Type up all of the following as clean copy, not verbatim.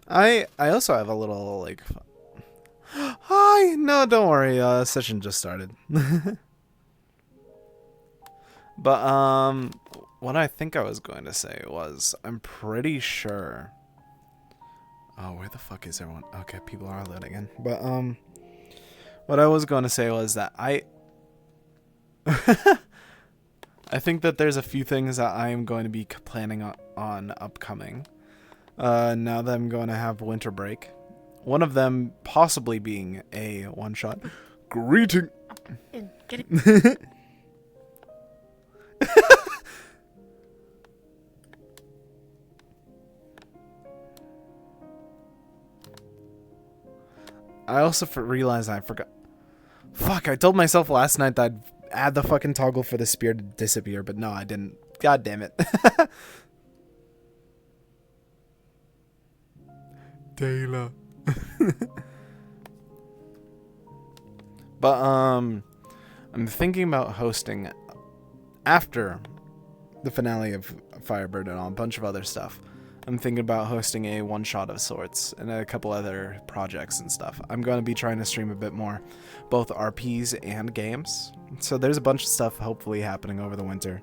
I also have a little like. Hi, no, don't worry. Session just started. But what I think I was going to say was I'm pretty sure. Oh, where the fuck is everyone? Okay, people are loading in. But what I was going to say was that I think that there's a few things that I am going to be planning on upcoming. Now that I'm going to have winter break. One of them possibly being a one shot. Greeting. Get it. I also realized I forgot. Fuck, I told myself last night that I'd add the fucking toggle for the spear to disappear, but no, I didn't. God damn it. Taylor. But I'm thinking about hosting after the finale of Firebird and a bunch of other stuff. I'm thinking about hosting a one-shot of sorts and a couple other projects and stuff. I'm going to be trying to stream a bit more, both RPs and games. So there's a bunch of stuff hopefully happening over the winter.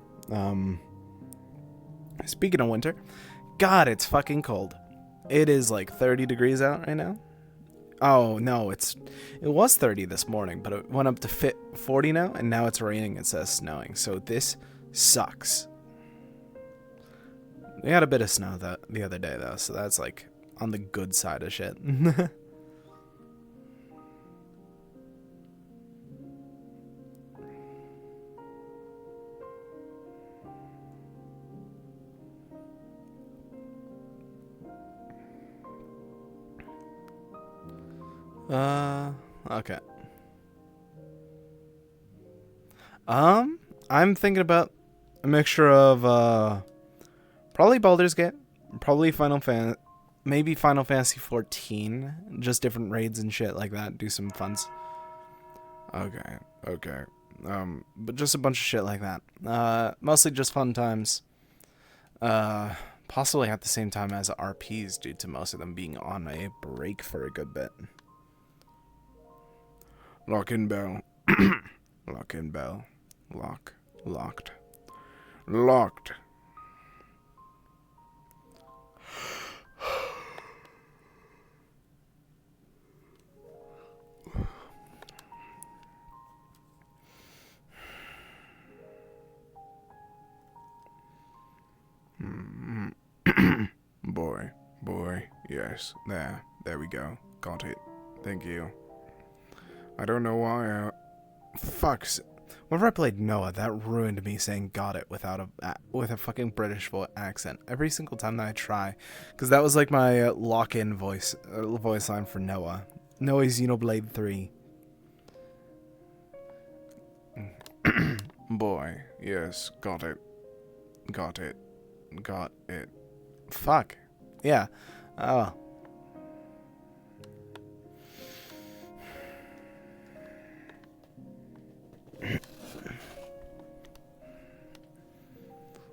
Speaking of winter, God, it's fucking cold. It is like 30 degrees out right now. Oh, no, it was 30 this morning, but it went up to 40 now, and now it's raining instead of snowing. So this sucks. We had a bit of snow the other day, though, so that's, like, on the good side of shit. Okay. I'm thinking about a mixture of, probably Baldur's Gate, probably maybe Final Fantasy 14, just different raids and shit like that, do some funs. Okay. But just a bunch of shit like that. Mostly just fun times. Possibly at the same time as RPs due to most of them being on a break for a good bit. Lock in bell. Lock in bell. Locked. Boy, yes, there we go. Got it. Thank you. I don't know why, fucks. Whenever I played Noah, that ruined me saying got it with a fucking British accent. Every single time that I try. Because that was like my lock-in voice line for Noah. Noah's Xenoblade 3. Boy, yes, got it. Fuck. Yeah. Oh.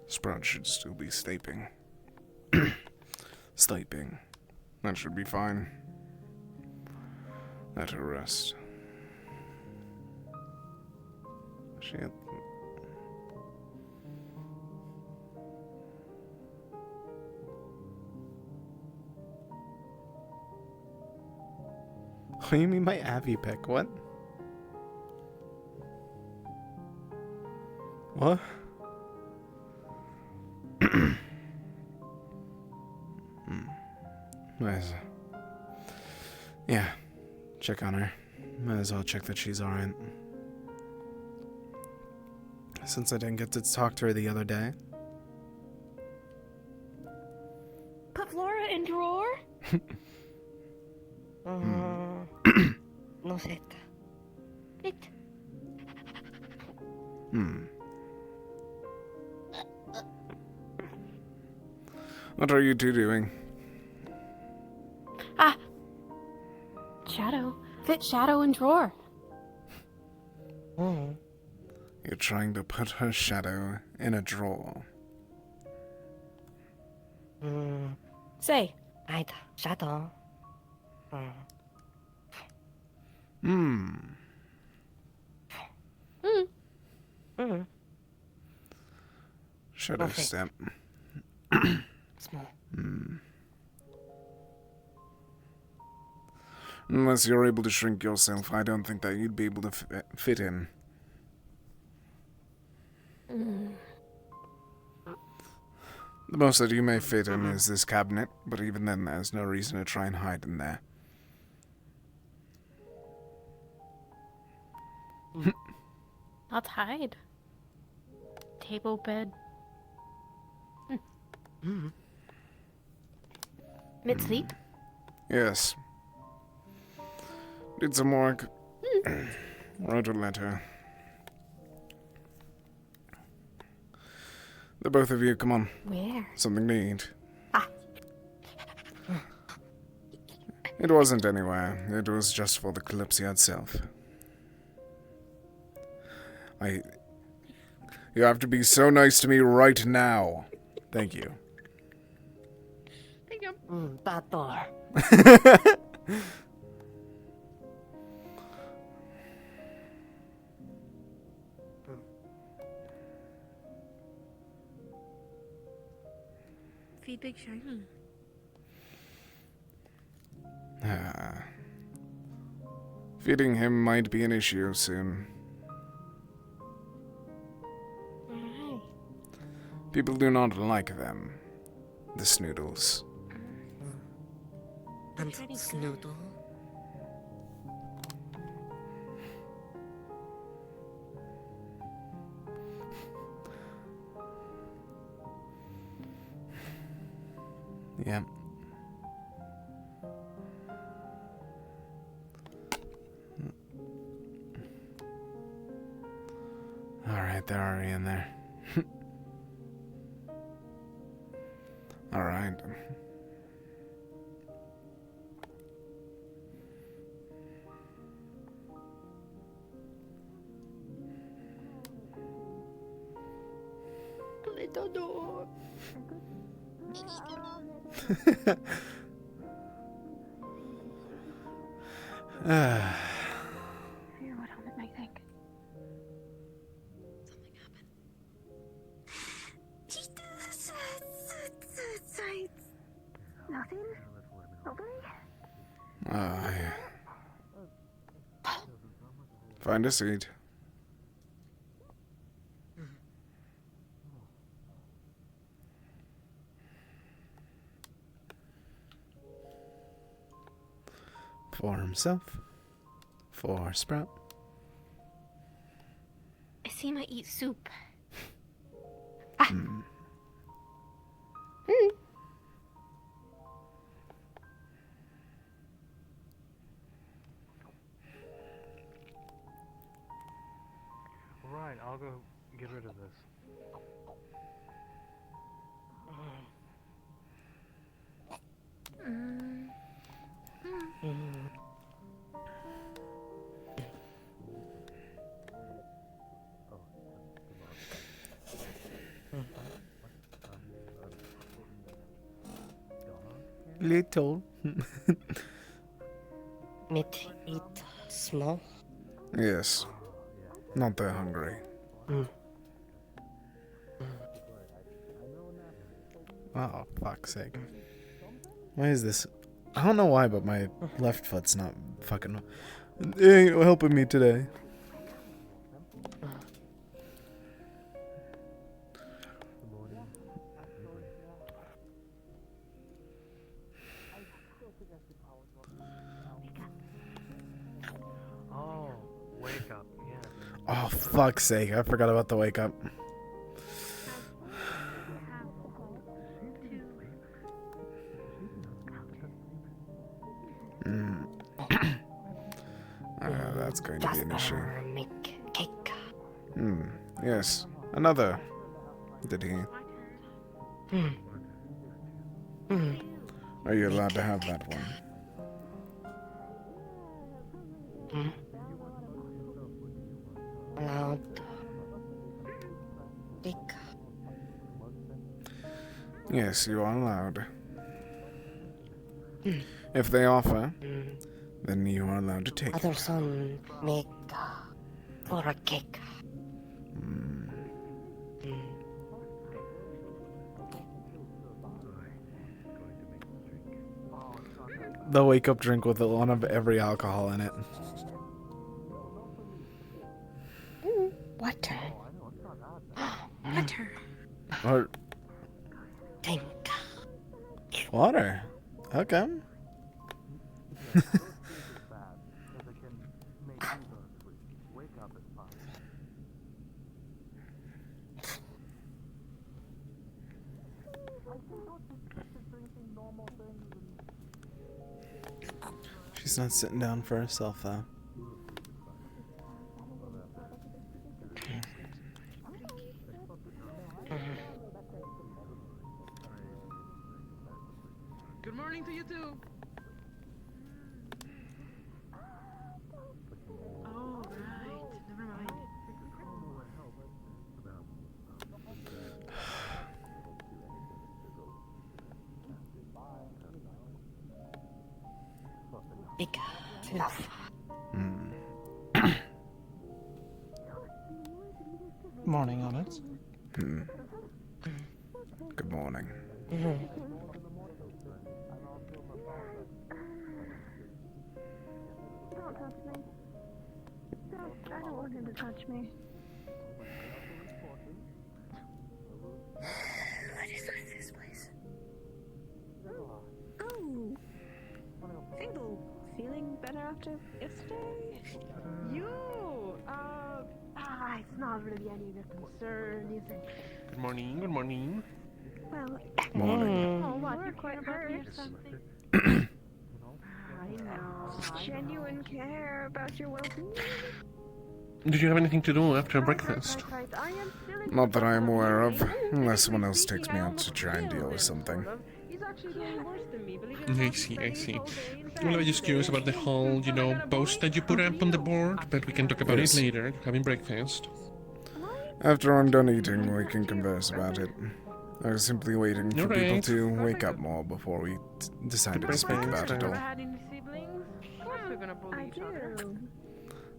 Sprout should still be sleeping. Sleeping. That should be fine. Let her rest. Shit. What do you mean by Abby pick? What? What? Yeah, check on her. Might as well check that she's alright. Since I didn't get to talk to her the other day. Put Flora in drawer? No sé. It. What are you two doing? Shadow. Fit Shadow in drawer. You're trying to put her shadow in a drawer. Say, 아니다. shadow. Shadow Okay. step. Small. Unless you're able to shrink yourself, I don't think that you'd be able to fit in. The most that you may fit in is this cabinet, but even then there's no reason to try and hide in there. Let's hide. Table, bed. Mid-sleep? Yes. Did some work. Wrote a letter. The both of you, come on. Where? Something to eat. It wasn't anywhere. It was just for the Kalypsia itself. You have to be so nice to me right now. Thank you. Thank you. Bad door. Feed Big Shiny. Feeding him might be an issue soon. Why? People do not like them. The snoodles. And Pretty good. Snoodle. Yeah. Alright, they're already in there. Alright. Little door. What helmet might think? Something happened. Nothing? Nobody? Yeah. Find a seat. For himself. For Sprout. I see him eat soup. Right, I'll go get rid of this. Little. Meat eat small. Yes. Not that hungry. Oh, fuck's sake. Why is this? I don't know why, but my left foot's not fucking helping me today. Oh, wake up, yeah. Oh, fuck's sake. I forgot about the wake up. That's going to be an issue. Jasper make cake. Yes. Another. Did he? Are you allowed to have that one? Allowed. Cake. Yes, you are allowed. If they offer, Mm. then you are allowed to take Other it. son make for a cake. Mm. Mm. The wake-up drink with one of every alcohol in it. Water. Water. Or Think. water. Okay. She's not sitting down for herself, though. Good morning to you too. Oh, right. Never mind. Big. Enough. Hmm. Morning, Onyx. Hmm. Good morning. Mm. Don't touch me. I don't want him to touch me. What is with this place? Oh! Single. Feeling better after yesterday? You! It's not really any of your concern, is it? Good morning, good morning. Well, Morning. Oh, what? You're You're quite quite hurt or hurt. something? I know. Genuine care about your well-being. Did you have anything to do after breakfast? Right. I am still in Not that I am the aware of, meeting. unless someone Technically else takes speaking, me I out to almost try and deal killed with him, something. sort of. He's actually doing worse than me, believe it or I not. see, I Spending his see. whole day in Well, I was bed just curious today. about the whole, What, I got a post bully? that you put up on the board, but we can talk about Yes. it later, having breakfast. After I'm done eating, we can converse about it. I was simply waiting for people Alright. to wake up more before we decided to speak about it Ever all. had any siblings? Of course we're gonna bully I each other. do.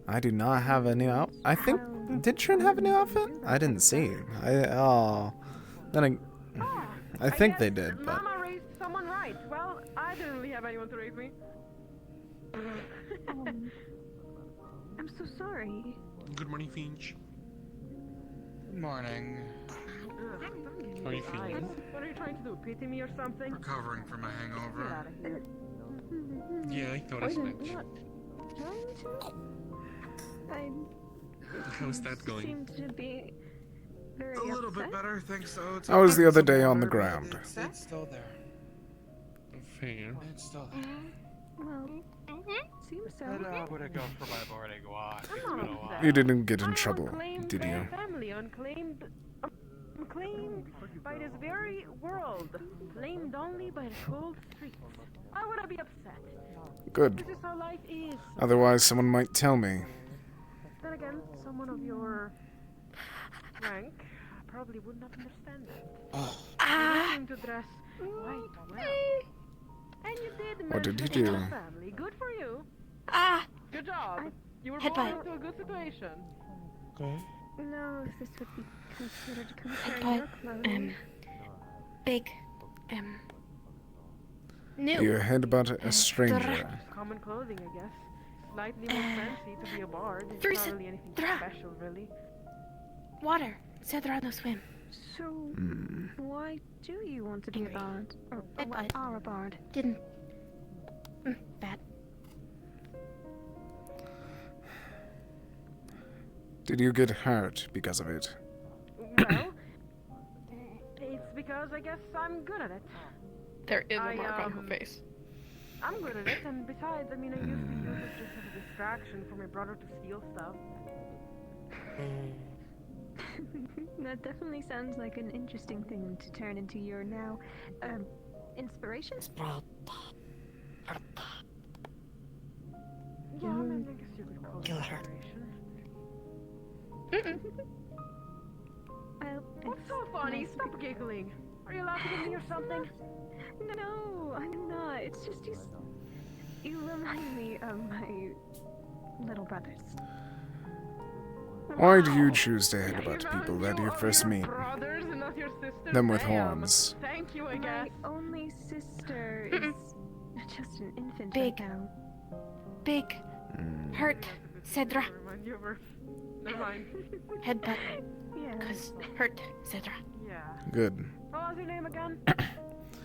I do not have a new outfit. I think... Did Trin have a new outfit? I didn't see. Then I think they guess did, but... Mama raised someone right. Well, I didn't really have anyone to raise me. I'm so sorry. Good morning, Finch. Good morning. How are you feeling? What are you trying to do? Pity me or something? Recovering from a Get hangover. out of here. Yeah, I thought as much. Trying to? I How's that going? seem to be very A little bit upset. better, think so. It's How was the other some day on the water, but ground? It's still there. Fair. It's still there. Well, seems so. Would have gone for my morning walk. It's I'm been a not while. upset. You didn't get in I'm trouble, unclaimed did by you? a family, unclaimed by this very world, claimed only by the cold streets. Why would I be upset? Good. This is how life is. Otherwise, someone might tell me. Then again, someone of your rank probably would not understand that. Learning to dress quite well. And you did What did mention you your do? family. Good for you. Ah! Good job. You were Headbutt. born into a good situation. Okay. No, this would be considered comparing But, your clothes. Big. New. You heard about a stranger. Common clothing, I guess. Slightly more fancy to be a bard. It's There's not a really anything dra- special, really. Water. Said there are no swim. So, why do you want to be a bard? Or why Headbutt. are a bard? Didn't. Bad. Did you get hurt because of it? Well, it's because I guess I'm good at it. There is I, a mark on her um, face. I'm good at it, and besides, I mean, I used to use it just as a distraction for my brother to steal stuff. That definitely sounds like an interesting thing to turn into your now, inspiration? Yeah, I mean, I guess you could call it Kill her. inspiration. Well, What's so funny? Stop giggling. Are you laughing at me or something? No, I'm not. It's just you remind me of my little brothers. Why do you choose to headbutt Remind people that you you of first your meet? brothers and not your sisters? Them with Damn. horns. Thank you, I My guess. only sister is just an infant Big. right now. Big. Hurt. Cedra. Remind you of her. Never mind. Headbutt. Yeah. Cause hurt. Cedra. Yeah. Good. What was your name again?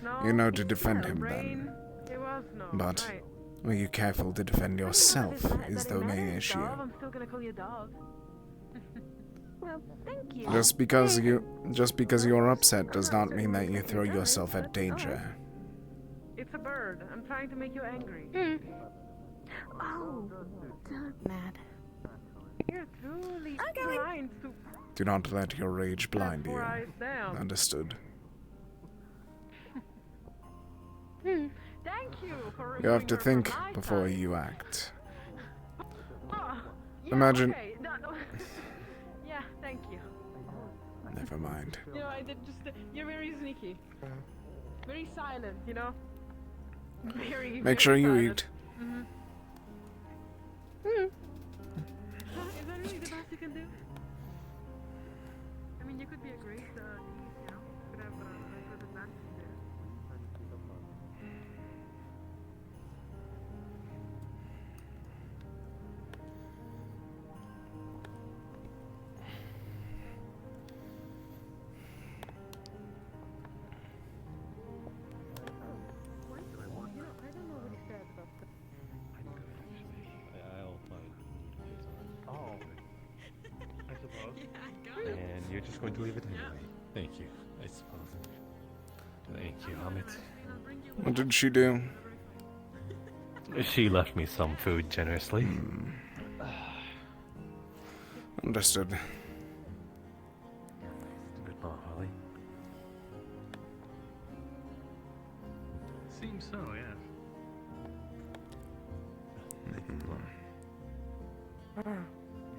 No. You know to defend him Brain. then. It was no. But Right. were you careful to defend yourself is the main issue. Dove, I'm still gonna call you Dove. Well, thank you. Just because you're upset does not mean that you throw yourself at danger. It's a bird. I'm trying to make you angry. Oh, Mad. You're truly blind to Do not let your rage blind four you. eyes down. Understood. Thank you for You have to removing her think from my before side. you act. Ah, yeah, Imagine- Okay. No. Yeah, thank you. Never mind. You know, I did just. You're very sneaky. Very silent, you know? Very. Make sure you silent. eat. Mm-hmm. Is that really the best you can do? I mean, you could be a great niece, you know? You could have a good advantage there. I don't know what he said, but. I'll find. Oh. I suppose. And you're just going to leave it anyway. Thank you, I suppose. Thank you, Amit. What did she do? She left me some food generously. Understood. Good ball, Holly. Seems so, yes.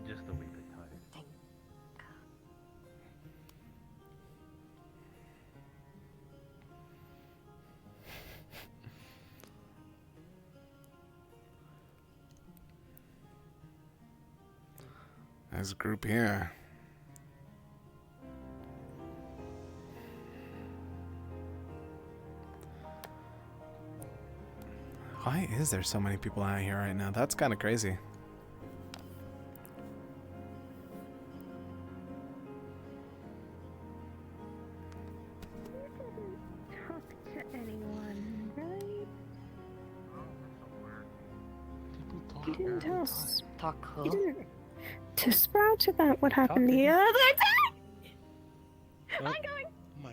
Just a wee bit tired. There's a group here. Why is there so many people out here right now? That's kind of crazy. talk to anyone, right? You didn't tell us. Talk You who? didn't. To Sprout about what happened the other time. I'm going. Oh my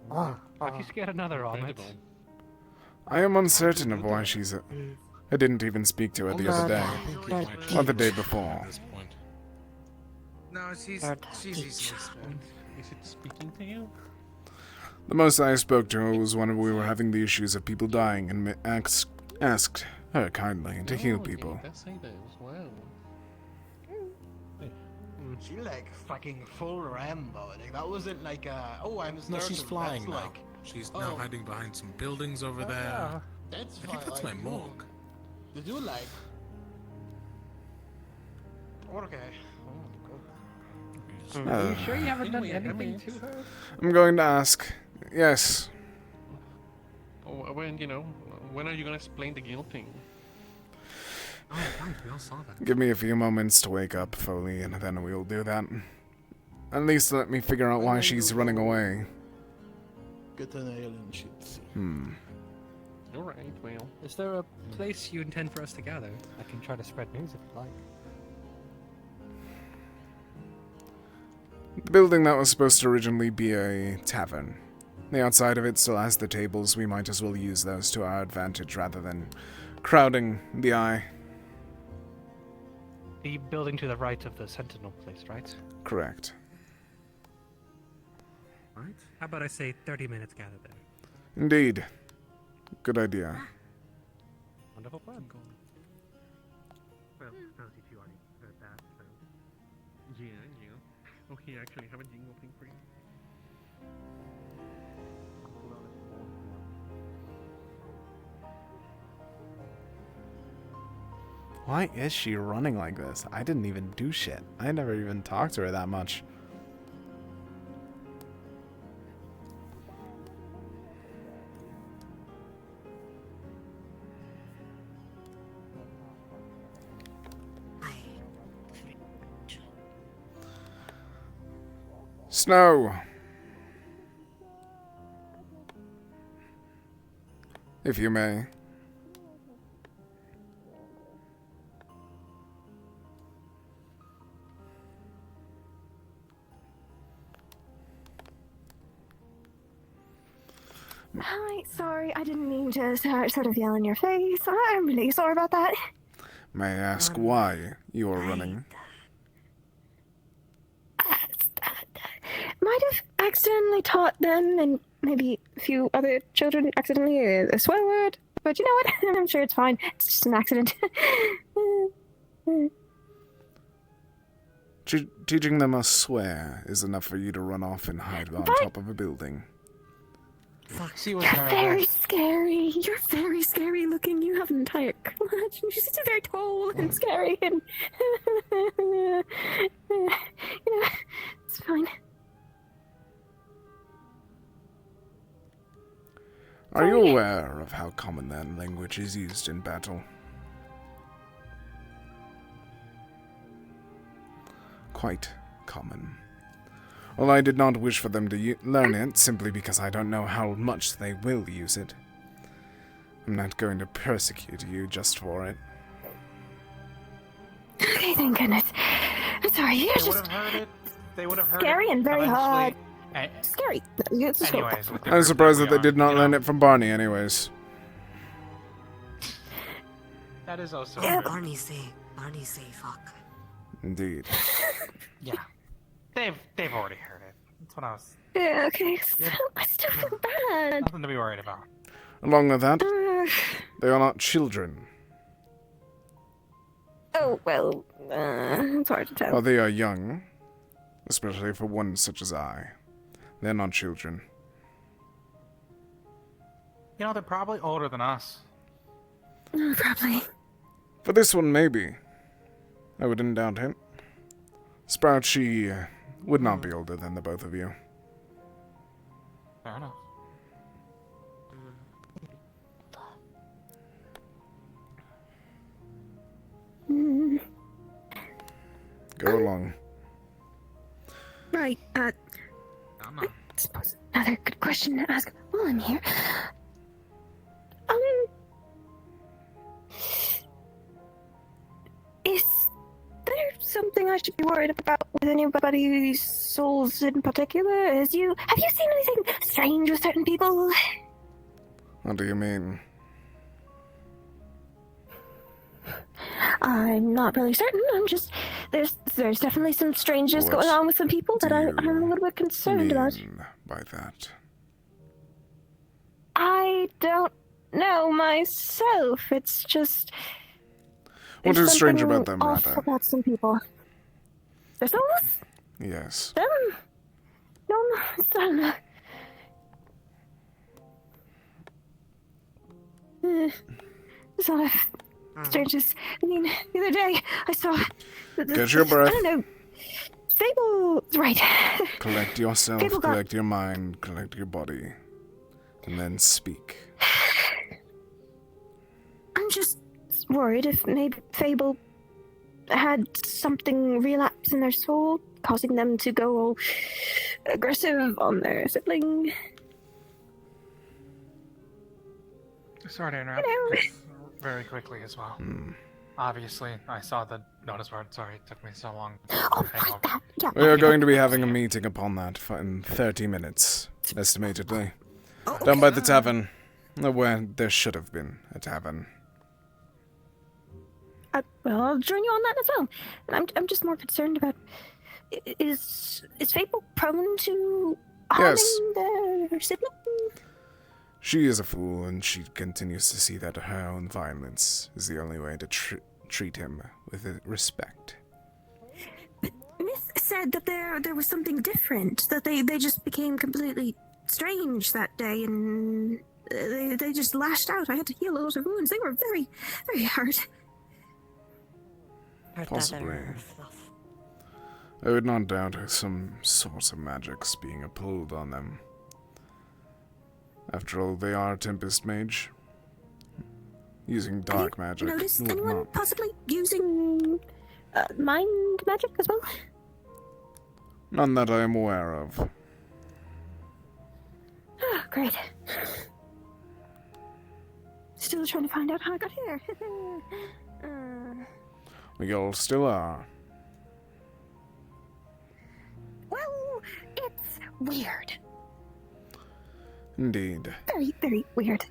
god. Have you scared another Amit? I am uncertain of why she's. I didn't even speak to her the other day. Or the day before. At this point. No, she's Bird. easily spoiled. Is it speaking to you? The most I spoke to her was when we were having the issues of people dying and asked her kindly to heal people. That's say that as well. She like fucking full Rambo. Like that wasn't like oh I'm No, startled. she's flying That's now. like She's now hiding behind some buildings over there. that's I fine. think that's my like, morgue. Did you like? Okay. Are you sure you haven't done anything to her? I'm going to ask. Yes. Oh, when are you gonna explain the guilt thing? Oh, right, we all saw that. Give me a few moments to wake up, Foley, and then we'll do that. At least let me figure out why she's running away. Get an alien shit. Alright, well. Is there a place you intend for us to gather? I can try to spread news if you like. The building that was supposed to originally be a tavern. The outside of it still has the tables. We might as well use those to our advantage rather than crowding the eye. The building to the right of the Sentinel place, right? Correct. Right? How about I say 30 minutes gather there? Indeed. Good idea. Wonderful plan. Well, suppose you two already heard that, so... Yeah. Okay, actually, I have a jingle thing for you. Why is she running like this? I didn't even do shit. I never even talked to her that much. Snow! If you may. Hi, sorry, I didn't mean to sort of yell in your face. I'm really sorry about that. May I ask why you are running? Might have accidentally taught them and maybe a few other children accidentally a swear word, but you know what? I'm sure it's fine. It's just an accident. Teaching them a swear is enough for you to run off and hide on top of a building. She was You're very scary. You're very scary looking. You have an entire clutch. You're just very tall and scary, and you know, it's fine. Are you aware of how common that language is used in battle? Quite common. Well, I did not wish for them to learn it, simply because I don't know how much they will use it. I'm not going to persecute you just for it. Okay, thank goodness. I'm sorry, you're They would just have heard it. They would have heard scary it and very eventually. hard. A- Scary. It's just Anyways, with the I'm group surprised we that they are, did not you learn know, it from Barney anyways. That is also Yeah, true. Barney say fuck. Indeed. Yeah, they've already heard it. That's what I was. Yeah, okay. I still feel bad. Nothing to be worried about. Along with that, they are not children. Oh, well, it's hard to tell. While they are young, especially for one such as I, they're not children. You know, they're probably older than us. Probably. For this one, maybe. I wouldn't doubt it. Sprout, she would not be older than the both of you. Fair enough. Go along. Right, I'm I suppose another good question to ask while I'm here. Is there something I should be worried about with anybody's souls in particular? Have you seen anything strange with certain people? What do you mean? I'm not really certain. I'm just there's definitely some strangeness What going on with some people that do I'm a you little bit concerned about. mean by that? I don't know myself. It's just What there's is strange something about them, off rather? about some people. Their souls? Yes. Them? No, I don't know. It's not a strangeness. I mean, the other day I saw. Catch your breath. I don't know. Fable, right? Collect yourself, People got- collect your mind, collect your body, and then speak. I'm just worried if maybe Fable had something relapse in their soul, causing them to go all aggressive on their sibling. Sorry to interrupt. You know. just very quickly as well. Obviously, I saw the notice board. Sorry it took me so long. Oh, Hang right, over. that. Yeah. We are going to be having a meeting upon that in 30 minutes, estimatedly. Down by the tavern. Where there should have been a tavern. Well, I'll join you on that as well. I'm just more concerned about is Fable prone to harming Yes. their sibling? She is a fool, and she continues to see that her own violence is the only way to treat him with respect. Myth said that there was something different, that they just became completely strange that day, and they just lashed out. I had to heal a lot of wounds. They were very, very hard. Heard Possibly. that other fluff. I would not doubt some sort of magic's being pulled on them. After all, they are Tempest Mage. Using dark magic Noticed would anyone not. possibly using mind magic as well? None that I am aware of. Oh, great. Still trying to find out how I got here. We all still are. Well, it's weird. Indeed. Very, very weird.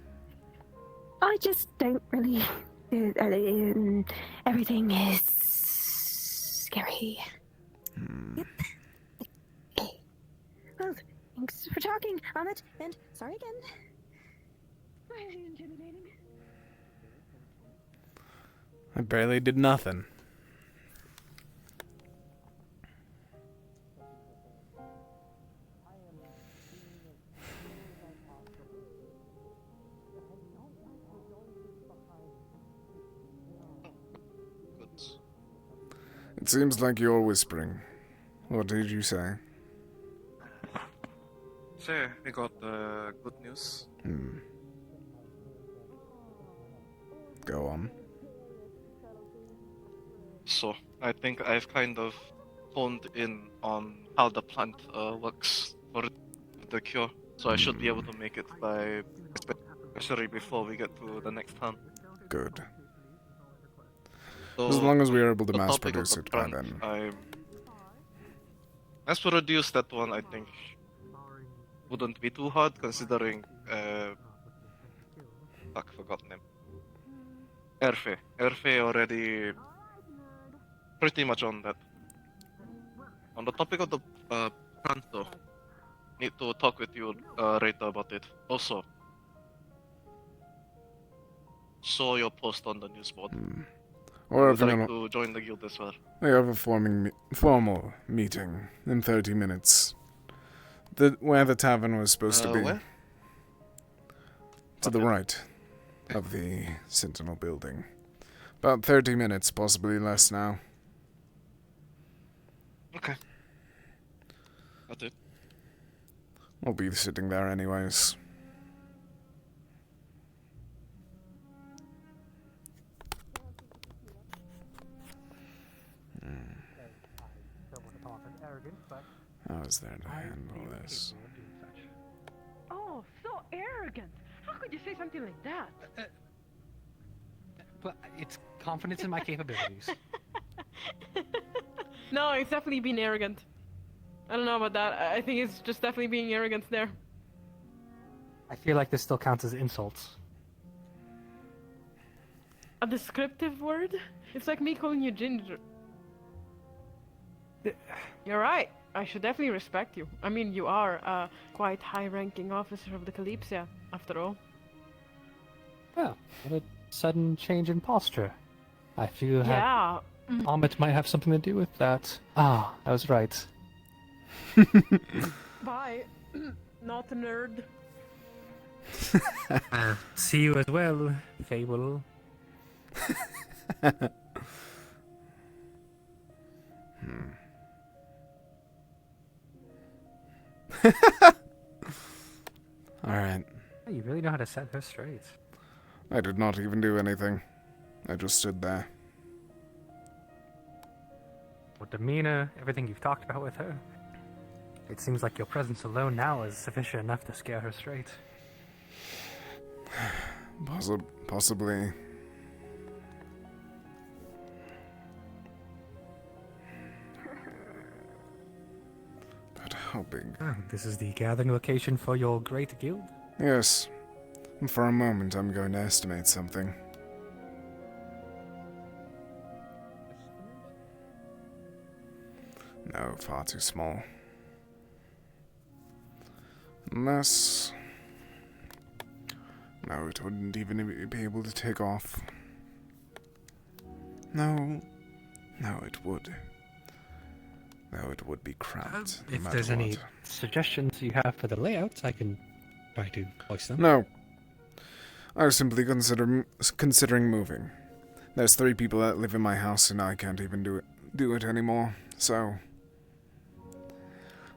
I just don't really. Everything is scary. Yep. Okay. Well, thanks for talking, Amit, and sorry again. Really intimidating. I barely did nothing. It seems like you're whispering. What did you say? So, we got good news. Go on. So, I think I've kind of honed in on how the plant works for the cure. So I should be able to make it by, especially before we get to the next town. Good. So, As long as we are able to the mass topic of produce the it by plant, then. Mass produce that one, I think, wouldn't be too hard considering. Fuck, forgot name. Erfe already pretty much on that. On the topic of the plant though, need to talk with you later about it. Also, saw your post on the news board. Or Would like to join the guild as well. we have a formal meeting in 30 minutes. Where the tavern was supposed to be. Where? To the right of the Sentinel building. About 30 minutes, possibly less now. Okay. That's it. We'll be sitting there anyways. How is there to handle this? Oh, so arrogant. How could you say something like that? But it's confidence in my capabilities. No, it's definitely being arrogant. I don't know about that. I think it's just definitely being arrogant there. I feel like this still counts as insults. A descriptive word? It's like me calling you Ginger. You're right. I should definitely respect you. I mean, you are a quite high-ranking officer of the Kalypsia, after all. Well, what a sudden change in posture. I feel Yeah. Amit might have something to do with that. Ah, I was right. Bye. Not a nerd. See you as well, Fable. Alright. You really know how to set her straight. I did not even do anything. I just stood there. Her demeanor, everything you've talked about with her. It seems like your presence alone now is sufficient enough to scare her straight. Possibly. But how big? This is the gathering location for your great guild? Yes. For a moment, I'm going to estimate something. No, far too small. Unless... No, it wouldn't even be able to take off. No. No, it would. No, it would be cramped. no If matter there's any what. suggestions you have for the layout, I can try to voice them. No. I was simply considering moving. There's 3 people that live in my house and I can't even do it anymore, so...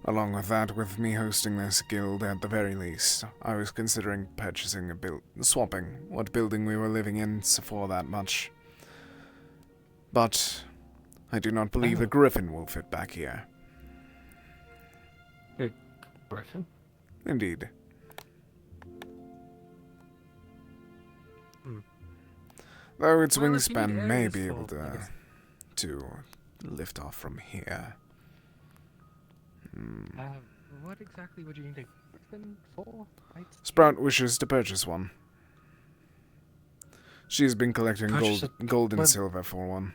Along with that, with me hosting this guild at the very least, I was considering purchasing swapping what building we were living in for that much. But I do not believe a griffin will fit back here. A griffin? Indeed. Though its Well, if you need wingspan may areas be for, able I guess- to lift off from here. What exactly would you need a griffin for? Sprout wishes to purchase one. She has been collecting gold and what- silver for one.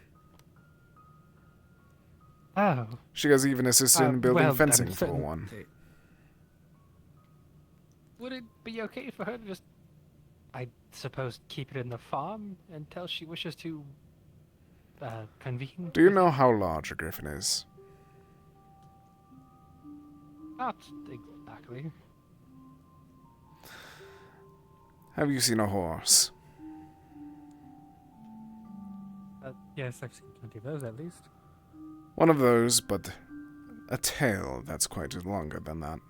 Oh. She has even assisted in building well, fencing I'm for certain- one. Would it be okay for her to just, I suppose, keep it in the farm until she wishes to convene? Do you know how large a griffin is? Not exactly. Have you seen a horse? Yes, I've seen plenty of those at least. One of those, but a tail that's quite longer than that.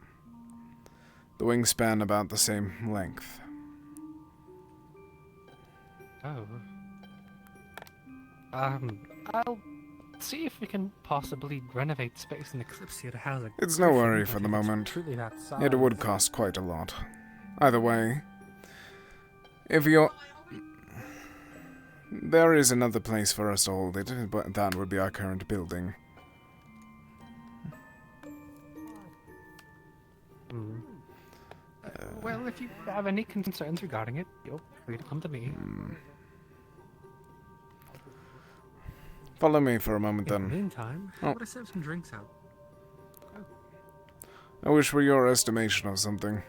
The wingspan about the same length. Oh. I'll see if we can possibly renovate space in Kalypsia to house a It's no griffin, worry but for if the it's moment. Truly that size. It would cost quite a lot. Either way, if you're... There is another place for us to hold it, but that would be our current building. Well, if you have any concerns regarding it, you're free to come to me. Follow me for a moment, In the then. meantime, Oh. Would I serve some drinks out? I wish for your estimation of something.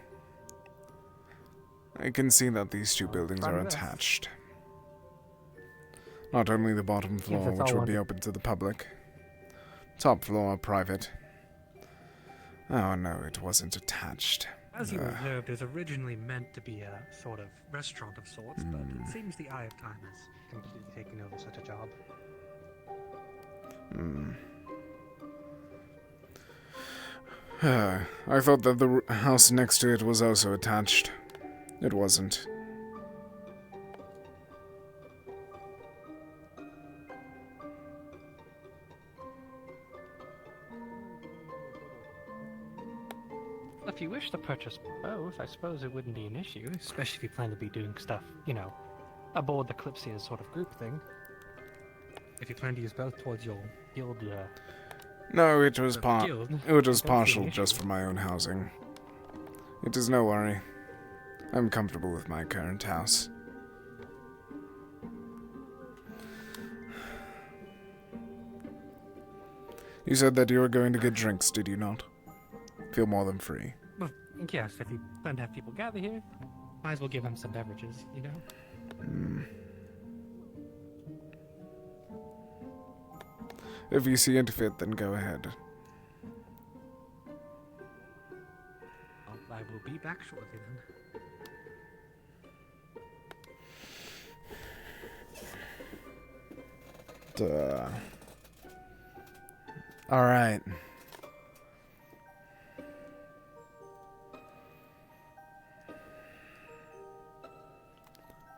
I can see that these 2 buildings try are my best. attached. Not only the bottom floor, that's which all would be one- open to the public. Top floor, private. Oh no, it wasn't attached. As you observed, it was originally meant to be a sort of restaurant of sorts, but it seems the eye of time has completely taken over such a job. I thought that the house next to it was also attached. It wasn't. If you wish to purchase both, I suppose it wouldn't be an issue, especially if you plan to be doing stuff, aboard the Kalypsia sort of group thing. If you plan to use both towards your guild, No, it was The part. guild? It was I don't see partial, an just issue. for my own housing. It is no worry. I'm comfortable with my current house. You said that you were going to get drinks, did you not? Feel more than free. well, yes, if you plan to have people gather here, might as well give them some beverages, If you see it fit, then go ahead. I will be back shortly then. Duh. Alright.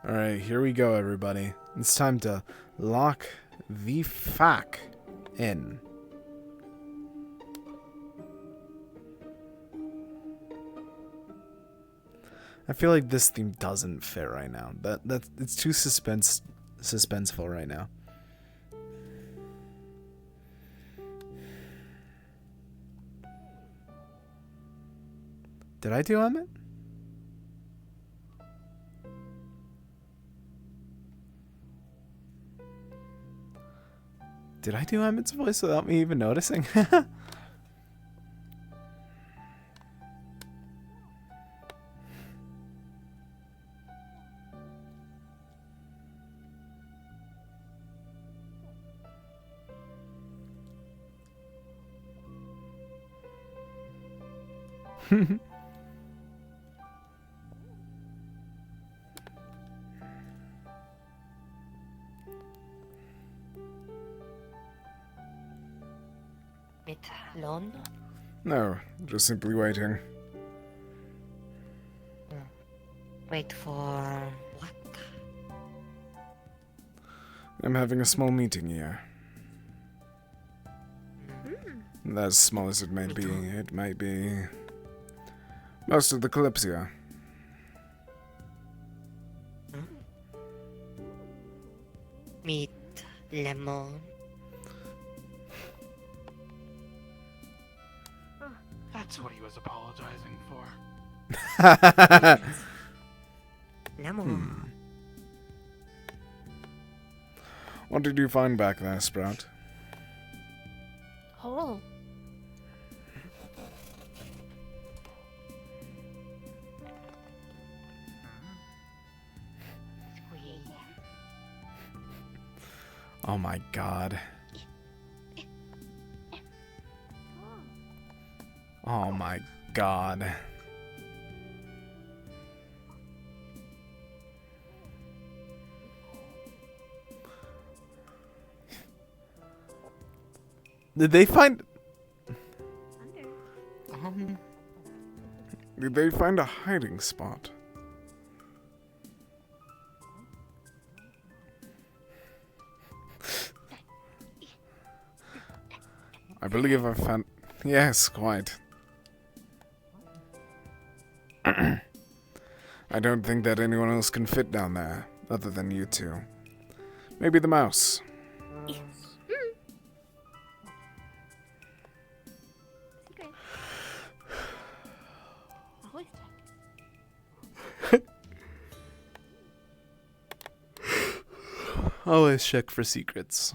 Alright, here we go, everybody. It's time to lock the fuck in. I feel like this theme doesn't fit right now. It's too suspenseful right now. Did I do Emmett? Did I do Emmett's voice without me even noticing? bit alone? No, just simply waiting. Wait for what? I'm having a small meeting here. As small as it may be, it might be most of the Kalypsia. Meet Lemon. That's what he was apologizing for. Lemon. What did you find back there, Sprout? Oh. Sweet. Oh my god. Oh my god. Did they find... Did they find a hiding spot? I believe I found... Yes, quite. I don't think that anyone else can fit down there, other than you two. Maybe the mouse. Always check for secrets.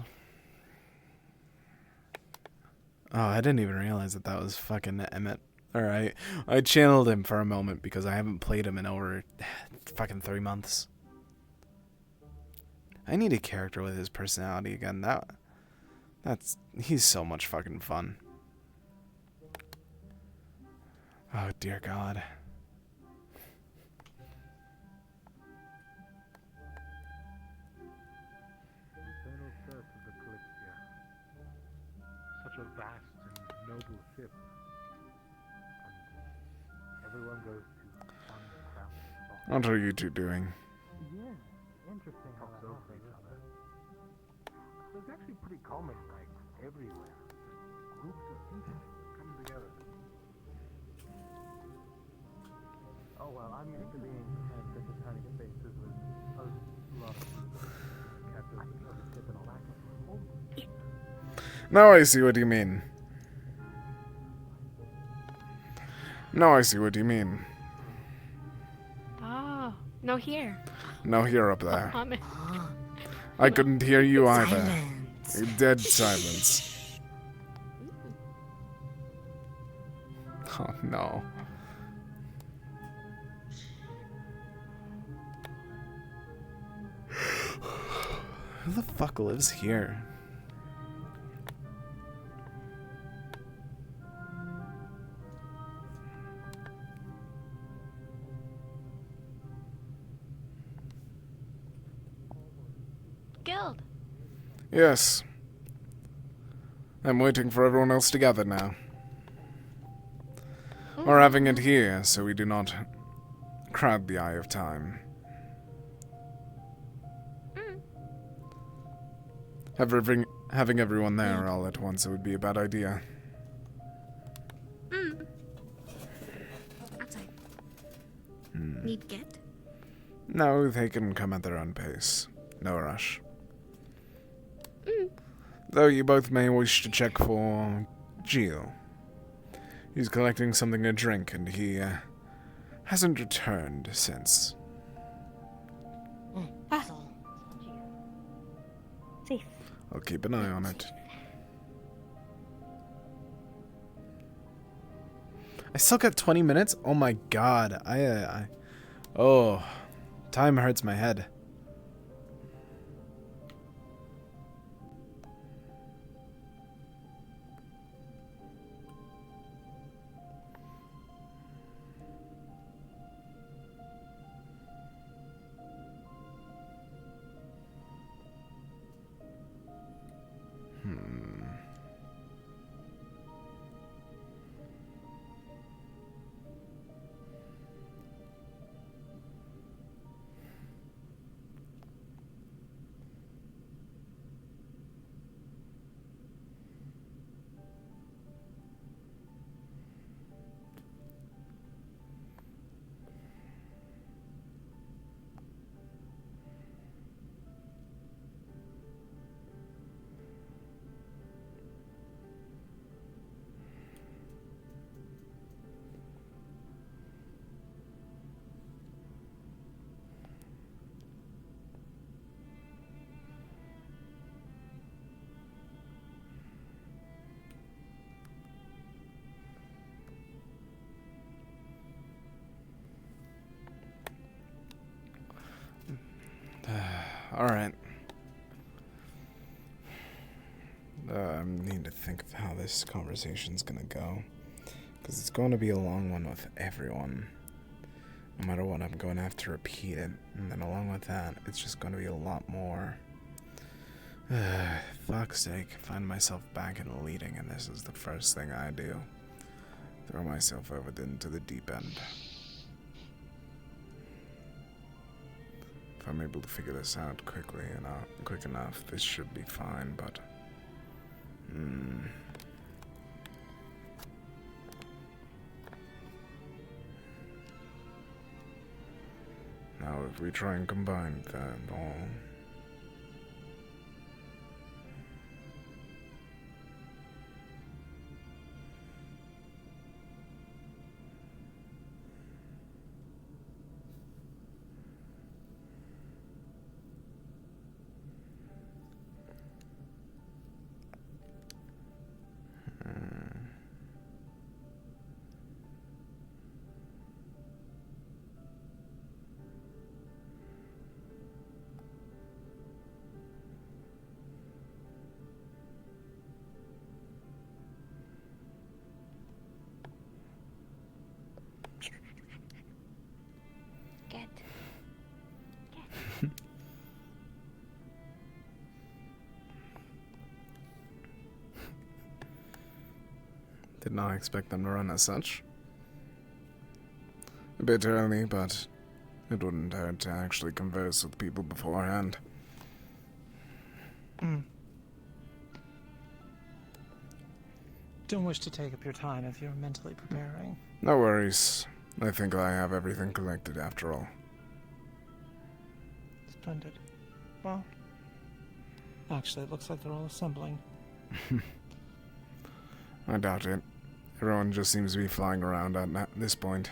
Oh, I didn't even realize that that was fucking Emmett. Alright, I channeled him for a moment because I haven't played him in over fucking 3 months. I need a character with his personality again. He's so much fucking fun. Oh dear God. Eternal surf of the Kalypsia. Such a vast and noble ship. And everyone goes to uncrowded spots. What are you two doing? Yeah, interesting how that happens. Each other. It's actually pretty common, like, everywhere. Groups of people come together. Oh well, I'm used to being in such a tiny spaces with a lot of people. Captain of the ship and all that. Now I see what you mean. Now I see what you mean. Oh, no here. No, here up there. Comment. I couldn't hear you either. Silence. Dead silence. Oh no. Who the fuck lives here? Guild. Yes. I'm waiting for everyone else to gather now. We're having it here, so we do not crowd the Eye of Time. Having everyone there all at once would be a bad idea. Outside. Need get? No, they can come at their own pace. No rush. Though you both may wish to check for Gio. He's collecting something to drink, and he hasn't returned since. Safe. I'll keep an eye on it. I still got 20 minutes? Oh my god. Oh, time hurts my head. Alright. I need to think of how this conversation's gonna go. Because it's going to be a long one with everyone. No matter what, I'm going to have to repeat it. And then along with that, it's just going to be a lot more. Fuck's sake, I find myself back in leading, and this is the first thing I do. Throw myself over into the deep end. If I'm able to figure this out quickly and quick enough, this should be fine, but... Now if we try and combine that all... Get. Did not expect them to run as such. A bit early, but it wouldn't hurt to actually converse with people beforehand. Don't wish to take up your time if you're mentally preparing. No worries. I think I have everything collected after all. Splendid. Well, actually, it looks like they're all assembling. I doubt it. Everyone just seems to be flying around at this point.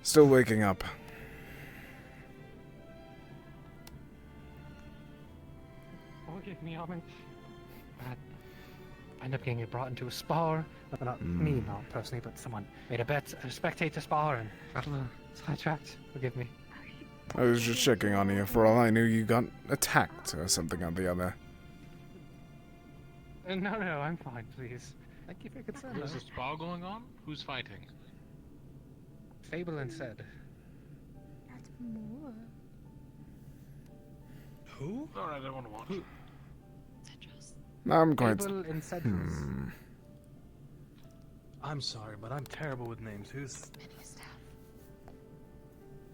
Still waking up. Forgive me, Armin. I ended up getting brought into a spar. Not me, not personally, but someone made a bet at a spectator spar and got a little sidetracked. Forgive me. I was just checking on you. For all I knew, you got attacked or something or the other. No, I'm fine, please. Thank you for your concern. There's a spar going on? Who's fighting? Fable and said. Not more. Who? Alright, I want to watch. I'm quite... Fable and Cedros. I'm sorry, but I'm terrible with names. Who's...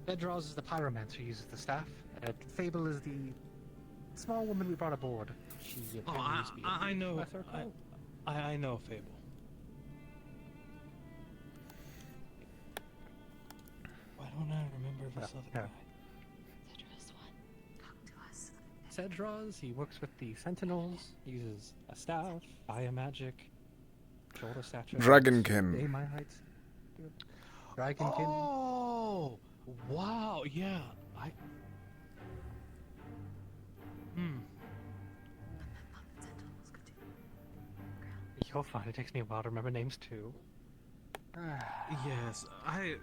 Cedros is the pyromancer who uses the staff. Fable is the small woman we brought aboard. She apparently used to be I know. Professor Cole. I know Fable. Why don't I remember this other guy? Cedros, he works with the Sentinels, uses a staff, fire magic, shoulder stature. Dragonkin. My height. Dragonkin. Oh! Wow, yeah. You're fine, it takes me a while to remember names too. Yes, I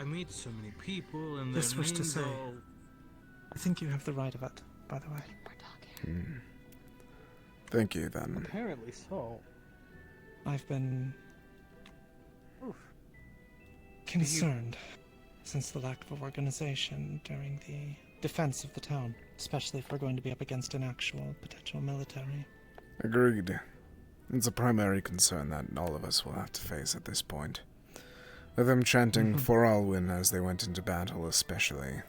meet so many people and This their wish to names say, all... I think you have the right of it, by the way. Thank you, then. Apparently so. I've been... concerned since the lack of organization during the defense of the town, especially if we're going to be up against an actual potential military. Agreed. It's a primary concern that all of us will have to face at this point. With them chanting for Alwyn as they went into battle especially.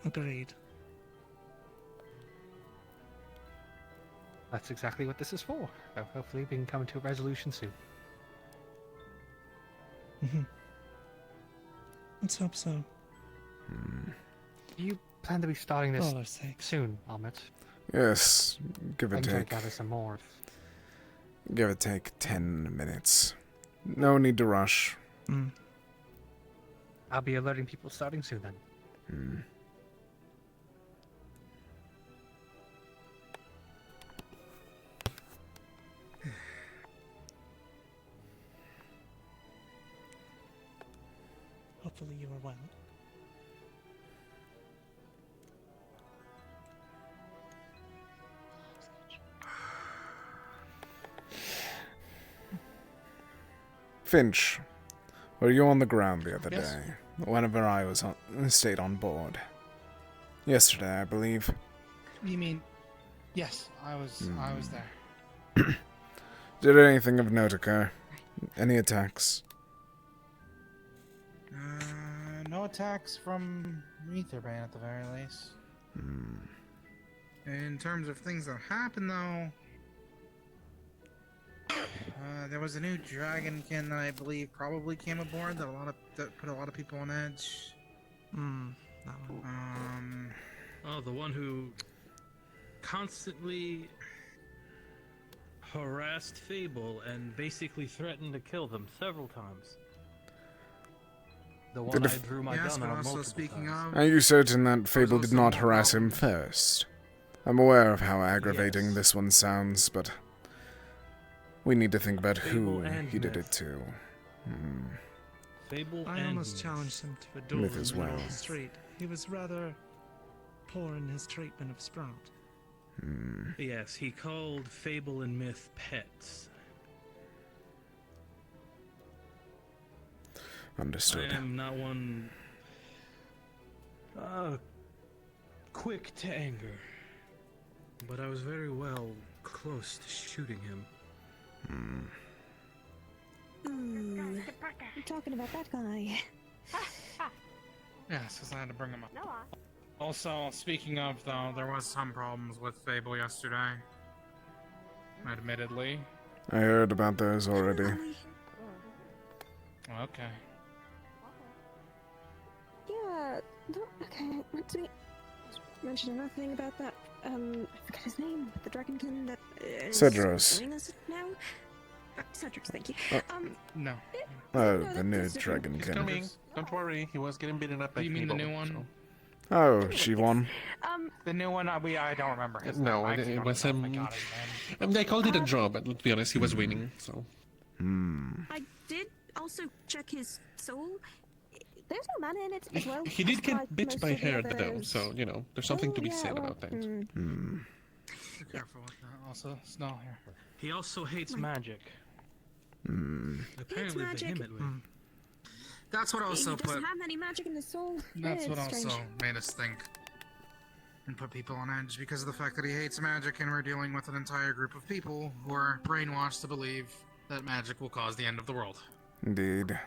Agreed. That's exactly what this is for. So hopefully we can come to a resolution soon. Let's hope so. Do you plan to be starting For this all our sakes. soon, Ahmet? Yes, give or I'm going to take. gather some more. Give or take 10 minutes. No need to rush. I'll be alerting people starting soon then. hopefully you are well. Finch, were you on the ground the other Yes. day? Whenever I stayed on board. Yesterday, I believe. You mean? Yes, I was there. Did anything of note occur? Any attacks? No attacks from Aetherbane at the very least. In terms of things that happened, though, there was a new dragonkin that I believe probably came aboard that put a lot of people on edge. That one. Oh, the one who constantly harassed Fable and basically threatened to kill them several times. The one I drew my gun on multiple times. Are you certain that Fable did not harass him first? I'm aware of how aggravating this one sounds, but we need to think about who he did it to. Fable I almost challenged him to a duel Myth in as the middle well. of the street. He was rather poor in his treatment of Sprout. Yes, he called Fable and Myth pets. Understood. I am not one quick to anger, but I was very well close to shooting him. I'm talking about that guy. Yes, because I had to bring him up. Also, speaking of, though, there was some problems with Fable yesterday. Admittedly. I heard about those already. Okay. Yeah, no, okay, let's see. Mention another thing about that, I forgot his name, the dragonkin that is Cedros. joining us now. Cedros, thank you. No. Oh, No, the new that's different. He's dragonkin. coming. Don't worry. He was getting beaten up by You mean the Fable, new one? so- Oh, she won. The new one, I don't remember his No, name. I it actually was don't even know if I got his name. they called it a draw, but let's be honest, he was winning, so. I did also check his soul. There's no mana in it as well. He did get Like bit most by of the Herod though, others. so, you know, there's something to be yeah, said well, about that. Be careful with that. Also, Snow here. He also hates magic. Hates Apparently magic. vehemently. That's what He also doesn't put. have any magic in his soul. That's Yeah, what it's also strange. made us think and put people on edge because of the fact that he hates magic, and we're dealing with an entire group of people who are brainwashed to believe that magic will cause the end of the world. Indeed.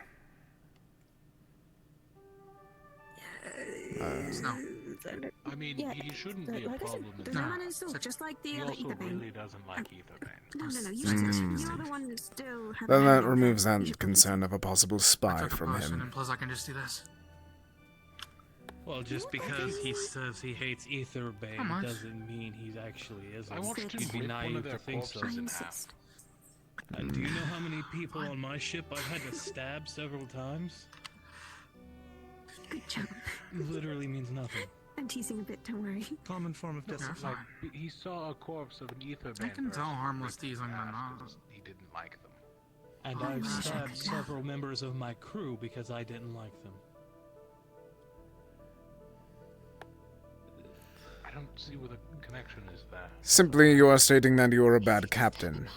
Snow. I mean, Yeah, he shouldn't be a like I said, problem. there's no mana in his soul, just like the He other also Aetherbane. really doesn't like Aetherbane. No, you're the one who still have Then mana that in removes that. You that should concern of a possible I spy took a from potion, him. and plus I can just do this. Well, just because he says he hates How Aetherbane much? doesn't mean he actually isn't. I watched him You'd be rip one naive of to their think so. corpses in I half. insist. Do you know how many people on my ship I've had to stab several times? Good job. Literally means nothing. I'm teasing a bit, don't worry. Common form of discipline. He saw a corpse of an Aetherbane. I can tell person harmless for teasing are not. He didn't like them. And Oh, I've wow. stabbed several members of my crew because I didn't like them. I don't see where the connection is there. Simply, you are stating that you are a bad captain.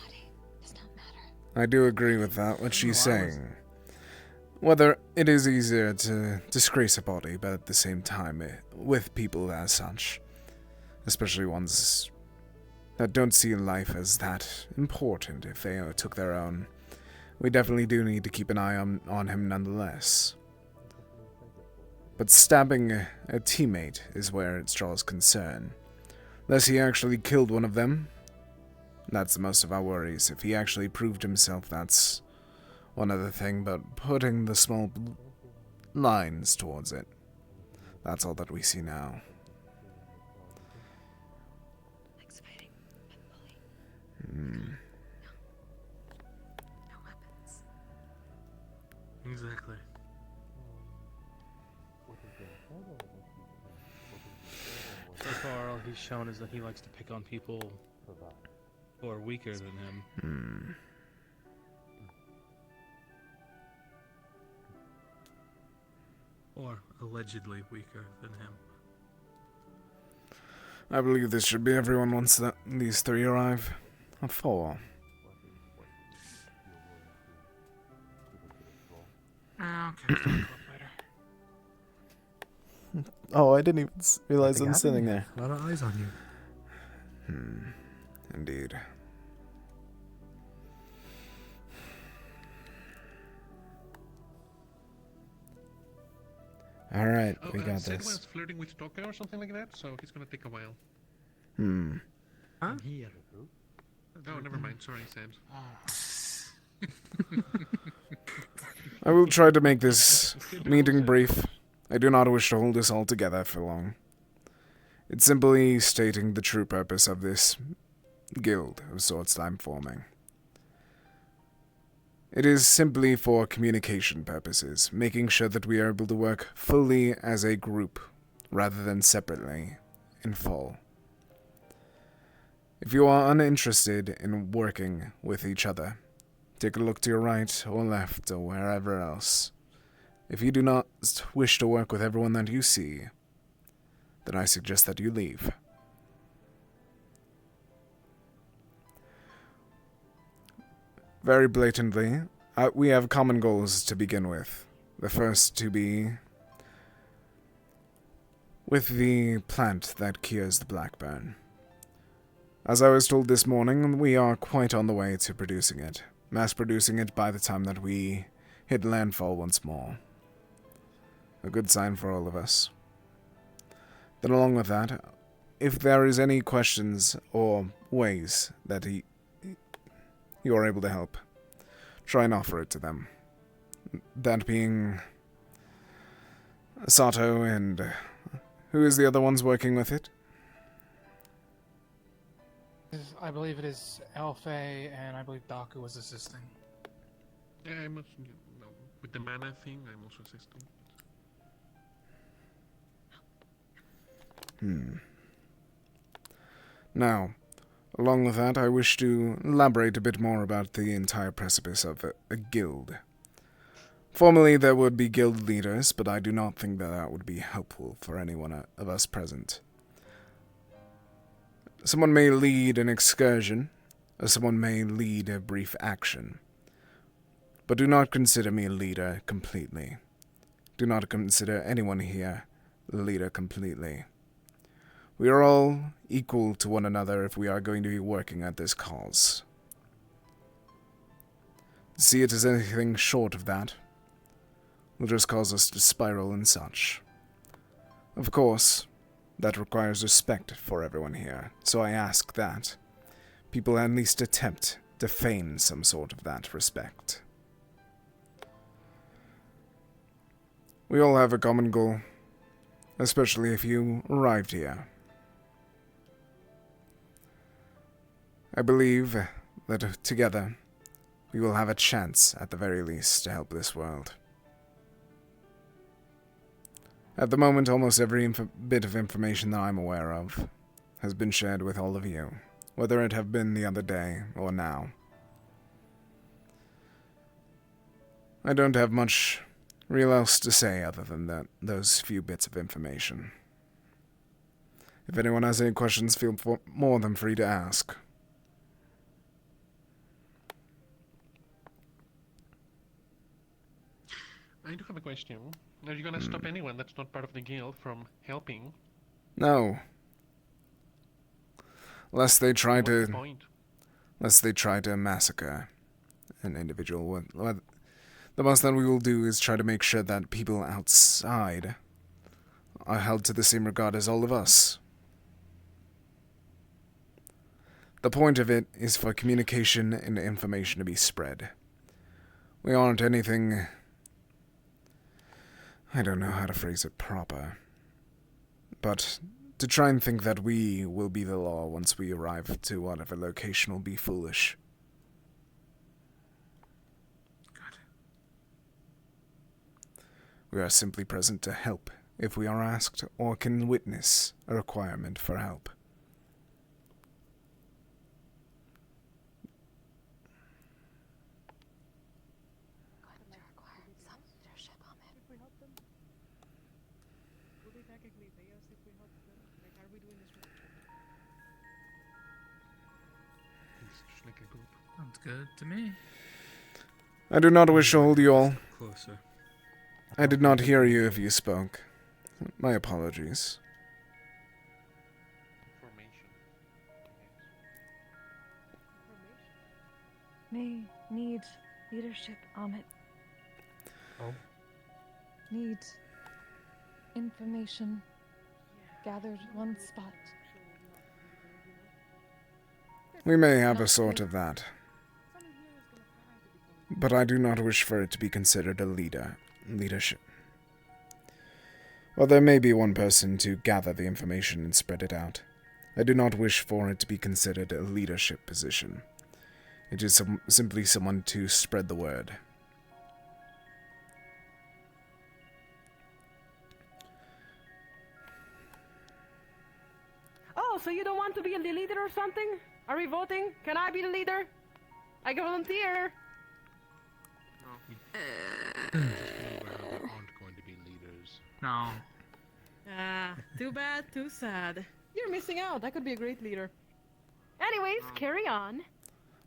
I do agree with that, what she's saying. Whether it is easier to disgrace a body, but at the same time, with people as such, especially ones that don't see life as that important if they took their own, we definitely do need to keep an eye on him nonetheless. But stabbing a teammate is where it draws concern. Unless he actually killed one of them, that's the most of our worries. If he actually proved himself, that's one other thing, but putting the small lines towards it, that's all that we see now. Exciting and bully. No weapons. Exactly. So far, all he's shown is that he likes to pick on people who are weaker than him. Or allegedly weaker than him. I believe this should be everyone once these three arrive. Or four. Okay, talk later. Oh, I didn't even realize I'm Nothing sitting happened? there. A lot of eyes on you. Indeed. Alright, we got Sid this. was flirting with Toka or something like that, so he's gonna take a while. Hmm. Huh? Here. Oh, never mind. Sorry, Sid. I will try to make this meeting brief. I do not wish to hold us all together for long. It's simply stating the true purpose of this guild of sorts that I'm forming. It is simply for communication purposes, making sure that we are able to work fully as a group, rather than separately, in full. If you are uninterested in working with each other, take a look to your right or left or wherever else. If you do not wish to work with everyone that you see, then I suggest that you leave. Very blatantly, we have common goals to begin with. The first to be with the plant that cures the blackburn. As I was told this morning, we are quite on the way to producing it, mass producing it by the time that we hit landfall once more. A good sign for all of us. Then along with that, if there is any questions or ways that you are able to help, try and offer it to them. That being Sato and who is the other ones working with it? I believe it is Elfe, and I believe Daku was assisting. Yeah, I'm also, with the mana thing, I'm also assisting. Now, along with that, I wish to elaborate a bit more about the entire precipice of a guild. Formerly, there would be guild leaders, but I do not think that that would be helpful for anyone of us present. Someone may lead an excursion, or someone may lead a brief action, but do not consider me a leader completely. Do not consider anyone here a leader completely. We are all equal to one another if we are going to be working at this cause. To see it as anything short of that will just cause us to spiral and such. Of course, that requires respect for everyone here, so I ask that people at least attempt to feign some sort of that respect. We all have a common goal, especially if you arrived here. I believe that together we will have a chance, at the very least, to help this world. At the moment, almost every bit of information that I'm aware of has been shared with all of you, whether it have been the other day or now. I don't have much real else to say other than those few bits of information. If anyone has any questions, feel more than free to ask. I do have a question. Are you gonna stop anyone that's not part of the guild from helping? No. Lest they try What's the to... point? Lest they try to massacre an individual. The most that we will do is try to make sure that people outside are held to the same regard as all of us. The point of it is for communication and information to be spread. We aren't anything... I don't know how to phrase it proper. But to try and think that we will be the law once we arrive to whatever location will be foolish. We are simply present to help if we are asked or can witness a requirement for help. they technically pay us if we help them? Like, are we doing this for It's just like a group. Sounds good to me. I do not wish to hold you all. Closer. I did not hear you if you spoke. My apologies. May need leadership, Amit. Oh? Needs information gathered one spot. We may have a sort of that. But I do not wish for it to be considered a leadership. While there may be one person to gather the information and spread it out, I do not wish for it to be considered a leadership position. It is simply someone to spread the word. Oh, so you don't want to be the leader or something? Are we voting? Can I be the leader? I can volunteer. We aren't going to be leaders. No. Too bad, too sad. You're missing out. I could be a great leader. Anyways, carry on.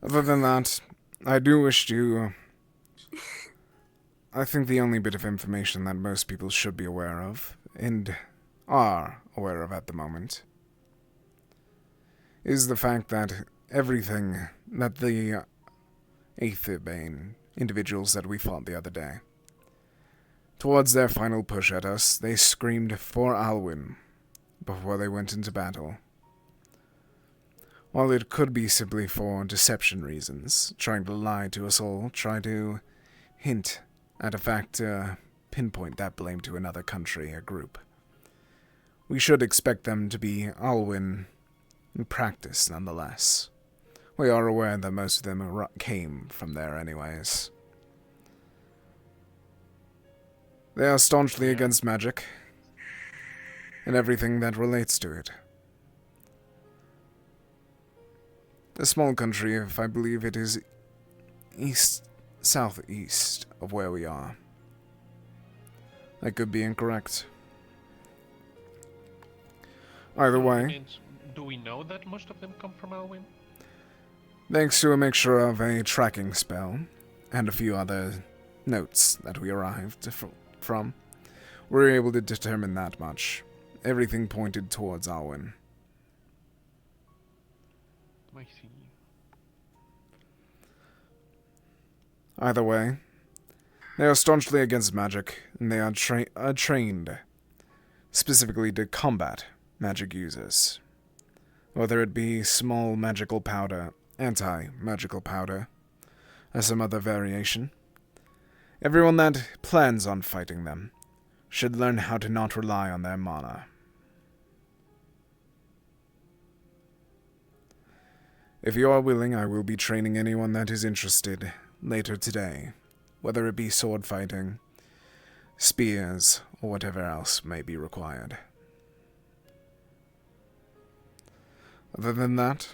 Other than that, I do wish to... I think the only bit of information that most people should be aware of, and are aware of at the moment, is the fact that everything that the Aether-Bane individuals that we fought the other day, towards their final push at us, they screamed for Alwyn before they went into battle. While it could be simply for deception reasons, trying to lie to us all, try to hint at a fact, pinpoint that blame to another country or group, we should expect them to be Alwyn in practice nonetheless. We are aware that most of them came from there anyways. They are staunchly against magic and everything that relates to it. A small country, if I believe it is southeast of where we are. I could be incorrect. Either way, Do we know that most of them come from Alwyn? thanks to a mixture of a tracking spell and a few other notes that we arrived from, we were able to determine that much. Everything pointed towards Alwyn. I see. Either way, they are staunchly against magic, and they are trained specifically to combat magic users. Whether it be small magical powder, anti-magical powder, or some other variation. Everyone that plans on fighting them should learn how to not rely on their mana. If you are willing, I will be training anyone that is interested later today, whether it be sword fighting, spears, or whatever else may be required. Other than that,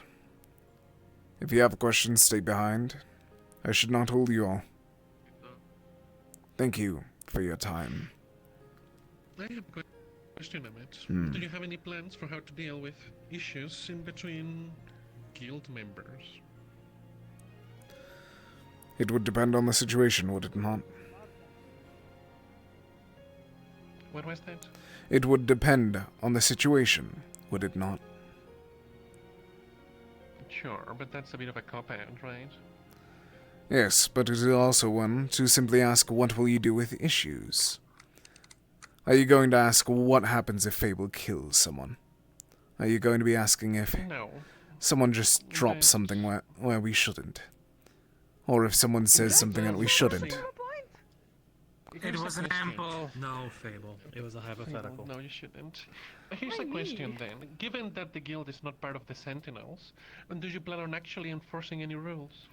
if you have questions, stay behind. I should not hold you all. Thank you for your time. I have a question, Amit. Hmm. Do you have any plans for how to deal with issues in between guild members? It would depend on the situation, would it not? What was that? It would depend on the situation, would it not? Sure, but that's a bit of a cop-out, right? Yes, but it is also one to simply ask what will you do with issues. Are you going to ask what happens if Fable kills someone? Are you going to be asking if someone just drops something where we shouldn't? Or if someone says something that we shouldn't? It was an ample. No, Fable. It was a hypothetical. No, you shouldn't. Here's a question then. Given that the guild is not part of the Sentinels, do you plan on actually enforcing any rules?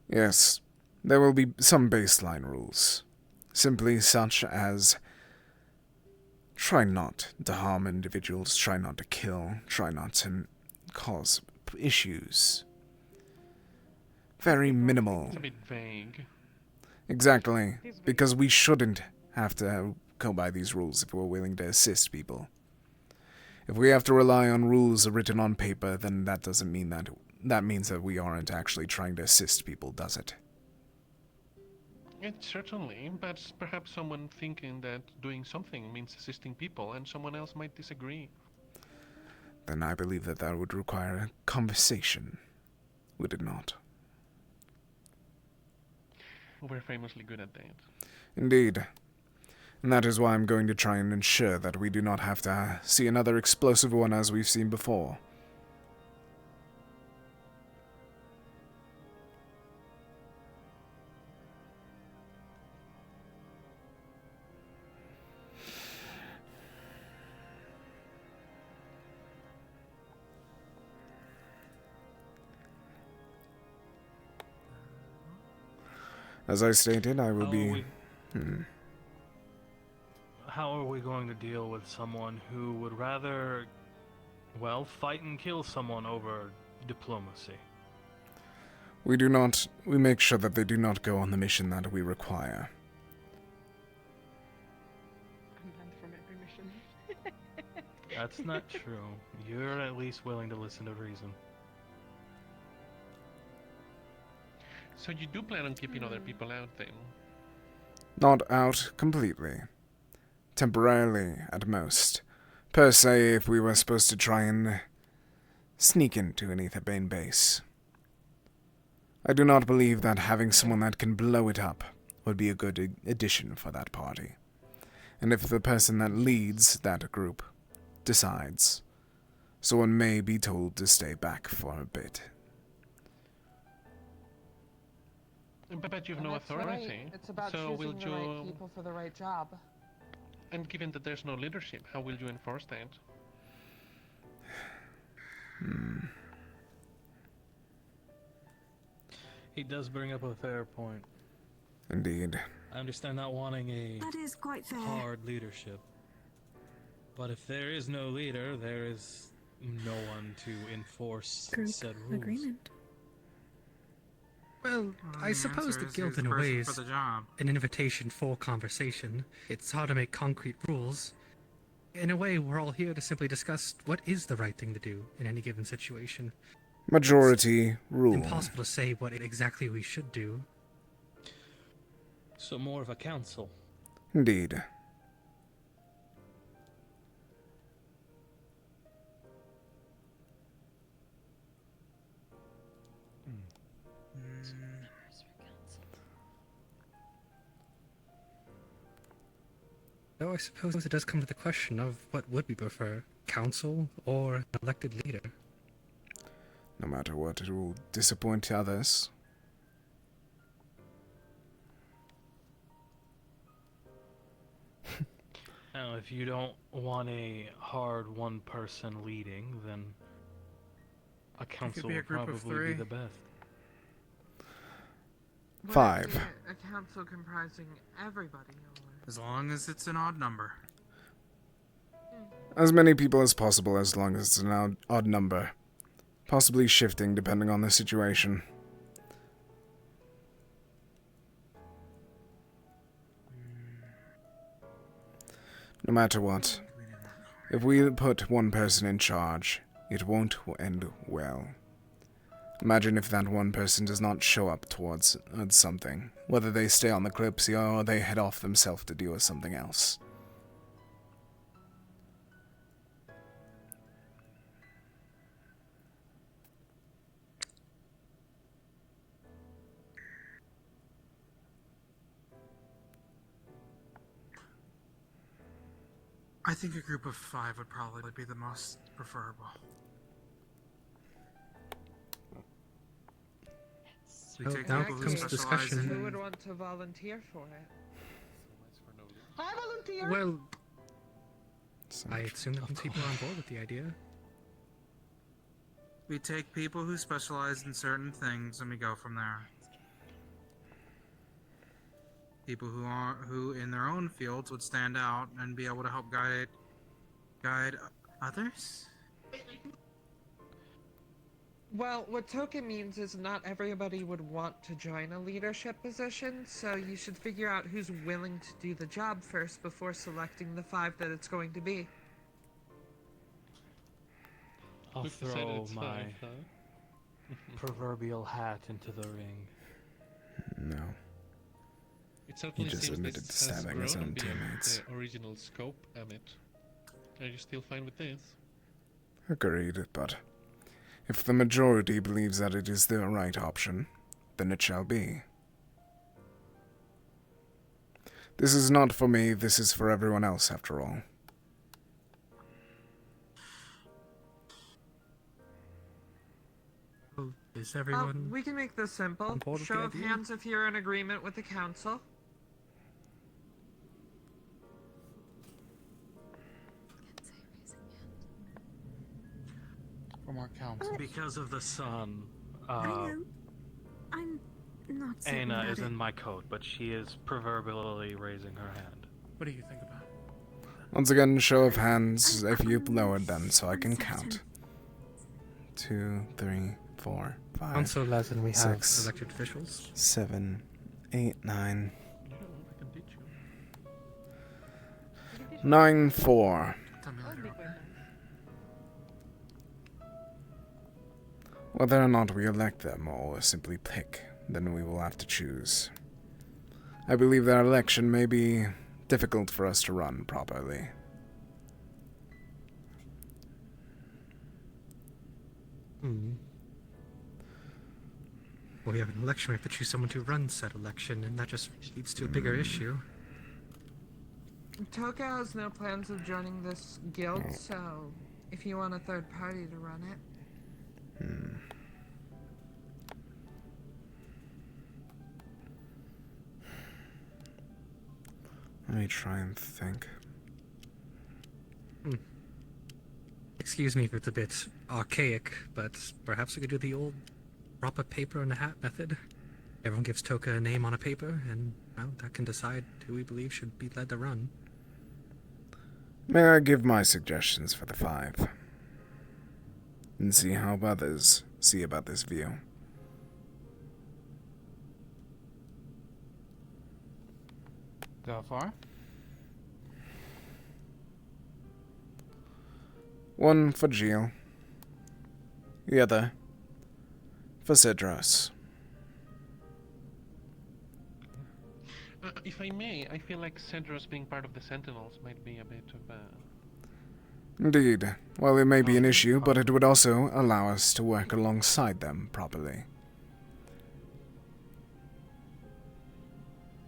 Yes, there will be some baseline rules. Simply such as try not to harm individuals, try not to kill, try not to cause issues. Very minimal. It's a bit vague. Exactly, because we shouldn't have to go by these rules if we're willing to assist people. If we have to rely on rules written on paper, then that doesn't mean that. That means that we aren't actually trying to assist people, does it? It certainly, but perhaps someone thinking that doing something means assisting people, and someone else might disagree. Then I believe that that would require a conversation, would it not? We're famously good at that. Indeed. And that is why I'm going to try and ensure that we do not have to see another explosive one as we've seen before. As I stated, I will be... How are we going to deal with someone who would rather, well, fight and kill someone over diplomacy? We make sure that they do not go on the mission that we require. I'm banned from every mission. That's not true. You're at least willing to listen to reason. So you do plan on keeping other people out then? Not out completely. Temporarily, at most. Per se, if we were supposed to try and sneak into an Aetherbane base. I do not believe that having someone that can blow it up would be a good addition for that party. And if the person that leads that group decides, someone may be told to stay back for a bit. But you've no authority. Right. It's about so will choosing the right people for the right job. And given that there's no leadership, how will you enforce that? He does bring up a fair point. Indeed. I understand not wanting a That is quite fair. hard leadership. But if there is no leader, there is no one to enforce said rules. Agreement. Well, I suppose the guild in a way is an invitation for conversation. It's hard to make concrete rules. In a way, we're all here to simply discuss what is the right thing to do in any given situation. Majority rule. Impossible to say what exactly we should do. So more of a council. Indeed. Though I suppose it does come to the question of what would we prefer, council or an elected leader? No matter what, it will disappoint others. Now, if you don't want a hard one person leading, then a council be a would group of probably three. be the best. Would it 5. be a council comprising everybody, as long as it's an odd number. As many people as possible, as long as it's an odd number. Possibly shifting depending on the situation. No matter what, if we put one person in charge, it won't end well. Imagine if that one person does not show up towards something, whether they stay on the Kalypsia or they head off themselves to deal with something else. I think a group of 5 would probably be the most preferable. We So take now people who comes specialize discussion. in- Who would want to volunteer for it? I volunteer. Well, I assume that people are on board with the idea. We take people who specialize in certain things and we go from there. People who in their own fields would stand out and be able to help guide others. Well, what token means is not everybody would want to join a leadership position, so you should figure out who's willing to do the job first before selecting the 5 that it's going to be. I'll We've decided throw it's my 5, proverbial hat into the ring. No. It certainly just seems admitted this to has stabbing his grown own beyond teammates. the original scope, Amit. Are you still fine with this? Agreed, but if the majority believes that it is the right option, then it shall be. This is not for me, this is for everyone else, after all. Oh, is everyone... We can make this simple. on board with Show the of idea? hands if you're in agreement with the council. From our council. Because of the sun, I know. I'm not certain Aina about is it. in my coat, but she is proverbially raising her hand. What do you think about? Once again, show of hands if you've lowered them so I can count. 2, 3, 4, 5, Council Lazen, we have 6, elected officials. 7, 8, 9. 9, 4. Whether or not we elect them or simply pick, then we will have to choose. I believe that election may be difficult for us to run properly. Well, we have an election, we have to choose someone to run said election, and that just leads to a bigger issue. Toka has no plans of joining this guild, so if you want a third party to run it. Let me try and think. Excuse me if it's a bit archaic, but perhaps we could do the old drop a paper in a hat method. Everyone gives Toka a name on a paper, and well, that can decide who we believe should be led the run. May I give my suggestions for the 5? And see how others see about this view. Go far? 1 for Jill. The other for Cedros. If I may, I feel like Cedros being part of the Sentinels might be a bit of a... Indeed. Well, it may be an issue, but it would also allow us to work alongside them properly.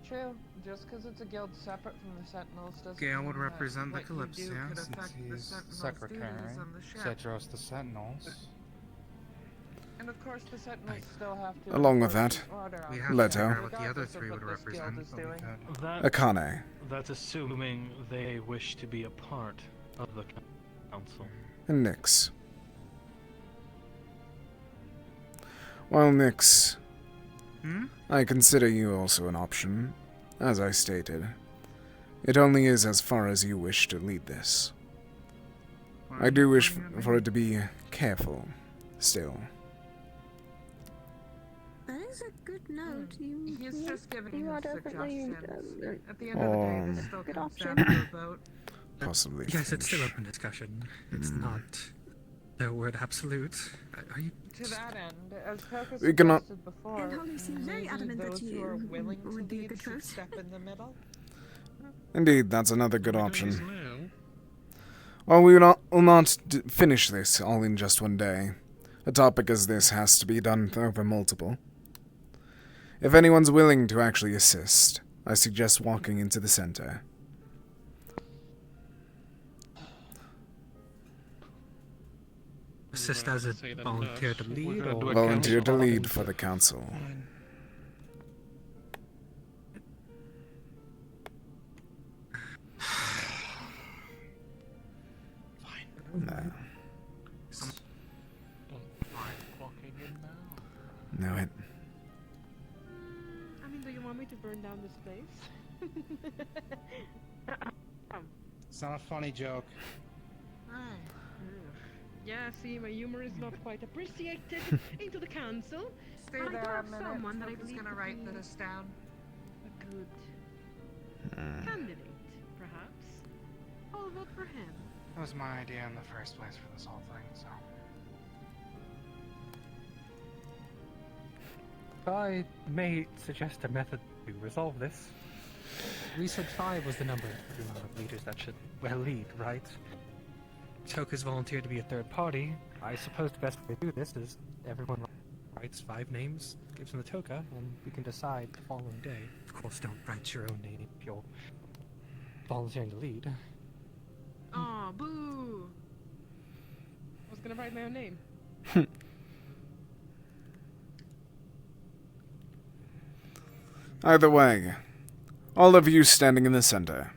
True. Just because it's a guild separate from the Sentinels doesn't Gale would mean that represent the what you do Kalypsia, could since affect the He's Sentinels' secretary. duties on the ship. Cedros the Sentinels. And of course the Sentinels still have to... Along with enforce that, the order We on have the Leto. to figure ship, out what the other regardless of 3 what would this guild represent. is doing. Akane. That's assuming they wish to be a part of the council. And Nyx. While Nyx, I consider you also an option. As I stated, it only is as far as you wish to lead this. I do wish for it to be careful, still. That is a good note. He's just giving you his are definitely suggestions. At the end of the day, this still good comes option. down to a vote. Possibly. Yes, it's still open discussion. It's not the word absolute. Are you... To that end, as Toka We cannot- suggested before, And Holly seemed very maybe adamant that those who you are willing to would be a lead good should choice. step in the middle. Indeed, that's another good option. Now, Well, we will not finish this all in just one day. A topic as this has to be done over multiple. If anyone's willing to actually assist, I suggest walking into the center. Assist as a volunteer to lead, or... Volunteer to lead for the council. No. walking in now. No, it. I mean, do you want me to burn down this place? It's not a funny joke. Yeah, see, my humor is not quite appreciated into the council. Stay But I do there a have minute. someone that I Sophie's believe gonna to write be this down. a good candidate, perhaps. I'll vote for him. That was my idea in the first place for this whole thing, so. I may suggest a method to resolve this. We said 5 was the number of leaders that should, well, lead, right? Toka's volunteered to be a third party. I suppose the best way to do this is everyone writes 5 names, gives them the Toka, and we can decide the following day. Of course, don't write your own name if you're volunteering to lead. Aw, boo! I was gonna write my own name. Either way, all of you standing in the center,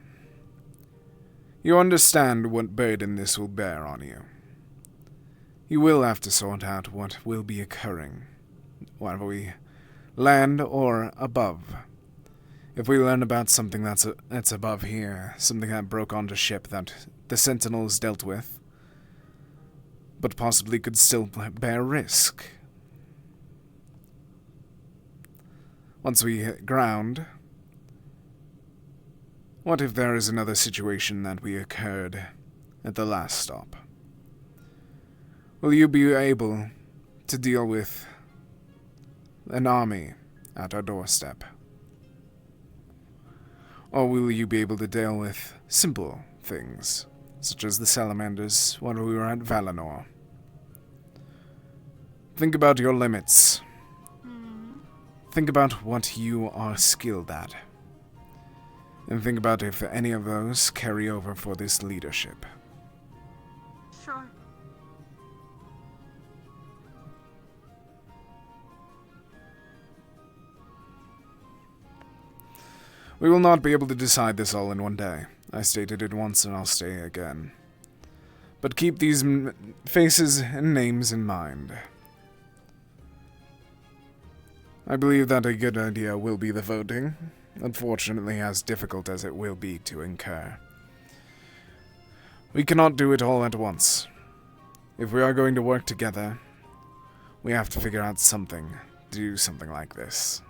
you understand what burden this will bear on you. You will have to sort out what will be occurring, whether we land or above. If we learn about something that's above here, something that broke onto ship that the Sentinels dealt with, but possibly could still bear risk. Once we hit ground, what if there is another situation that we occurred at the last stop? Will you be able to deal with an army at our doorstep? Or will you be able to deal with simple things, such as the salamanders when we were at Valinor? Think about your limits. Think about what you are skilled at. And think about if any of those carry over for this leadership. Sure. We will not be able to decide this all in one day. I stated it once and I'll say it again. But keep these faces and names in mind. I believe that a good idea will be the voting, unfortunately as difficult as it will be to incur. We cannot do it all at once. If we are going to work together, we have to figure out something to do something like this.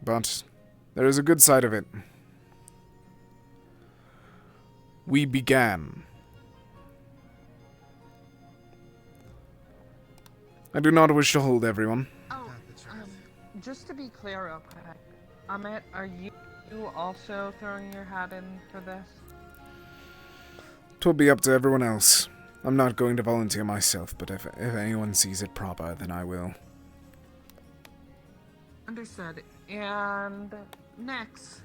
But there is a good side of it. We began. I do not wish to hold everyone. Oh, just to be clear real quick, Amit, are you also throwing your hat in for this? It will be up to everyone else. I'm not going to volunteer myself, but if anyone sees it proper, then I will. Understood. And next,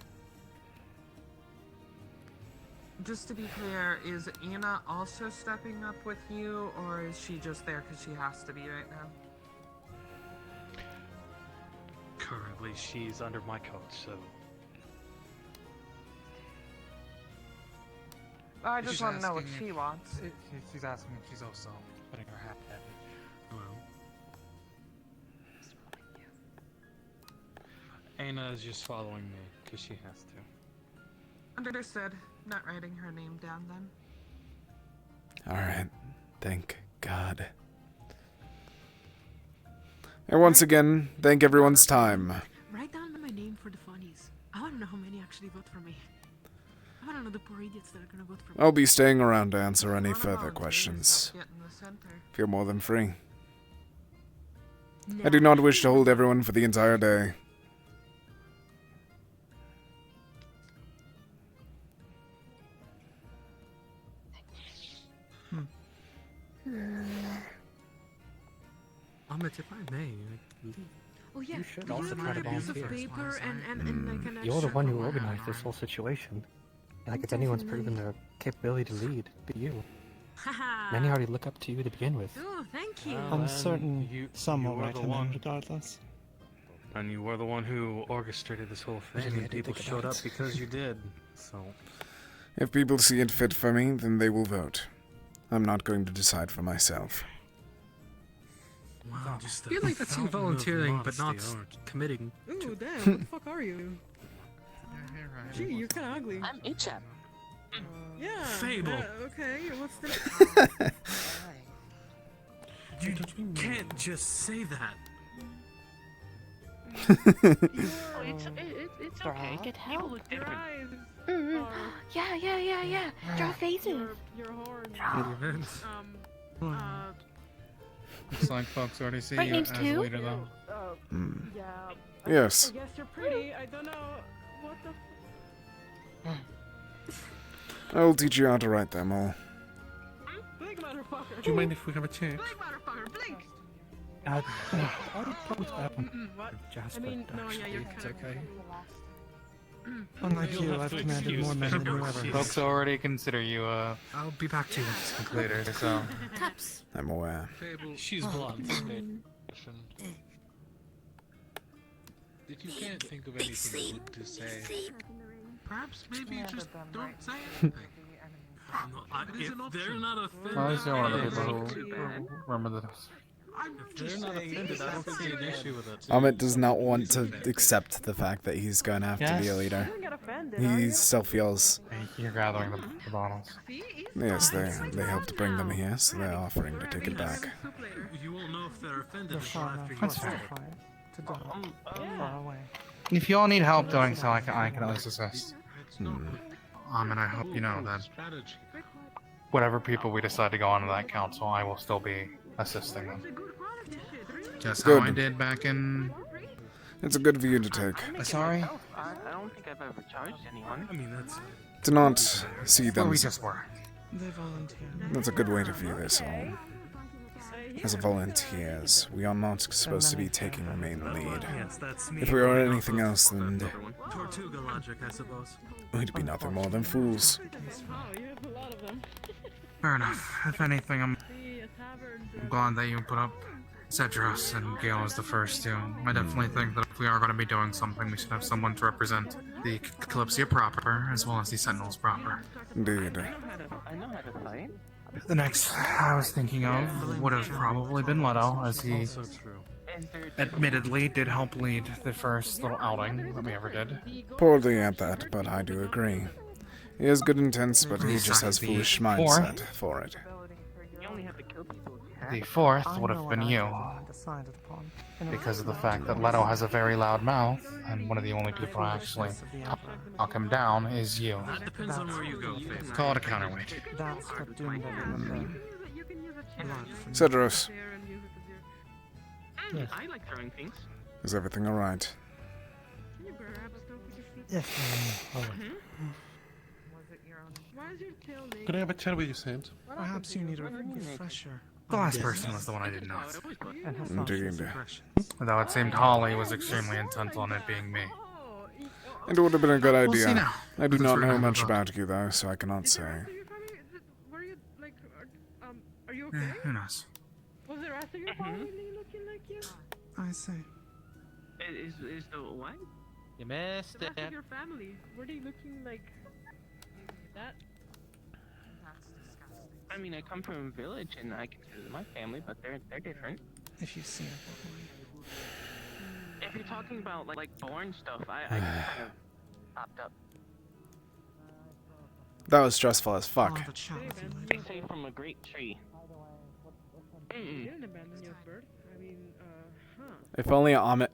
just to be clear, is Anna also stepping up with you, or is she just there because she has to be right now? Currently, she's under my coach, so... I just want to know what she wants. She's asking if she's also putting her hat in. Aina is just following me, because she has to. Understood. Not writing her name down then. Alright. Thank God. And once again, thank everyone's time. Write down my name for the funnies. I want to know how many actually vote for me. I want to know the poor idiots that are going to vote for me. I'll be staying around to answer any further questions. Feel more than free. I do not wish to hold everyone for the entire day. Amit, if I may, Oh yeah, You should do also you try have to a piece of volunteer. paper and like an You're the extra one who copy? organized this whole situation. Like, if anyone's proven their capability to lead, be you. Many already look up to you to begin with. Oh, thank you. I'm certain some will were write the her name one. regardless. And you were the one who orchestrated this whole thing, Really, I and did people think showed about up it. because you did. So, If people see it fit for me, then they will vote. I'm not going to decide for myself. wow, I feel like that's you volunteering but not committing. Ooh, damn, what the fuck are you? Gee, you're kinda ugly. I'm HM. Yeah. Fable. Okay, what's the... You can't just say that. Oh, it's okay. Get People help. look different. Yeah. Draw faces. Your horns. Looks like folks already see My you name's as Tu. leader, though. Yeah. Yes. I guess you're pretty. I don't know what the... I will teach you how to write them all. Blink, motherfucker. Do you mind if we have a chat? Blink, motherfucker, blink! What? Jasper, I mean, no, yeah, actually, you're it's kind of... okay. Unlike You'll you, have I've to commanded excuse more men than you ever. Folks already consider you I'll be back to you. leader, so. Cups. I'm aware. She's blunt. If you can't think of anything good to say, Perhaps maybe you just don't say anything. If they're not offended, Well, he's one of the people who remember this. If they're not offended, I don't see an issue with it. Amit does not want to accept the fact that he's going to have to be a leader. He still feels... You're gathering the bottles. Yes, they helped bring them here, so they're offering to take it back. You won't know if they're offended You're until far after enough you to say it. try to die. Far away. If you all need help doing so, I can at least assist. And I hope you know that whatever people we decide to go onto that council, I will still be assisting them. Just how I Good. did back in... It's a good view to take. Sorry? I don't think I've ever charged anyone. I mean, that's... Do not see them... Well, we just were. They volunteered. That's a good way to view this all. As volunteers, we are not supposed to be taking the main lead. Yes, that's me. If we are anything else, then Tortuga logic, I suppose. we'd be nothing more than fools. Fair enough. If anything, I'm glad that you put up Cedros and Gale as the first two. I definitely think that if we are going to be doing something, we should have someone to represent the Kalypsia proper, as well as the Sentinels proper. Indeed. I know how to fight. The next I was thinking of would have probably been Leto, as he admittedly did help lead the first little outing that we ever did. Poorly at that, but I do agree. He has good intents, but he just has foolish mindset for it. You only have to kill people with your The hat. fourth would have been you, Decided upon. because of the fact that Leto has a very loud mouth, and one of the only people I actually knock him down is you. That depends on where you go, Faith. Call it a counterweight. That's what doomed everyone Cedros, I like throwing things. is everything alright? Could I have a chat with you, Saint? Perhaps you need a refresher. The last person was the one I did not. And her thoughts Indeed. suppression. Though it seemed Holly was extremely intent on it being me. It would have been a good We'll see idea. now. I do Let's not know remember much that. about you, though, so I cannot say. Were you, like, are you Eh, okay? who knows? Was the rest of your family looking like you? I see. Is the what? You missed The rest it. of your family, were they looking like that? I mean, I come from a village and I consider them my family, but they're different. If you see it. If you're talking about like born stuff, I just kind of popped up. That was stressful as fuck. They say from a great tree. You didn't abandon your birth. I mean, huh. If only Amit...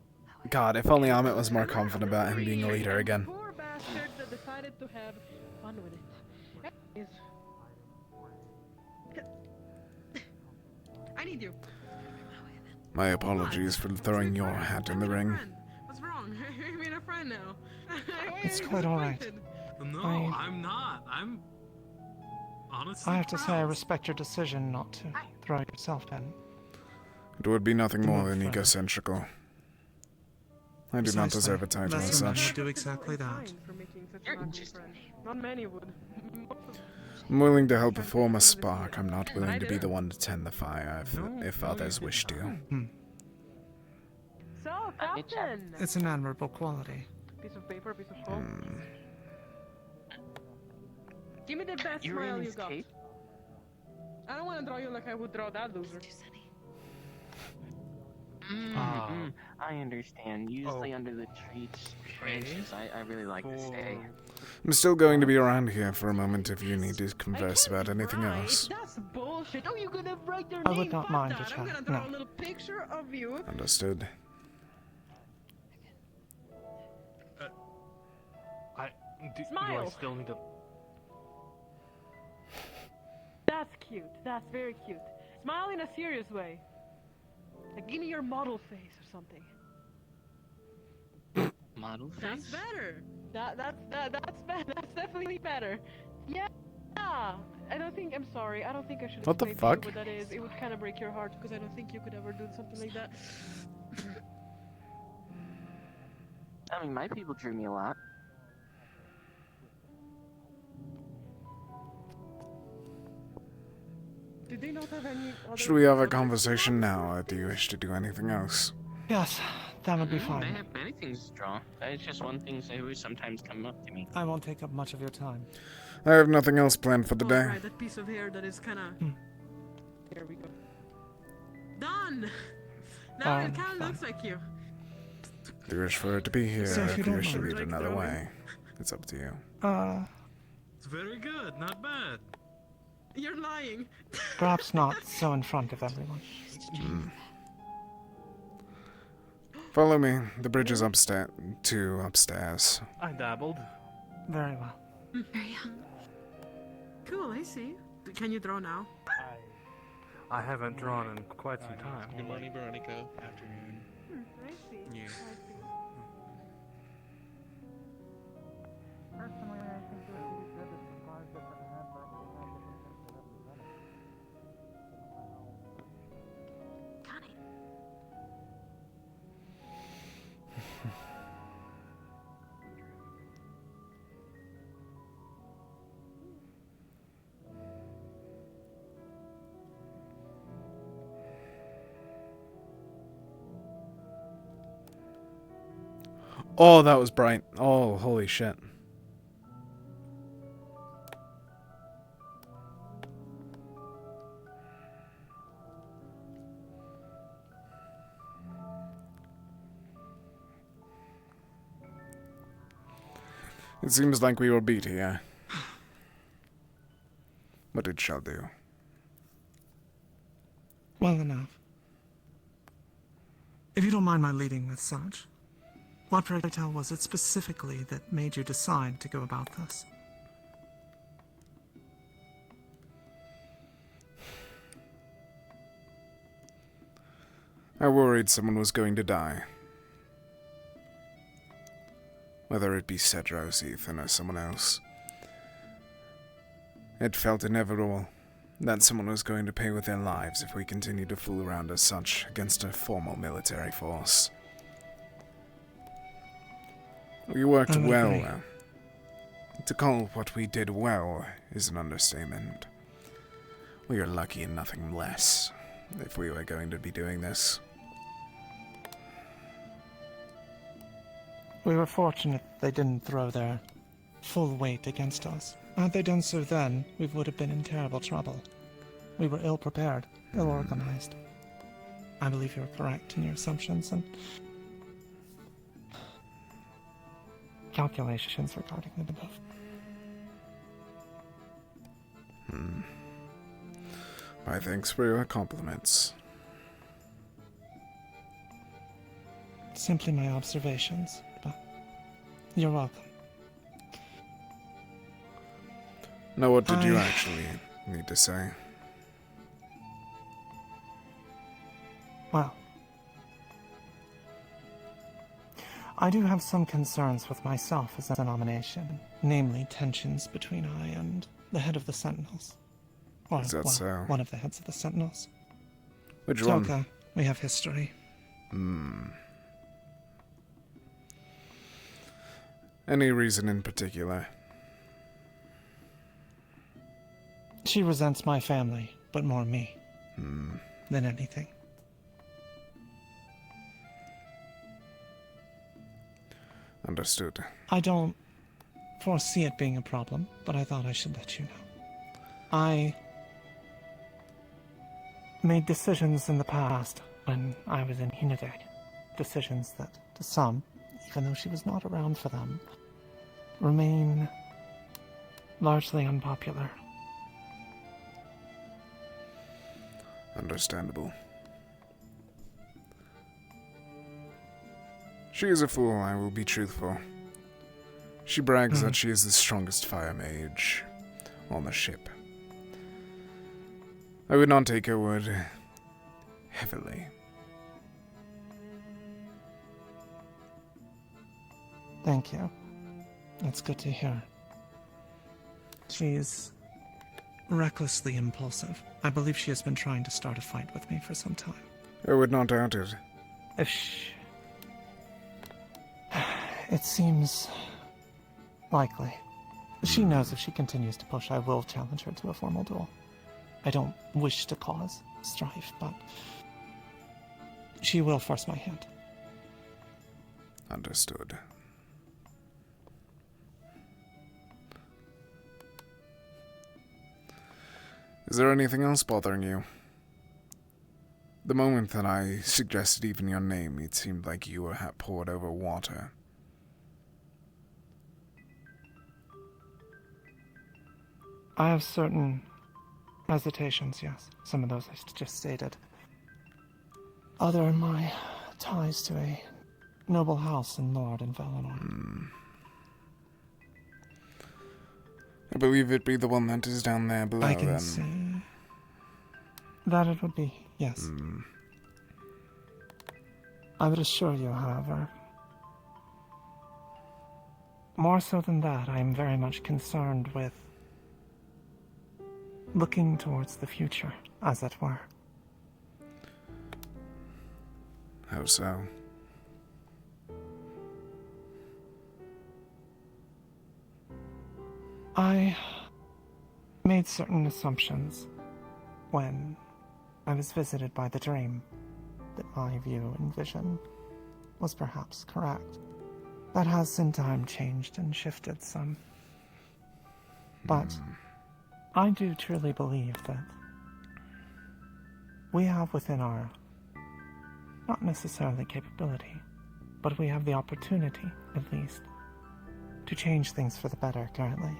God, if only Amit was more confident about him being a leader again. Poor bastard that decided to have fun with it. Anyways. I need you. My apologies for throwing your hat in the ring. What's wrong? You're being a friend now. It's quite alright. No, I- I'm not. I'm honestly. I have to say I respect your decision not to throw yourself in. It would be nothing more than egocentrical. I do not deserve a title as such. Do exactly that. For making such an ugly friend. Not many would. I'm willing to help form a spark. I'm not willing to be the one to tend the fire if others wish to. So, Captain! It's an admirable quality. Piece of paper, piece of coke. Give me the best smile you got. I don't want to draw you like I would draw that loser. I understand. Usually under the trees, branches, I really like to stay. I'm still going to be around here for a moment if you need to converse about anything else. That's bullshit. Oh, you're gonna write your I name? would not Fuck mind that. a I'm chat, gonna draw no. a little picture of you. Understood. Do Smile. I still need to... That's cute. That's very cute. Smile in a serious way. Like, give me your model face or something. Model face? That's better. That's better. That's definitely better. Yeah. I don't think. I'm sorry. I don't think I should What the explain to fuck? you what that is. It would kind of break your heart because I don't think you could ever do something like that. I mean, my people drew me a lot. Did they not have any other Should we have a conversation now, or do you wish to do anything else? Yes, that would be They fine. have many things to draw. It's just one thing who sometimes come up to me. I won't take up much of your time. I have nothing else planned for the day. Right, that piece of hair that is kind of. There we go. Done. Now it kind of looks like you. Do you wish for it to be here, So if or you if you don't wish to mind. read it another way? It's up to you. It's very good, not bad. You're lying. Perhaps not so in front of everyone. Follow me. The bridge is upstairs. I dabbled. Very well. Cool, I see. Can you draw now? I haven't drawn in quite some time. Good morning, Veronica. Afternoon. I see. Yeah. I see. Personally, I think it would be good if the project that had like Oh, that was bright. Oh, holy shit. It seems like we were beat here. But it shall do. Well enough. If you don't mind my leading with such, what, pray tell, was it specifically that made you decide to go about this? I worried someone was going to die. Whether it be Cedros, Ethan, or someone else. It felt inevitable that someone was going to pay with their lives if we continued to fool around as such against a formal military force. We worked well. To call what we did well is an understatement. We are lucky in nothing less, if we were going to be doing this. We were fortunate they didn't throw their full weight against us. Had they done so then, we would have been in terrible trouble. We were ill-prepared, ill-organized. I believe you're correct in your assumptions and calculations regarding the above. My thanks for your compliments. Simply my observations, but you're welcome. Now, what did you actually need to say? Well, I do have some concerns with myself as a nomination, namely tensions between I and the head of the Sentinels. Or, Is that well, so? one of the heads of the Sentinels. Which one? Toka, we have history. Any reason in particular? She resents my family, but more me than anything. Understood. I don't foresee it being a problem, but I thought I should let you know. I made decisions in the past when I was in Hinudeg. Decisions that, to some, even though she was not around for them, remain largely unpopular. Understandable. She is a fool, I will be truthful. She brags that she is the strongest fire mage on the ship. I would not take her word heavily. Thank you. That's good to hear. She's recklessly impulsive. I believe she has been trying to start a fight with me for some time. I would not doubt it. If she... It seems likely. She knows if she continues to push, I will challenge her to a formal duel. I don't wish to cause strife, but she will force my hand. Understood. Is there anything else bothering you? The moment that I suggested even your name, it seemed like you were poured over water. I have certain hesitations, yes. Some of those I just stated. Other are my ties to a noble house in Lord and Valinor. I believe it be the one that is down there below, I can then. say that it would be, yes. I would assure you, however, more so than that, I am very much concerned with looking towards the future, as it were. How so? I made certain assumptions when I was visited by the dream that my view and vision was perhaps correct. That has in time changed and shifted some. But I do truly believe that we have within our, not necessarily capability, but we have the opportunity, at least, to change things for the better currently.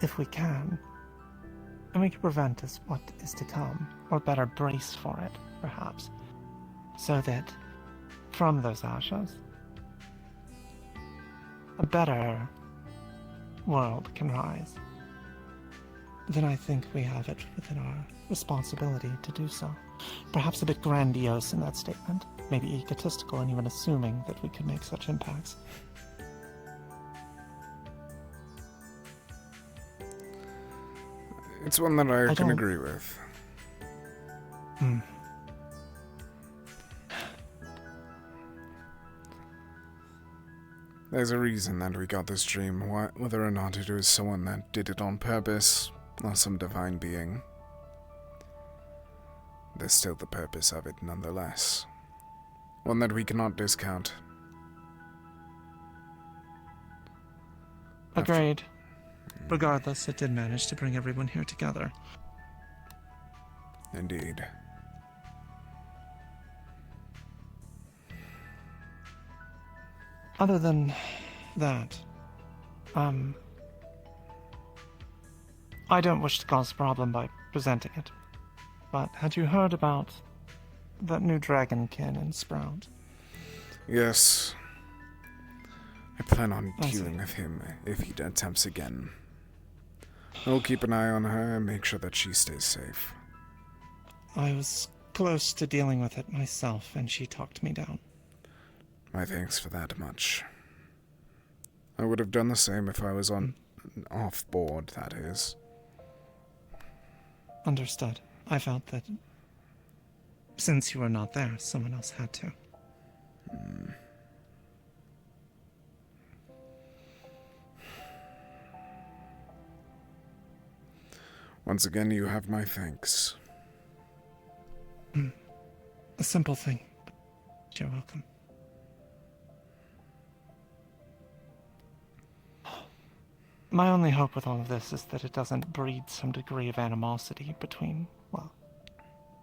If we can, and we can prevent us what is to come, or better brace for it, perhaps, so that from those ashes, a better world can rise, then I think we have it within our responsibility to do so. Perhaps a bit grandiose in that statement, maybe egotistical in even assuming that we could make such impacts. It's one that I can agree with. There's a reason that we got this dream, whether or not it was someone that did it on purpose, or some divine being. There's still the purpose of it nonetheless. One that we cannot discount. Agreed. Regardless, it did manage to bring everyone here together. Indeed. Other than that, I don't wish to cause a problem by presenting it, but had you heard about that new dragonkin in Sprout? Yes. I plan on dealing with him if he attempts again. I'll keep an eye on her and make sure that she stays safe. I was close to dealing with it myself, and she talked me down. My thanks for that much. I would have done the same if I was off board, that is. Understood. I felt that since you were not there, someone else had to. Once again, you have my thanks. A simple thing, but you're welcome. My only hope with all of this is that it doesn't breed some degree of animosity between,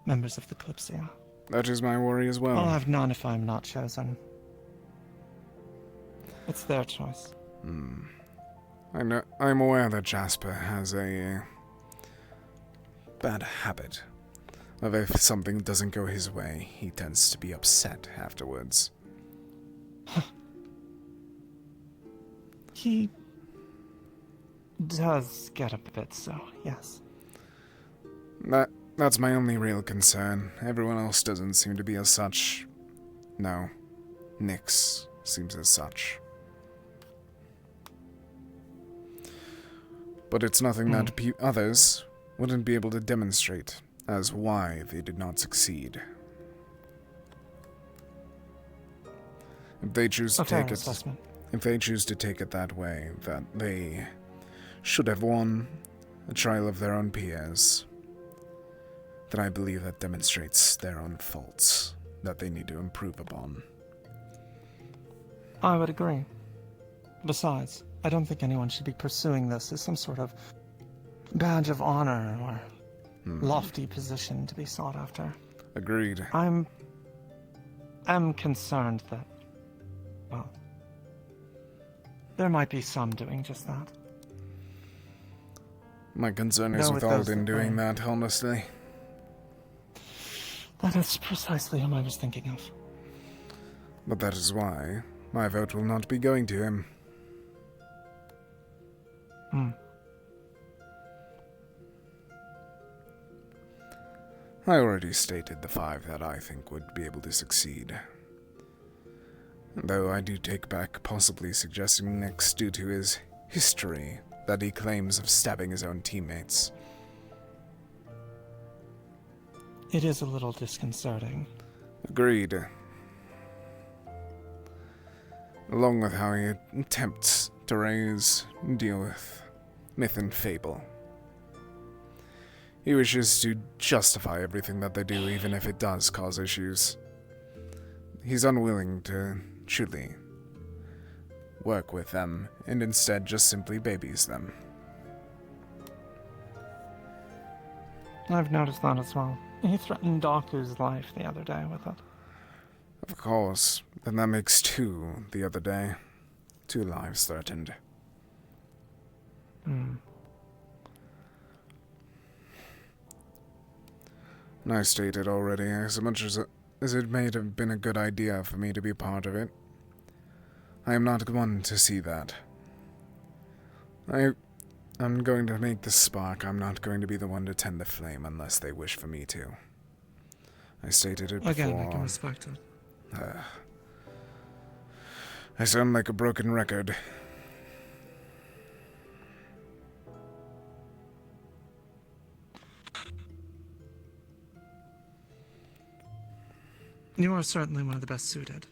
members of the Kalypsia. That is my worry as well. I'll have none if I'm not chosen. It's their choice. I'm aware that Jasper has a bad habit of if something doesn't go his way, he tends to be upset afterwards. He does get a bit so, yes. That's my only real concern. Everyone else doesn't seem to be as such. No. Nyx seems as such. But it's nothing that others wouldn't be able to demonstrate as why they did not succeed. If they choose to take it that way, that they should have won a trial of their own peers, then I believe that demonstrates their own faults that they need to improve upon. I would agree. Besides, I don't think anyone should be pursuing this as some sort of badge of honor or lofty position to be sought after. Agreed. I'm concerned that, well, there might be some doing just that. My concern is with Alden doing that, honestly. That is precisely whom I was thinking of. But that is why my vote will not be going to him. I already stated the 5 that I think would be able to succeed. Though I do take back possibly suggesting Nyx due to his history that he claims of stabbing his own teammates. It is a little disconcerting. Agreed. Along with how he attempts to raise and deal with myth and fable. He wishes to justify everything that they do, even if it does cause issues. He's unwilling to truly work with them, and instead just simply babies them. I've noticed that as well. He threatened Daku's life the other day with it. Of course. Then that makes 2 the other day. 2 lives threatened. And I stated already, as much as it may have been a good idea for me to be part of it, I am not one to see that. I'm going to make the spark. I'm not going to be the one to tend the flame unless they wish for me to. I stated it before. Again, I can respect it. I sound like a broken record. You are certainly one of the best suited,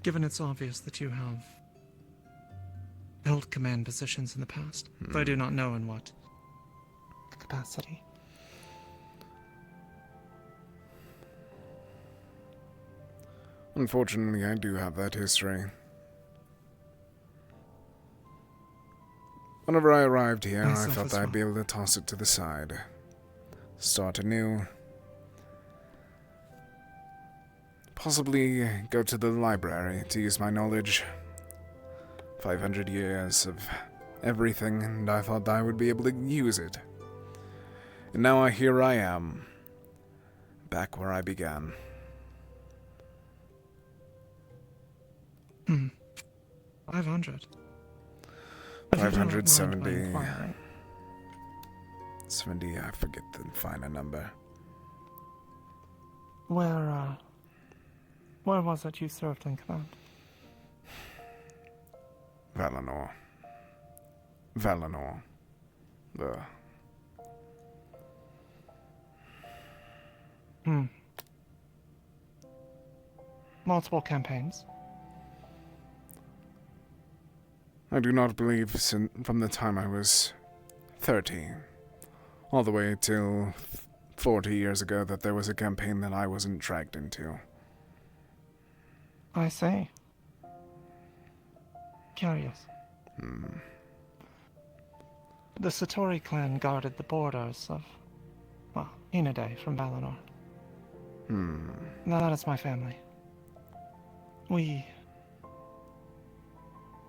given it's obvious that you have held command positions in the past, though I do not know in what capacity. Unfortunately, I do have that history. Whenever I arrived here, I thought that I'd be able to toss it to the side. Start anew. Possibly go to the library to use my knowledge. 500 years of everything, and I thought I would be able to use it. And now here I am, back where I began. 500. 570. 70, I forget the final number. Where was it you served in command? Valinor. Multiple campaigns? I do not believe from the time I was 30, all the way till 40 years ago, that there was a campaign that I wasn't dragged into. I see. Curious. The Satori clan guarded the borders of, well, Inade from Valinor. That is my family.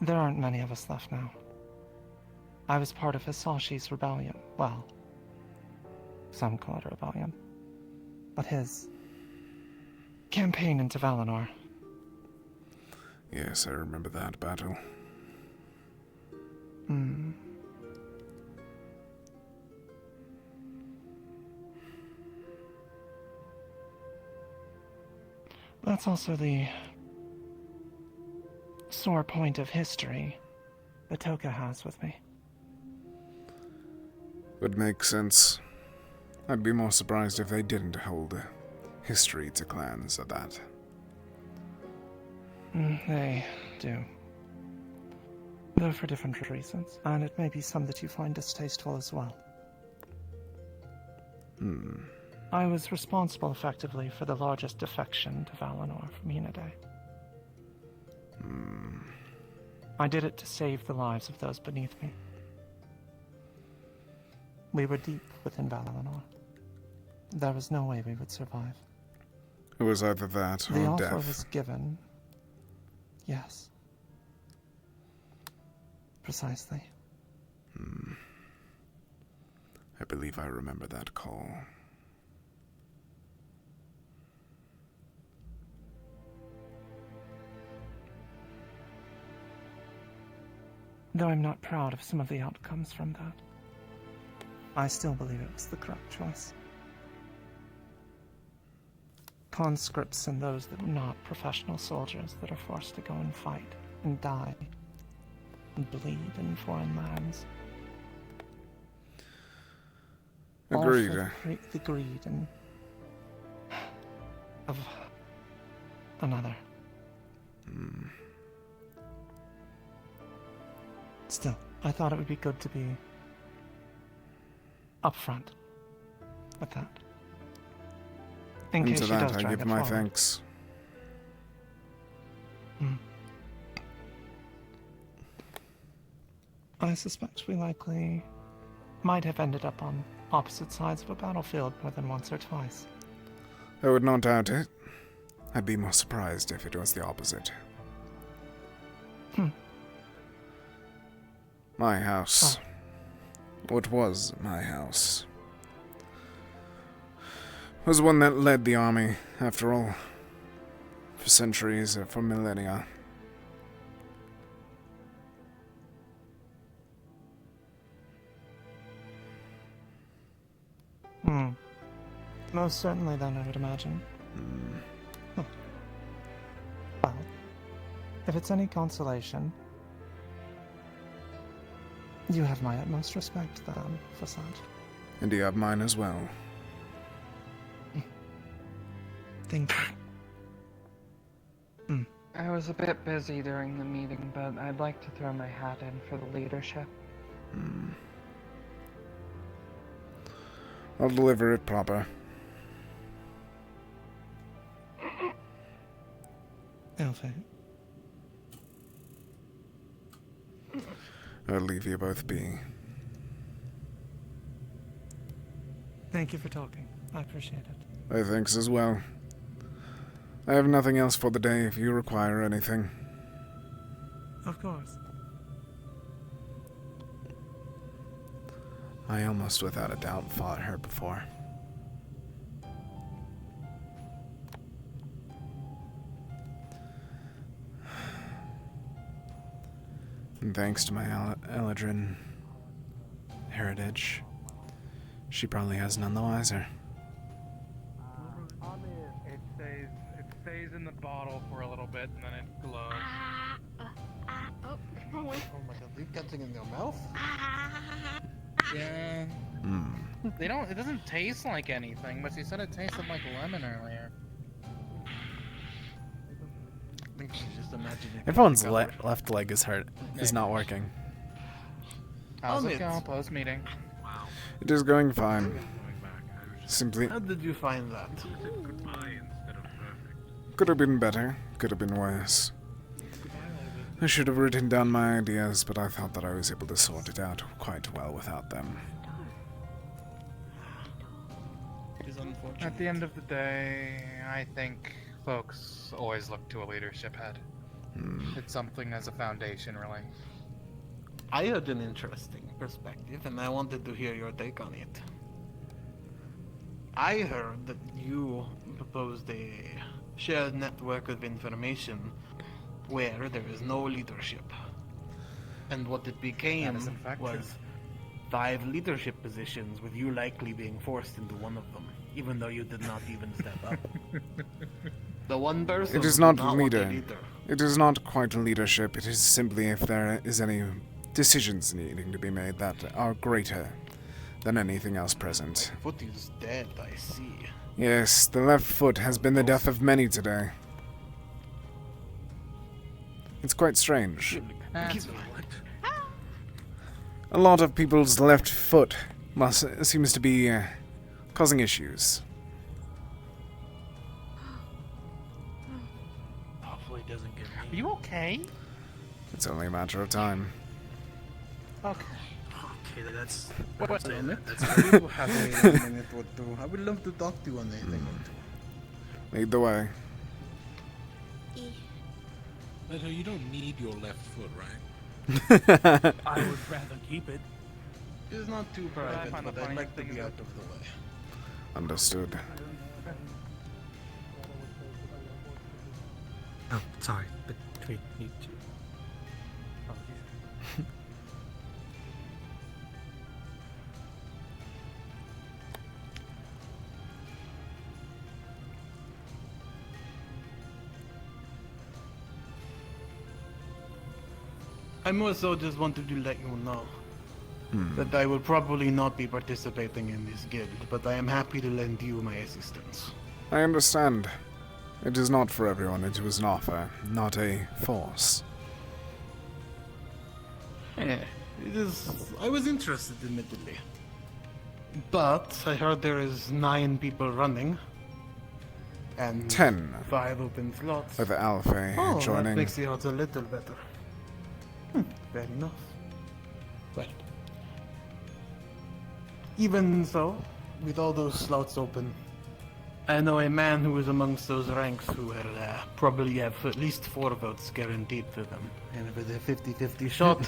There aren't many of us left now. I was part of Hisashi's rebellion. Well, some call it a rebellion. But his campaign into Valinor. Yes, I remember that battle. That's also the sore point of history that Toka has with me. Would make sense. I'd be more surprised if they didn't hold history to clans at that. They do. Though for different reasons, and it may be some that you find distasteful as well. I was responsible, effectively, for the largest defection to Valinor from Yunade. I did it to save the lives of those beneath me. We were deep within Valinor. There was no way we would survive. It was either that or the death. offer was given. Yes. Precisely. I believe I remember that call. Though I'm not proud of some of the outcomes from that, I still believe it was the correct choice. Conscripts and those that are not professional soldiers that are forced to go and fight and die and bleed in foreign lands. Agreed. All for the greed and of another. Still, I thought it would be good to be upfront with that. In case to she that, does I drag give it my forward. thanks. I suspect we likely might have ended up on opposite sides of a battlefield more than once or twice. I would not doubt it. I'd be more surprised if it was the opposite. My house. What was my house? Was one that led the army, after all. For centuries, for millennia. Most certainly then, I would imagine. Huh. Well, if it's any consolation, you have my utmost respect then, Fasad. And you have mine as well. Thank you. I was a bit busy during the meeting, but I'd like to throw my hat in for the leadership. I'll deliver it proper. Alfie. I'll leave you both be. Thank you for talking. I appreciate it. My thanks as well. I have nothing else for the day if you require anything. Of course. I almost without a doubt fought her before. And thanks to my Eladrin heritage, she probably has none the wiser. It stays in the bottle for a little bit and then it glows. Oh my god, leave that thing in your mouth? Yeah. They don't. It doesn't taste like anything, but she said it tasted like lemon earlier. I think she's just imagining. Everyone's left leg is hurt. Is not working. How's it going? Post meeting. Wow. It is going fine. Simply How did you find that? Goodbye instead of perfect. could have been better. Could have been worse. I should have written down my ideas, but I thought that I was able to sort it out quite well without them. unfortunate. At the end of the day, I think folks always look to a leadership head. It's something as a foundation, really. I had an interesting perspective, and I wanted to hear your take on it. I heard that you proposed a shared network of information where there is no leadership. And what it became is in fact was true. 5 leadership positions, with you likely being forced into one of them, even though you did not even step up. The one person It is who not did not want a leader. leader. It is not quite leadership. It is simply if there is any decisions needing to be made that are greater than anything else present. Foot is dead, I see. Yes, the left foot has been the death of many today. It's quite strange. A lot of people's left foot seems to be causing issues. Hopefully it doesn't get Are you okay? It's only a matter of time. Okay. Okay, that's What's that's in it? we will have a minute or two. I would love to talk to you on anything or two. Lead the way. Leto, you don't need your left foot, right? I would rather keep it. It's not too private, find the but I'd funny like to thing be is out of the way. Understood. Oh, sorry, but we need to. Apologies. I more so just wanted to let you know that I will probably not be participating in this guild, but I am happy to lend you my assistance. I understand. It is not for everyone. It was an offer, not a force. It is. I was interested, admittedly. But I heard there is 9 people running. And 10. 5 open slots. With Alpha Oh, that joining. makes the odds a little better. Fair enough. Well, even so, with all those slots open, I know a man who is amongst those ranks who will probably have at least 4 votes guaranteed for them. And with a 50-50 shot,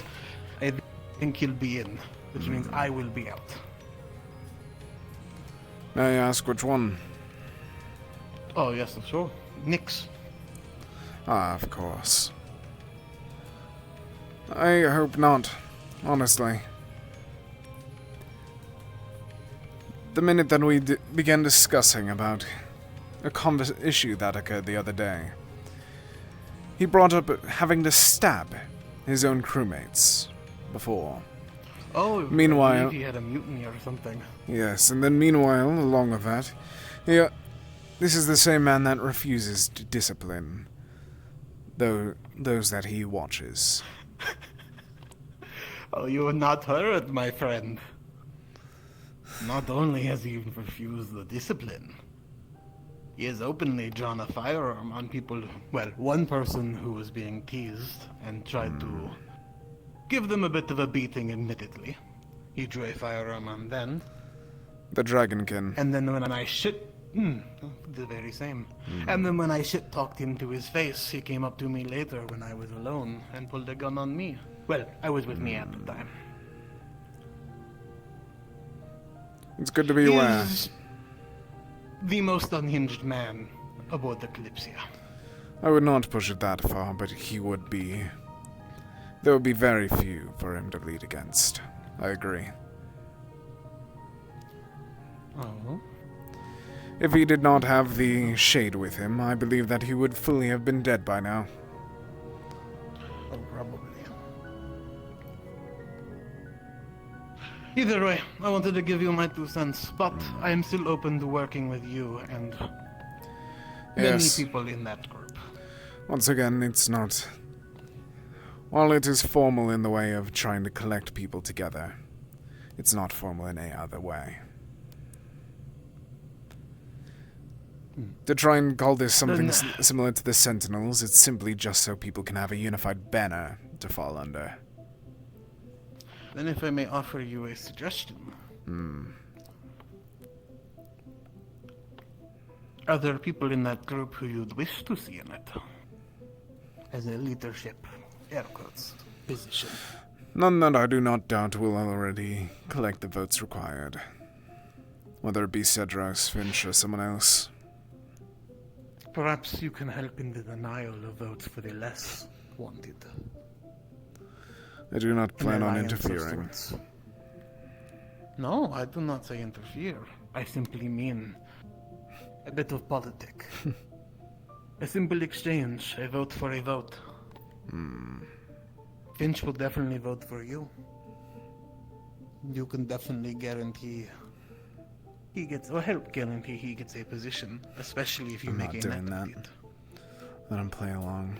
I think he'll be in, which means I will be out. May I ask which one? Oh, yes, sure. Nix. Ah, of course. I hope not, honestly. The minute that we began discussing about a issue that occurred the other day, he brought up having to stab his own crewmates before. Oh, I Meanwhile, believe he had a mutiny or something. yes, and then meanwhile, along with that, this is the same man that refuses to discipline those that he watches. Oh, you are not heard, my friend. Not only has he refused the discipline, he has openly drawn a firearm on people. Well, one person who was being teased and tried to give them a bit of a beating, admittedly. He drew a firearm on them. The Dragonkin. And then when I the very same. And then when I shit-talked him to his face, he came up to me later when I was alone and pulled a gun on me. Well, I was with me at the time. It's good to be aware. He's the most unhinged man aboard the Kalypsia. I would not push it that far, but he would be... There would be very few for him to lead against. I agree. Oh? If he did not have the shade with him, I believe that he would fully have been dead by now. Oh, probably. Either way, I wanted to give you my 2 cents, but I am still open to working with you and many Yes. people in that group. Once again, it's not... While it is formal in the way of trying to collect people together, it's not formal in any other way. To try and call this something similar to the Sentinels, it's simply just so people can have a unified banner to fall under. Then if I may offer you a suggestion. Are there people in that group who you'd wish to see in it? As a leadership, air quotes, position. None that I do not doubt will already collect the votes required. Whether it be Cedros, Finch, or someone else. Perhaps you can help in the denial of votes for the less wanted. I do not plan on alliance of interfering. sorts. No, I do not say interfere. I simply mean a bit of politic. A simple exchange, a vote for a vote. Finch will definitely vote for you. You can definitely guarantee he gets, or help guarantee he gets a position, especially if you I'm make not a doing net that. of it. Let him play along.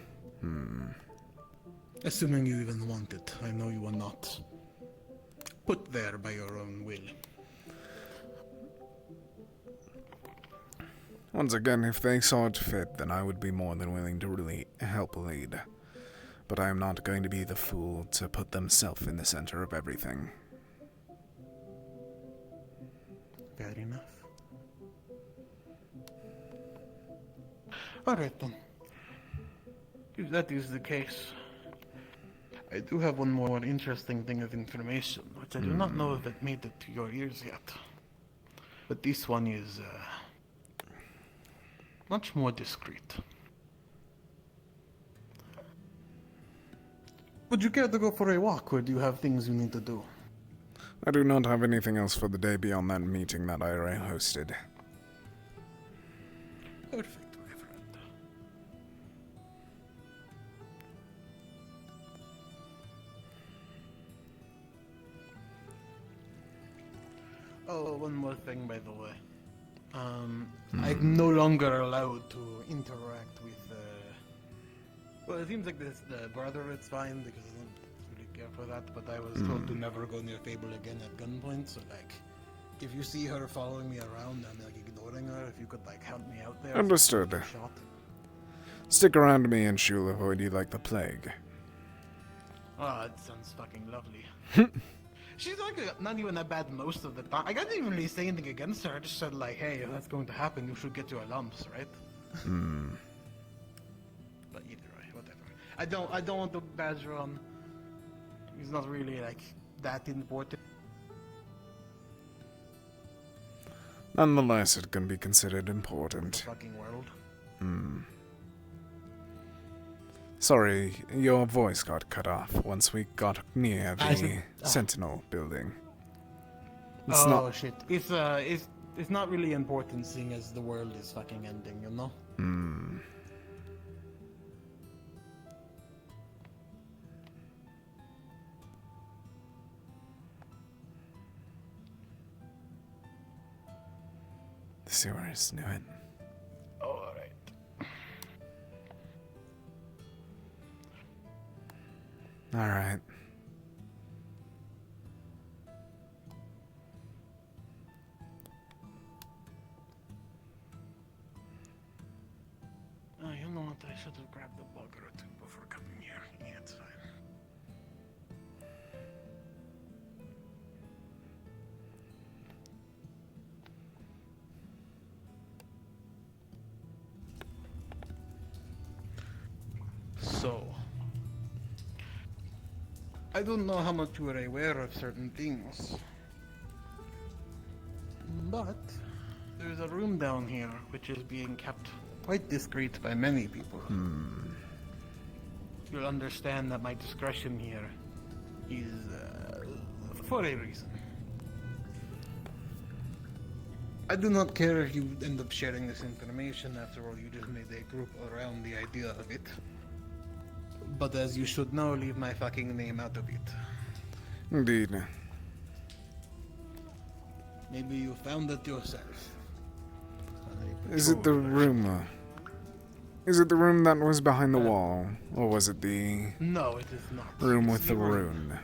Assuming you even want it, I know you are not put there by your own will. Once again, if they saw it fit, then I would be more than willing to really help lead. But I am not going to be the fool to put themselves in the center of everything. Fair enough. Alright then. If that is the case, I do have one more interesting thing of information, which I do not know if it made it to your ears yet. But this one is, much more discreet. Would you care to go for a walk, or do you have things you need to do? I do not have anything else for the day beyond that meeting that I hosted. Perfect, my friend. Oh, one more thing, by the way. I'm no longer allowed to interact with, well, it seems like this, the brother is fine, because I don't really care for that, but I was told to never go near Fable again at gunpoint, so, like, if you see her following me around and, like, ignoring her, if you could, like, help me out there. Understood. So I can get a shot. Stick around me and she will avoid you like the plague. Oh, it sounds fucking lovely. She's like not even that bad most of the time. I didn't even really say anything against her. I just said like, hey, if that's going to happen, you should get your lumps, right? But either way, whatever. I don't want to badger on. He's not really like that important. Nonetheless, it can be considered important. Fucking world. Sorry, your voice got cut off once we got near the Sentinel building. It's not... shit. It's not really important, seeing as the world is fucking ending, you know. The sewers knew it. Alright. Alright. You know what? I should have grabbed a bugger or two before coming here. Yeah, it's fine. So, I don't know how much you are aware of certain things, but there's a room down here which is being kept quite discreet by many people. You'll understand that my discretion here is for a reason. I do not care if you end up sharing this information. After all, you just made a group around the idea of it. But as you should know, leave my fucking name out of it. Indeed. Maybe you found it yourself. Is it the room? Is it the room that was behind the wall? Or was it the... No, it is not. Room It's with the room.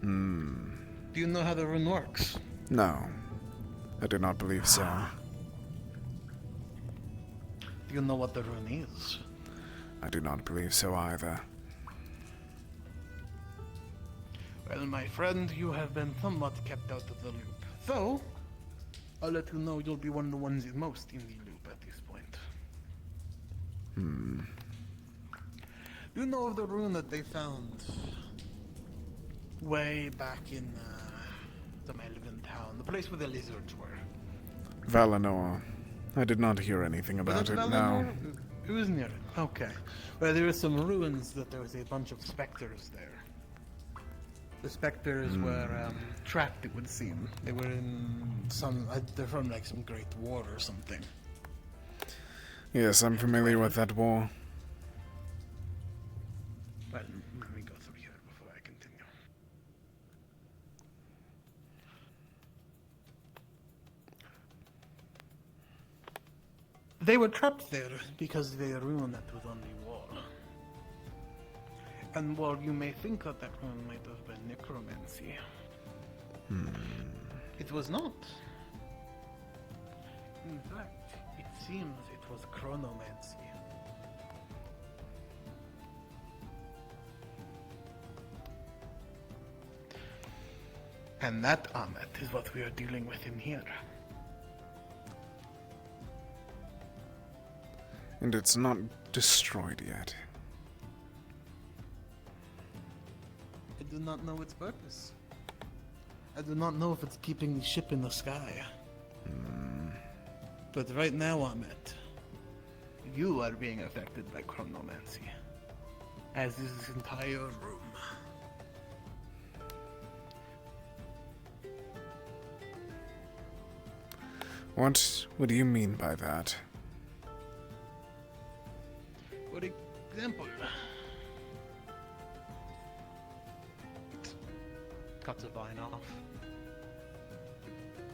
rune? Do you know how the rune works? No. I do not believe so. Do you know what the rune is? I do not believe so either. Well, my friend, you have been somewhat kept out of the loop. So, I'll let you know you'll be one of the ones most in the loop at this point. You know of the rune that they found way back in the Melvin town, the place where the lizards were? Valinor. I did not hear anything about it, no. Valinor? It was near it. Okay. Well, there were some ruins that there was a bunch of specters there. The specters were trapped, it would seem. They were in some... they're from like some great war or something. Yes, I'm familiar with that war. Well, let me go through here before I continue. They were trapped there because they ruin that was on the wall. And while you may think that that rune might have been necromancy, it was not. In fact, it seems it was chronomancy. And that, Ahmet, is what we are dealing with in here. And it's not destroyed yet. I do not know its purpose. I do not know if it's keeping the ship in the sky. But right now, Ahmet, you are being affected by chronomancy. As is this entire room. What do you mean by that? For example, cut the vine off.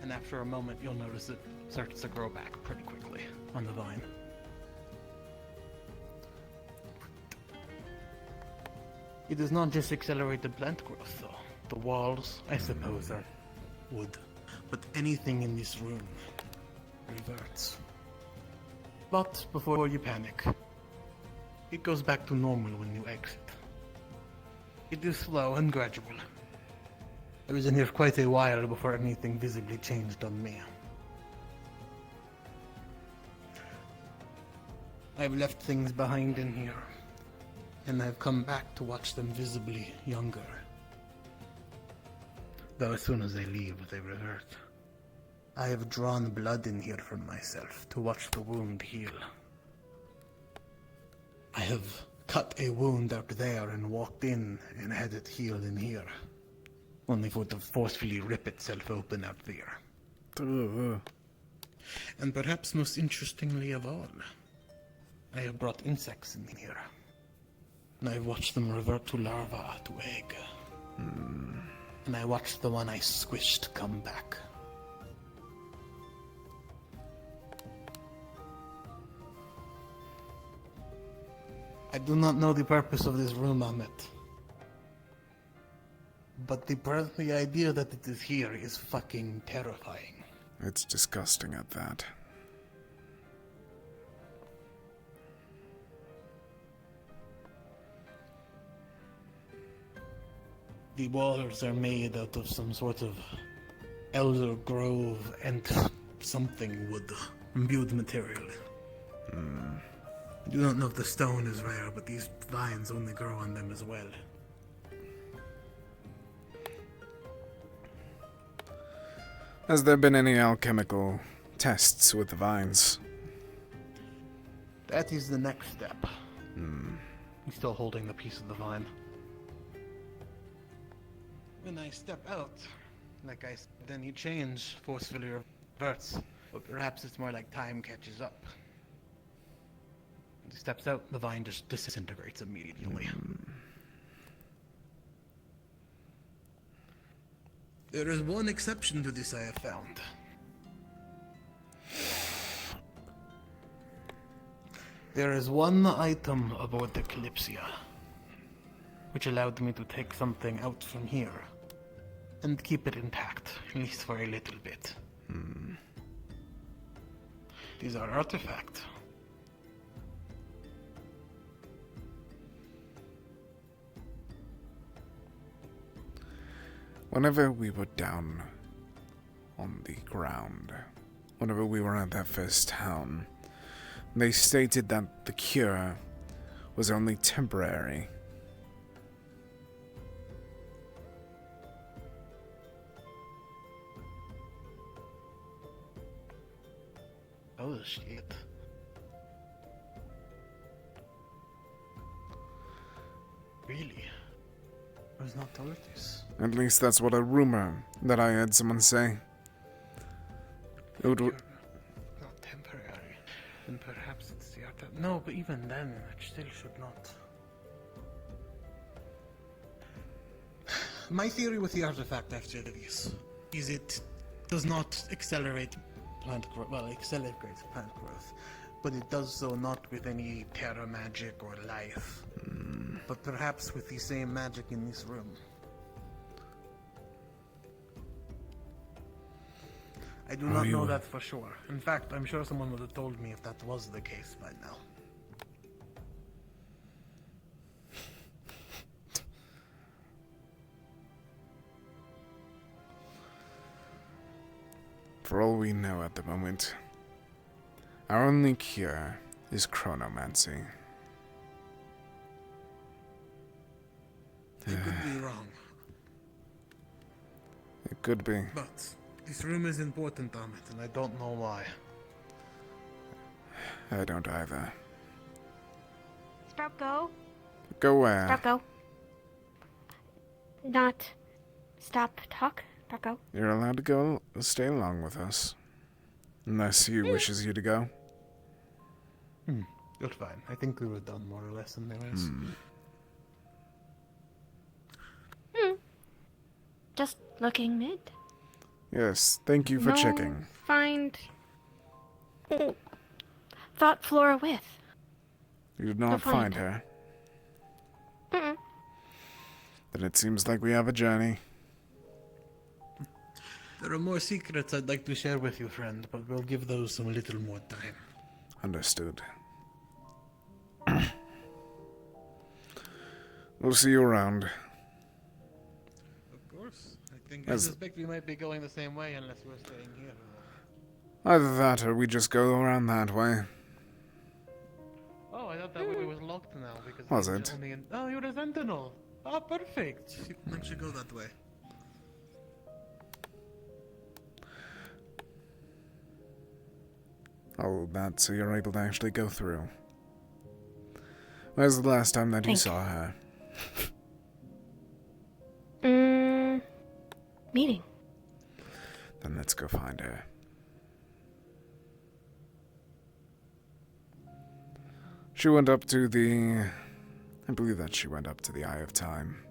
And after a moment, you'll notice it starts to grow back pretty quickly on the vine. It does not just accelerate the plant growth, though. The walls, I suppose, are wood. But anything in this room reverts. But before you panic, it goes back to normal when you exit. It is slow and gradual. I was in here quite a while before anything visibly changed on me. I've left things behind in here, and I've come back to watch them visibly younger. Though as soon as they leave, they revert. I have drawn blood in here from myself to watch the wound heal. I have cut a wound out there and walked in and had it healed in here. Only for it to forcefully rip itself open out there. And perhaps most interestingly of all, I have brought insects in here. And I've watched them revert to larva, to egg. And I watched the one I squished come back. I do not know the purpose of this room, Ahmet. But the idea that it is here is fucking terrifying. It's disgusting at that. The walls are made out of some sort of elder grove and something wood, imbued material. I do not know if the stone is rare, but these vines only grow on them as well. Has there been any alchemical tests with the vines? That is the next step. He's still holding the piece of the vine. When I step out, like I said, any change forcefully reverts. But perhaps it's more like time catches up. When he steps out, the vine just disintegrates immediately. There is one exception to this I have found. There is one item aboard the Kalypsia, which allowed me to take something out from here and keep it intact, at least for a little bit. These are artifacts. Whenever we were down on the ground, whenever we were at that first town, They stated that the cure was only temporary. Oh shit. Really? I was not told this. At least that's what a rumor that I heard someone say. It would... Not temporary. And perhaps it's the artifact. No, but even then, it still should not. My theory with the artifact after this is it does not accelerate plant growth. Well, it accelerates plant growth, but it does so not with any terra magic or life, but perhaps with the same magic in this room. I do not know that for sure. In fact, I'm sure someone would have told me if that was the case by now. For all we know at the moment, our only cure is chronomancy. I could be wrong. It could be. But this room is important, Amit, and I don't know why. I don't either. Sprout, go. Go where? Sprout, go. Not stop, talk. Sprout, go. You're allowed to go stay along with us. Unless he wishes you to go. You're fine. I think we were done more or less anyways. Just looking mid. Yes, thank you for No checking. Find. Thought Flora with. You did not find her. Mm-mm. Then it seems like we have a journey. There are more secrets I'd like to share with you, friend, but we'll give those some little more time. Understood. We'll see you around. Of course. I suspect we might be going the same way unless we're staying here. Either that or we just go around that way. Oh, I thought that way was locked now because Was it? Oh, you're a sentinel. Oh, perfect. You can actually go that way. Oh, that so you're able to actually go through. Where's the last time that you saw her? Meeting. Then let's go find her. She went up to the... I believe that she went up to the Eye of Time.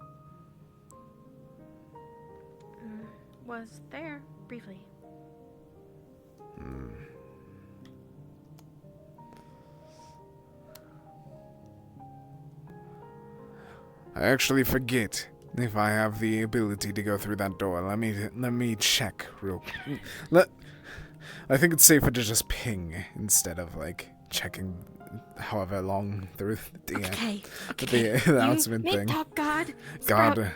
Was there briefly. I actually forget if I have the ability to go through that door. Let me check real quick. I think it's safer to just ping instead of like checking however long through the announcement thing. Talk, God. God.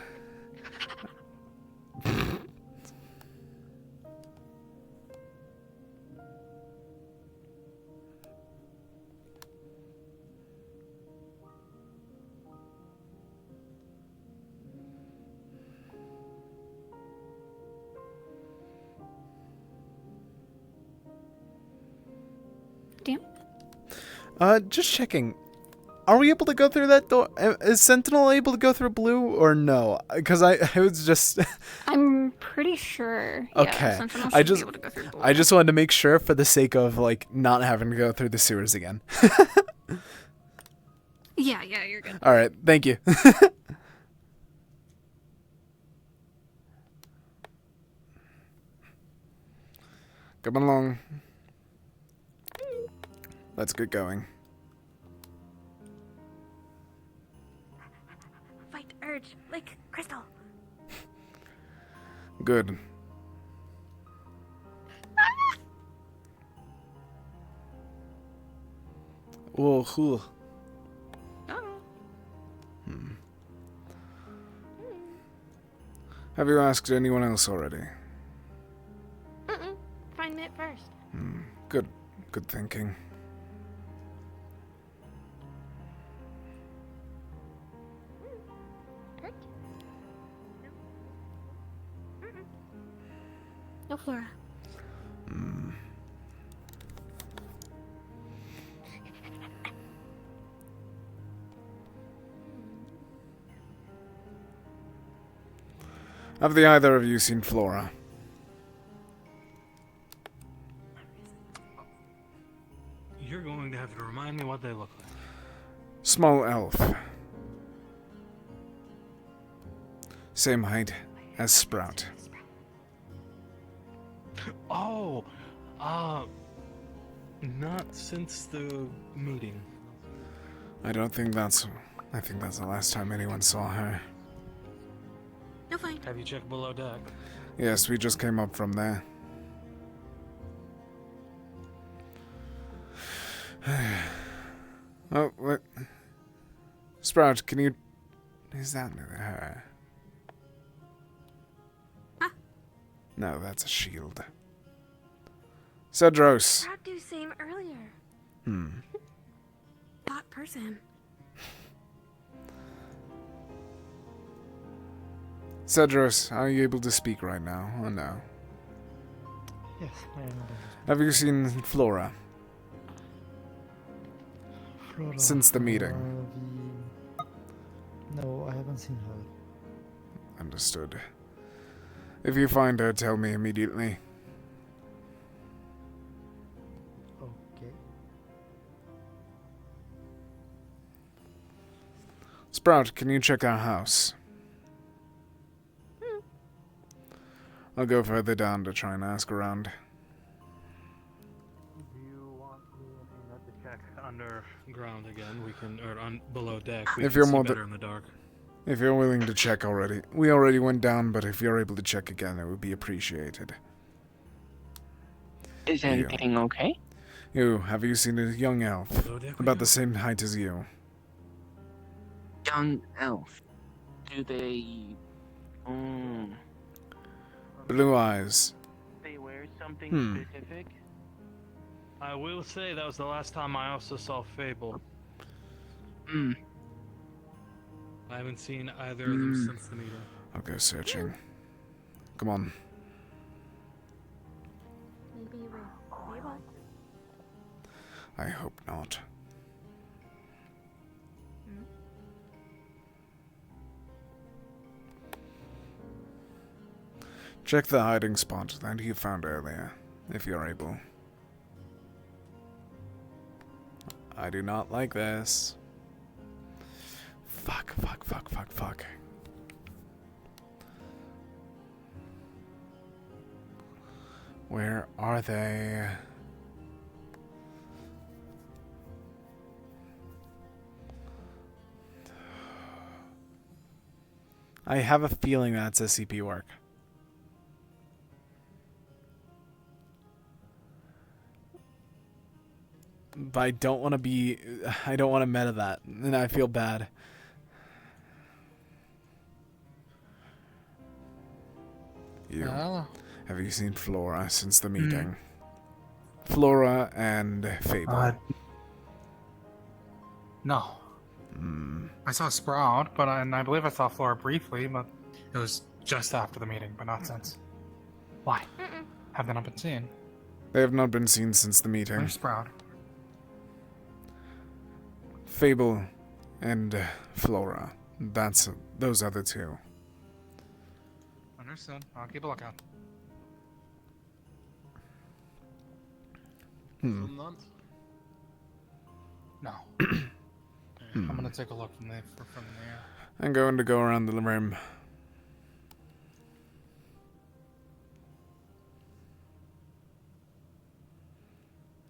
Just checking. Are we able to go through that door? Is Sentinel able to go through blue or no? Because I was just. I'm pretty sure. Okay. Sentinel I should just be able to go through blue. I just wanted to make sure for the sake of like not having to go through the sewers again. Yeah, you're good. All right. Thank you. Come along. Let's get going. Fight urge, lick crystal. Good. Oh, cool. Have you asked anyone else already? Find it first. Good. Good thinking. No, Flora. Have the either of you seen Flora? You're going to have to remind me what they look like. Small elf. Same height as Sprout. Oh, not since the meeting. I think that's the last time anyone saw her. No, fine. Have you checked below deck? Yes, we just came up from there. Oh, what? Sprout, can you... Is that her? Huh? No, that's a shield. Cedros. Proud do same earlier. Hmm. Bot person. Cedros, are you able to speak right now, or no? Yes, I am. Have you seen Flora? Flora, Since the meeting. No, I haven't seen her. Understood. If you find her, tell me immediately. Okay. Sprout, can you check our house? I'll go further down to try and ask around. Do you want me to check underground again? We can, or below deck. We If can you're see more better in the dark. If you're willing to check already. We already went down, but if you're able to check again, it would be appreciated. Is anything okay? You, have you seen a young elf? Below deck we About go. the same height as you. Young elf. Do they... Blue eyes. They wear something specific? I will say that was the last time I also saw Fable. I haven't seen either of them since the meeting. I'll go searching. Come on. Maybe with Fable. I hope not. Check the hiding spot that you found earlier, if you're able. I do not like this. Fuck. Where are they? I have a feeling that's SCP work. But I don't want to meta that, and I feel bad. You. Hello. Have you seen Flora since the meeting? Flora and Fable. No. I saw Sprout, but I believe I saw Flora briefly, but it was just after the meeting, but not since. Why? Have they not been seen? They have not been seen since the meeting. Where's Sprout? Fable and Flora. Those other two. Understood. I'll keep a lookout. Hmm. No. I'm gonna take a look from there. I'm going to go around the room.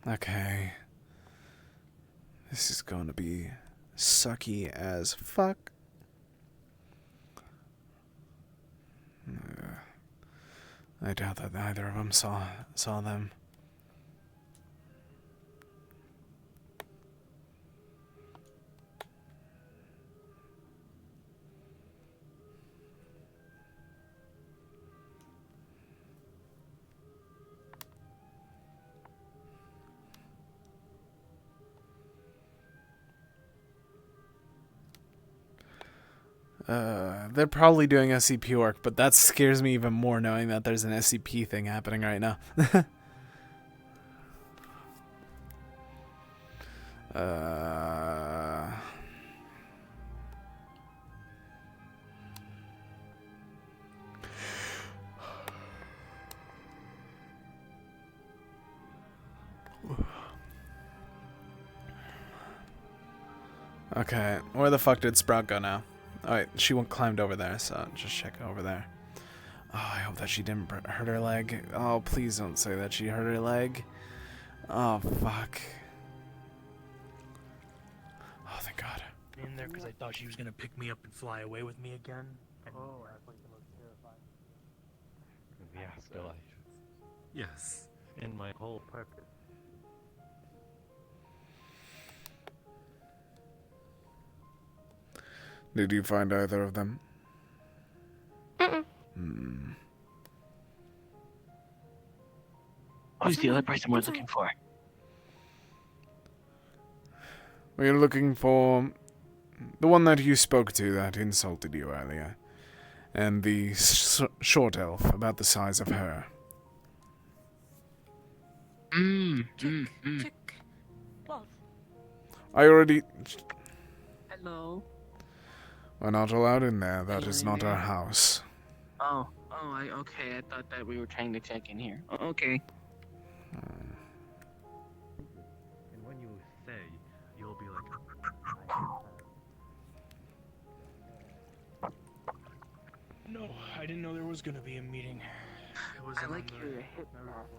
Okay. This is going to be sucky as fuck. I doubt that either of them saw them. They're probably doing SCP work, but that scares me even more knowing that there's an SCP thing happening right now. Okay, where the fuck did Sprout go now? Oh wait, she climbed over there, so just check over there. Oh, I hope that she didn't hurt her leg. Oh, please don't say that she hurt her leg. Oh, fuck. Oh, thank God. In there because I thought she was gonna pick me up and fly away with me again. Oh, I thought you looked terrified. Yes, Billy. Yes, in my whole purpose. Did you find either of them? Who's the other person we're looking for? We're looking for the one that you spoke to that insulted you earlier. And the short elf, about the size of her. I already... Hello. We're not allowed in there. That is not our house. Okay. I thought that we were trying to check in here. Okay. And when you say, you'll be like... No, I didn't know there was gonna be a meeting. It was I like your hip hop.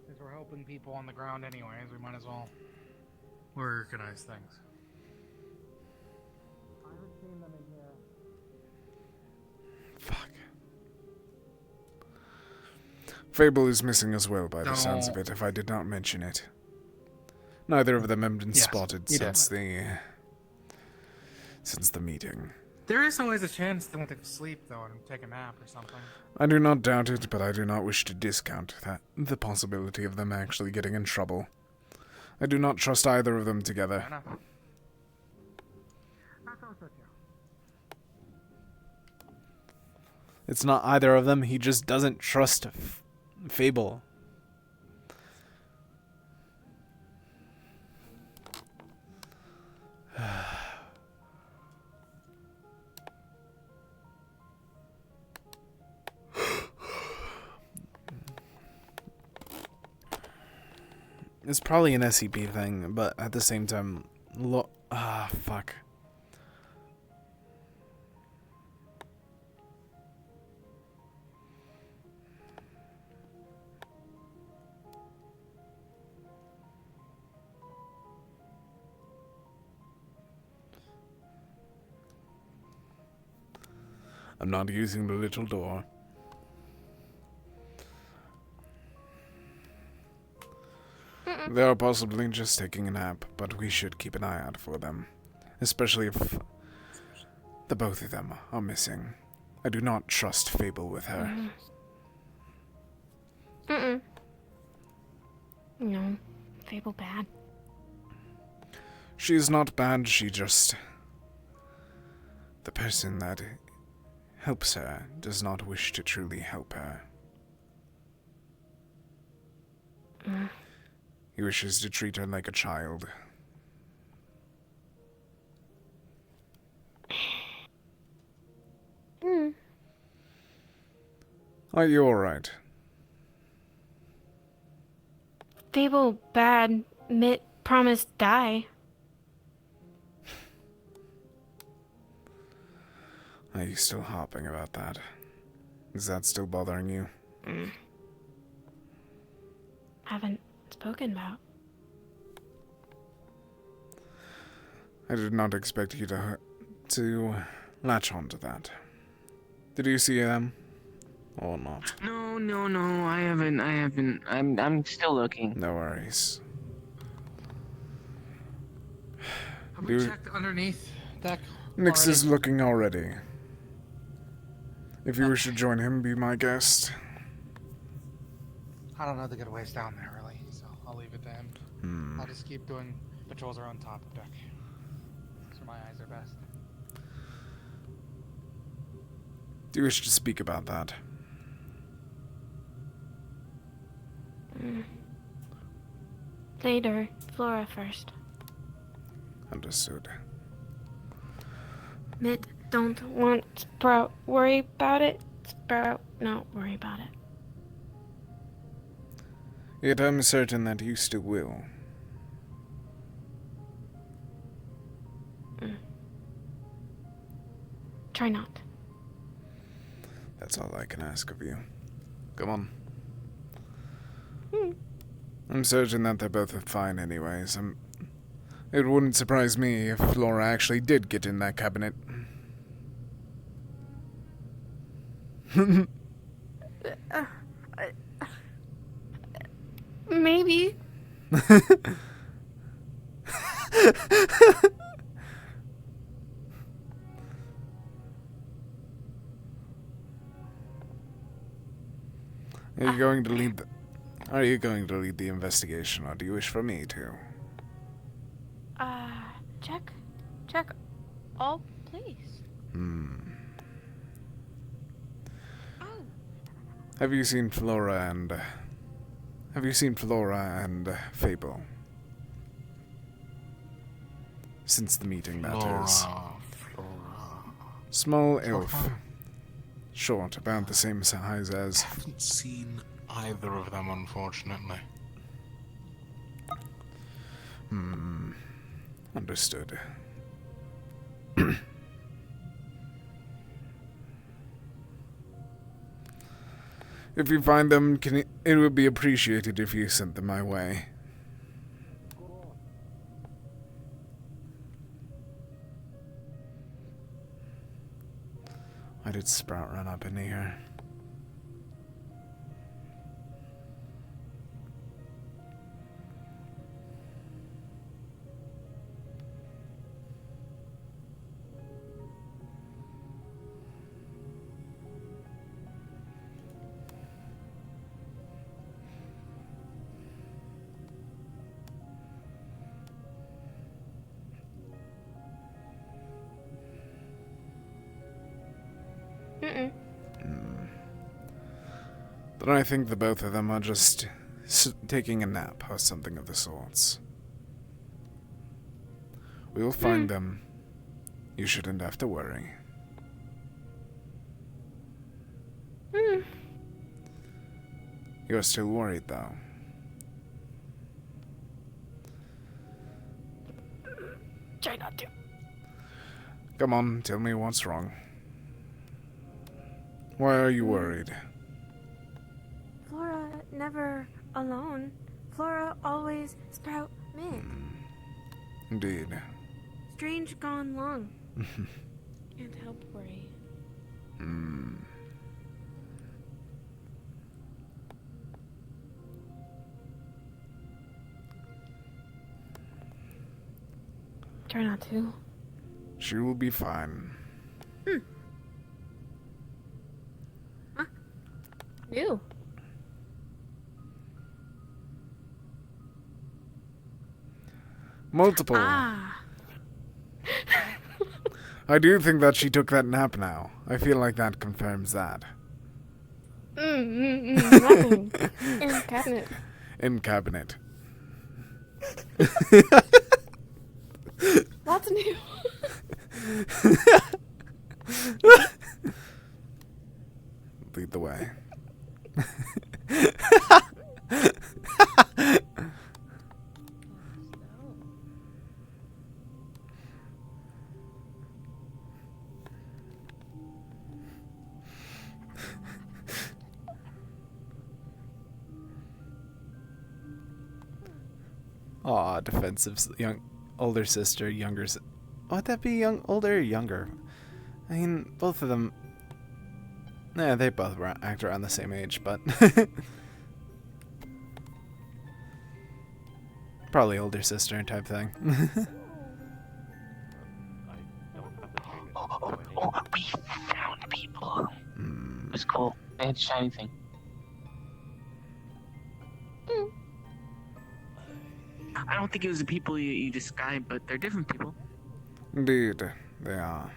Since we're helping people on the ground anyways, we might as well organize things. I haven't seen them in here. Fable is missing as well, by the sounds of it, if I did not mention it. Neither of them have been spotted since the meeting. There is always a chance they went to sleep though and take a nap or something. I do not doubt it, but I do not wish to discount the possibility of them actually getting in trouble. I do not trust either of them together. Fair enough. It's not either of them, he just doesn't trust Fable. It's probably an SCP thing, but at the same time, fuck. I'm not using the little door. They are possibly just taking a nap, but we should keep an eye out for them. Especially if the both of them are missing. I do not trust Fable with her. No, Fable bad. She is not bad, she just... The person that helps her does not wish to truly help her. He wishes to treat her like a child. Are you alright? Fable bad. Mitt promised die. Are you still harping about that? Is that still bothering you? Haven't spoken about. I did not expect you to latch onto that. Did you see them? Or not? No, I haven't. I'm still looking. No worries. Have we checked underneath deck? Nix already? is looking already. If you wish to join him, be my guest. I don't know the good ways down there, really, so I'll leave it to him. I'll just keep doing patrols around top of deck. That's where my eyes are best. Do you wish to speak about that? Later. Flora first. Understood. Mitt, don't want Sprout. Worry about it. Sprout, not worry about it. Yet I'm certain that you still will. Try not. That's all I can ask of you. Come on. I'm certain that they're both fine anyways. It wouldn't surprise me if Flora actually did get in that cabinet. Maybe. Are you going to lead the investigation, or do you wish for me to? Check all, please. Have you seen Flora and Fable? Since the meeting, that is. Small elf. Short, about the same size as... Haven't seen either of them, unfortunately. Understood. If you find them, it would be appreciated if you sent them my way. Why did Sprout run up in here? But I think the both of them are just taking a nap or something of the sorts. We'll find them. You shouldn't have to worry. You're still worried, though. Try not to. Come on, tell me what's wrong. Why are you worried? Flora never alone. Flora always Sprout Mitt. Indeed. Strange gone long. Can't help worry. Try not to. She will be fine. Ew. Multiple. I do think that she took that nap now. I feel like that confirms that. Nothing. In cabinet. In cabinet. Lots new. Lead the way. Aw, defensive older sister, younger would that be older or younger? I mean, both of them. Yeah, they both act around the same age, but probably older sister type thing. We found people. It was cool. They had shiny thing. I don't think it was the people you described, but they're different people. Indeed, they are.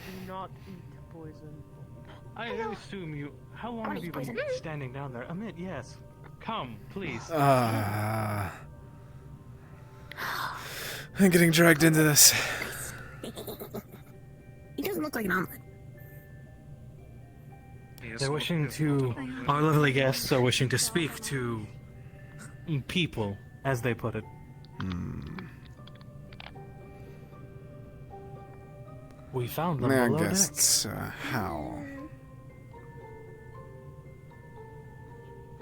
Do not eat poison. I assume you. How long have you been standing down there? Amit, yes. Come, please. I'm getting dragged into this. He doesn't look like an omelet. They're wishing to. Our lovely guests are wishing to speak to people, as they put it. We found them Their below deck. guests, how?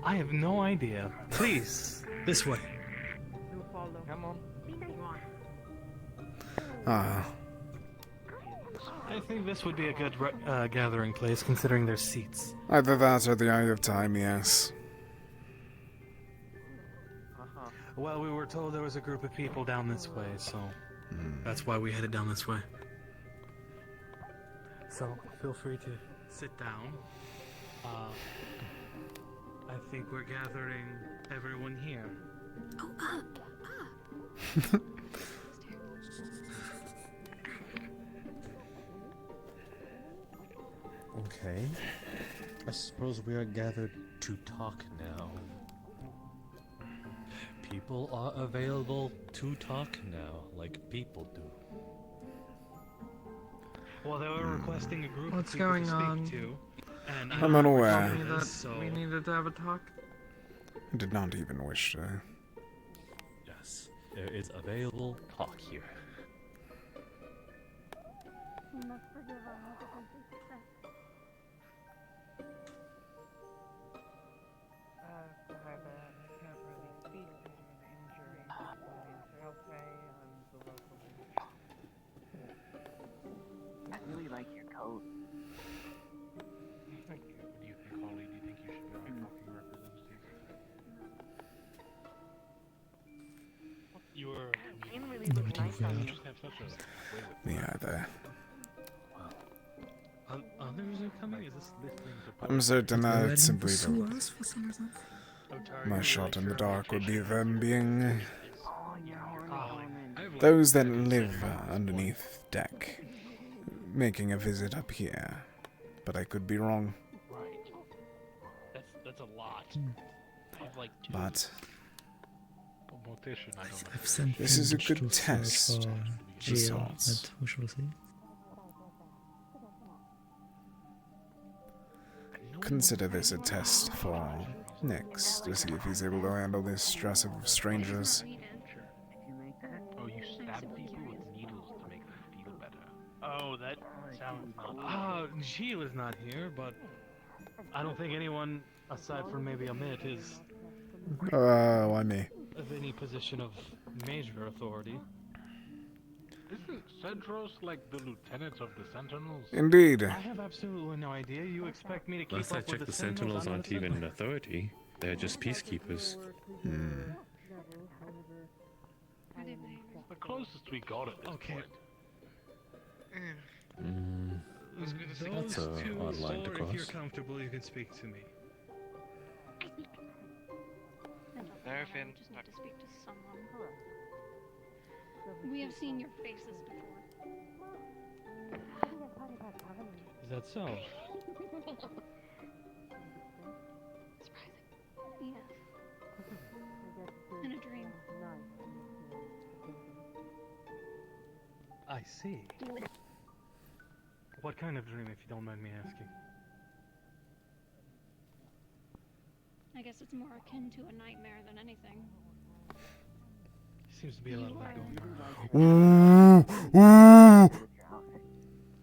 I have no idea. Please, this way. Come on. I think this would be a good gathering place, considering their seats. Either that or the Eye of Time, yes. Well, we were told there was a group of people down this way, so that's why we headed down this way. So, feel free to sit down. I think we're gathering everyone here. Okay. I suppose we are gathered to talk now. People are available to talk now, like people do. Well, they were requesting a group What's of people going to speak on? to, and I'm unaware. Told me that we needed to have a talk. I did not even wish to. Yes, there is available talk here. I really like your coat. Thank you. What do you think, Holly? Do you think you should be my talking representative? You were. really looks nice on you. Just have such a way with Me either. Others are coming? Is this listening to I'm certain that it's simply pursue the, us for some reason? my shot in the dark would be them being Oh, those that live underneath deck, making a visit up here. But I could be wrong. Right. That's a lot. I have like two. But Mortician, I don't know. I've sent this is a Finch good to search test. for of Geo, sorts. but we shall see. Consider this a test for Nyx, to see if he's able to handle this stress of strangers. Oh, you stab people with needles to make them feel better. Oh, that sounds not. Gilles is not here, but I don't think anyone, aside from maybe Amit, is Why me? of any position of major authority. Isn't Cedros like the lieutenant of the Sentinels? Indeed. I have absolutely no idea. You expect me to keep Last I up with checked, the the Sentinels I'm aren't not a even an authority. They're just peacekeepers. The closest we got at this point. That's Those a two, odd line to or if you're cross. comfortable, you can speak to me. Nerfin. Just need to speak to someone. We have seen your faces before. Is that so? Yes. In a dream. I see. What kind of dream, if you don't mind me asking? I guess it's more akin to a nightmare than anything. Seems to be a lot of that going on.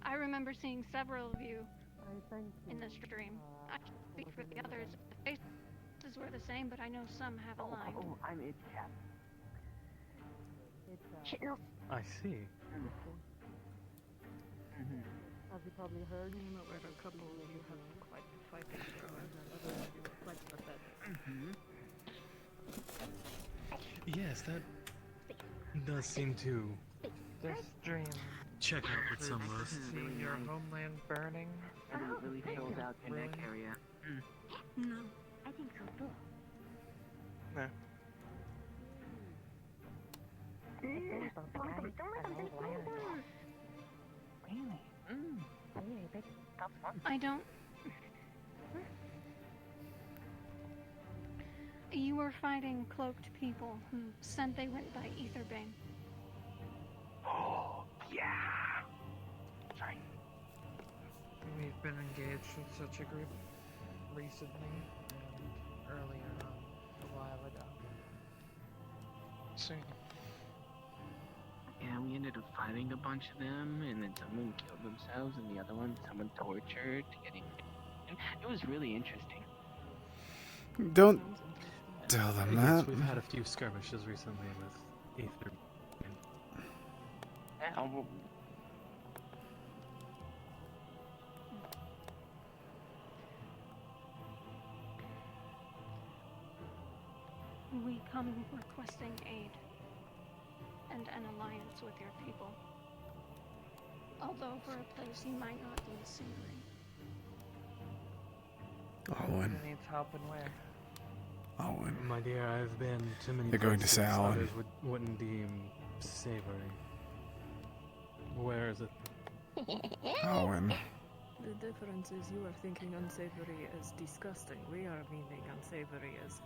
I remember seeing several of you in this dream. I can't speak for the others. The faces sources were the same, but I know some have aligned. Oh, I'm it, Cap. Shit, no. I see. As you probably heard, where a couple of you have quite the fighting power, and others of you are quite pathetic. Yes, that does seem to This dream. check out with some of us. See your homeland burning. And it really fills out your neck Ruined. area. No. I think so too. No. I don't. You were fighting cloaked people who said they went by Aetherbane. Oh, yeah. Sorry. We've been engaged with such a group recently and earlier on a while ago. See. Yeah, we ended up fighting a bunch of them, and then someone killed themselves, and the other one, someone tortured to get in. It was really interesting. Don't tell them Yes, that. we've had a few skirmishes recently with Aether. Yeah, well, We come requesting aid and an alliance with your people. Although for a place you might not deem savory. Owen. Who needs help and where? Owen. My dear, I've been to many They're going to say places Owen. others wouldn't deem savory. Where is it? Owen. The difference is you are thinking unsavory as disgusting. We are meaning unsavory as...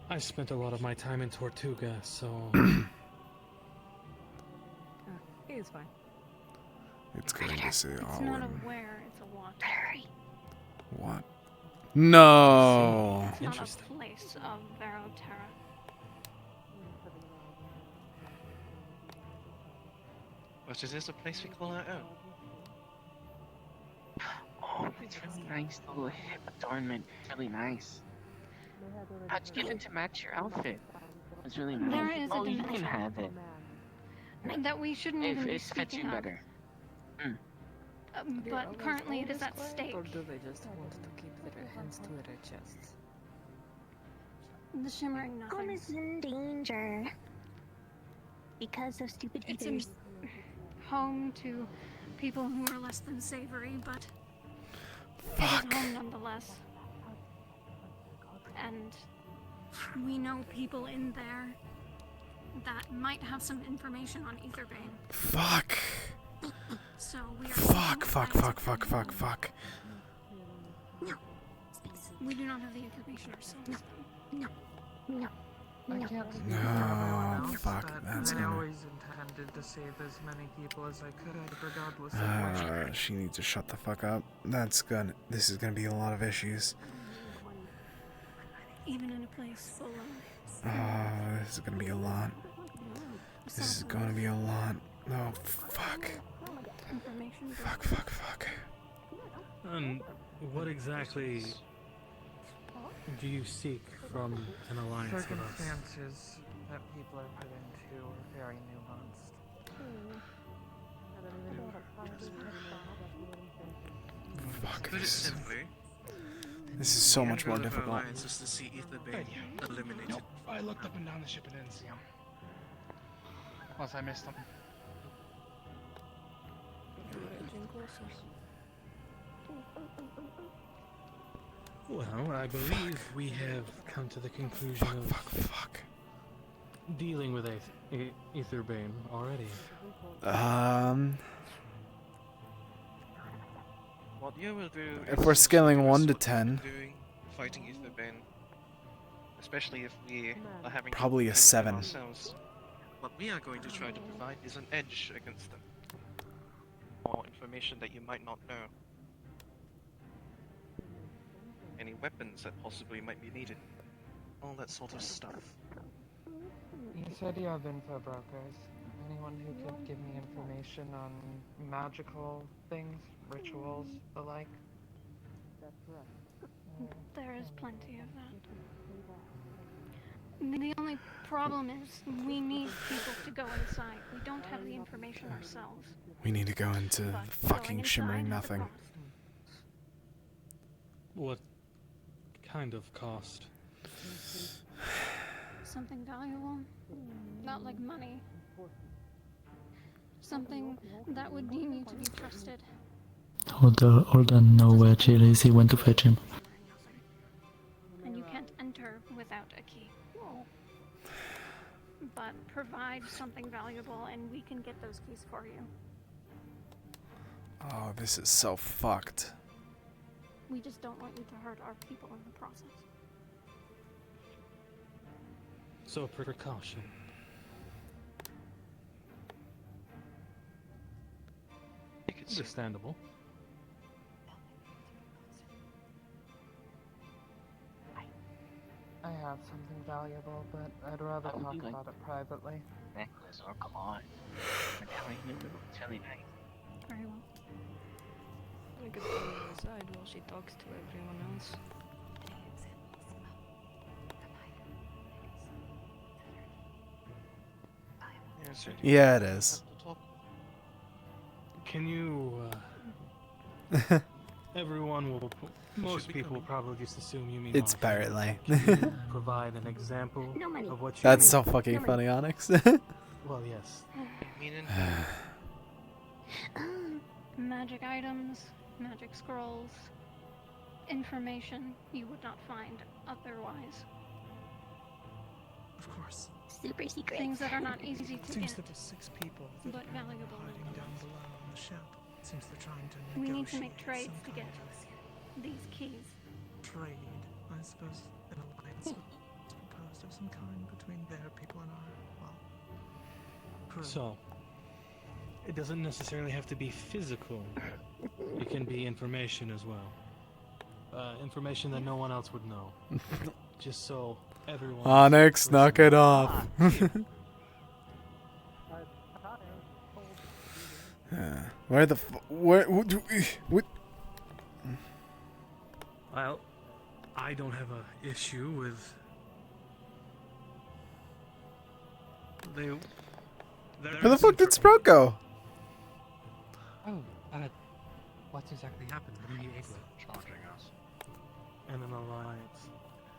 I spent a lot of my time in Tortuga, so... He is fine. It's going to say It's not a Owen. where, it's a what. What? No. It's not a place of Veroterra. But is this a place we call our own? oh, it's really nice. The little hip adornment. Really nice. How'd you get it to match your outfit? It's really nice. There is a oh, you can dimension. have it. That we shouldn't If even be it fits you speaking of. better. But currently it is at stake. Or do they just want to keep their hands to their chests? The shimmering nothing. is in danger. Because of stupid It's eaters. home to people who are less than savory, but Fuck. it is home nonetheless. And we know people in there that might have some information on Aetherbane. Fuck. So we are Fuck. No. We do not have the information ourselves. No. I can't speak No, for everyone else, fuck, but that's I gonna- always intended to save as many people as I could, regardless of what. She needs to shut the fuck up. This is gonna be a lot of issues. Even in a place full of Oh, this is gonna be a lot. This is gonna be a lot. Oh, fuck. information. Fuck. And what exactly do you seek from an alliance with us? Circumstances that people are put into are very nuanced. Fuck Put it this. simply, This is so the much more end goal of our difficult. alliance is to see Aetherbane eliminated. Nope. I looked up and down the ship and didn't see him. Unless I missed him. Well, I believe we have come to the conclusion of dealing with Aetherbane already. What you will do If is we're essentially scaling do 1 to what we've 10, been doing, fighting Aetherbane, especially if we are having to probably a deal with them 7. ourselves. What we are going to try to provide is an edge against them. More information that you might not know. Any weapons that possibly might be needed. All that sort of stuff. You said you have info brokers. Anyone who could give me information on magical things, rituals, the like? There is plenty of that. The only problem is we need people to go inside. We don't have the information ourselves. We need to go into But fucking going shimmering inside has a nothing. cost. What kind of cost? Something valuable. Not like money. Something that would deem you to be trusted. Hold on, know where Jill is. He went to fetch him. And you can't enter without a key. But provide something valuable and we can get those keys for you. Oh, this is so fucked. We just don't want you to hurt our people in the process. So precaution. Understandable. I have something valuable, but I'd rather talk about it privately. Necklace or claw. Medallion, it's really nice. Very well. I could stay on the side while she talks to everyone else. Yeah, it is. Can you, everyone will, most people will probably just assume you mean It's monetary. apparently. Can you provide an example of what you That's mean? so fucking funny, Onyx. Well, yes. Magic items, magic scrolls, information you would not find otherwise. Of course. Super secret. Things that are not easy to Seems get, there were 6 people that but have been valuable. hiding down below on the ship. Seems they're trying to We negotiate need to make trades some to get kind these keys. of trade. I suppose an alliance was proposed of some kind between their people and our, well, crew. So, it doesn't necessarily have to be physical. It can be information as well. Information that no one else would know. Just so everyone... Onyx, knock it off. Where the where what? Well, I don't have a issue with... Where the fuck did Sprout go? Oh, what's exactly happened? What are you able charging us? And an alliance.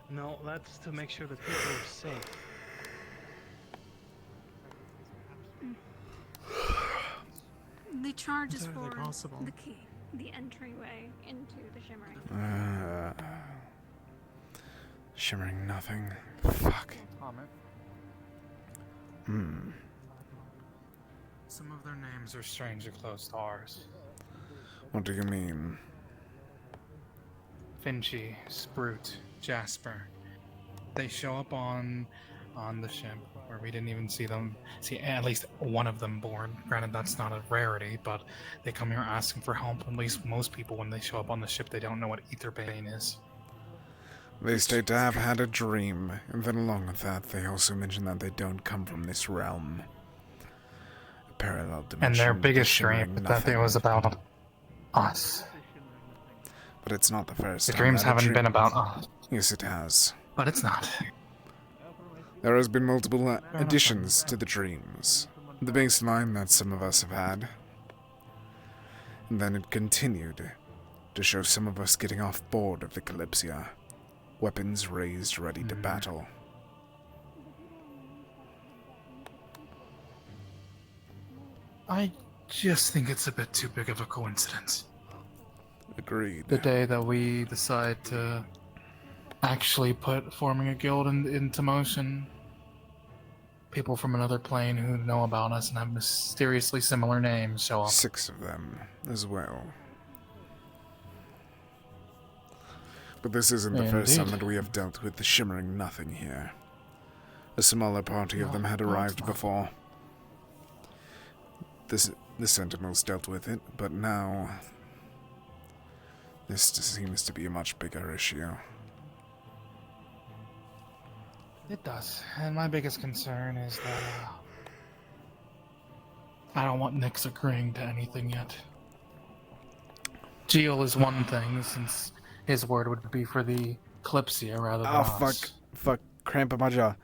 No, that's to make sure that people are safe. The charge is Entirely for possible. the key, the entryway into the shimmering. Shimmering nothing. Fuck. Comment. Hmm. Some of their names are strangely close to ours. What do you mean? Finchy, Sprute, Jasper. They show up on the ship where we didn't even see at least one of them board. Granted, that's not a rarity, but they come here asking for help. At least most people, when they show up on the ship, they don't know what Aetherbane is. They state to have had a dream, and then along with that, they also mention that they don't come from this realm. A parallel dimension. And their to biggest shimmering dream is that it nothing. was about us. But it's not the first The time dreams that a haven't dream- been about us. Yes, it has. But it's not. There has been multiple additions to the dreams. The baseline that some of us have had. And then it continued to show some of us getting off board of the Kalypsia. Weapons raised, ready to battle. I just think it's a bit too big of a coincidence. Agreed. The day that we decide to actually put forming a guild into motion, people from another plane who know about us and have mysteriously similar names show up. 6 of them as well. But this isn't the first time Indeed. that we have dealt with the shimmering nothing here. A smaller party of them had arrived before. The Sentinels dealt with it, but now this seems to be a much bigger issue. It does. And my biggest concern is that I don't want Nyx agreeing to anything yet. Geo is one thing, since his word would be for the Kalypsia rather than Oh, us. fuck, cramp in my jaw.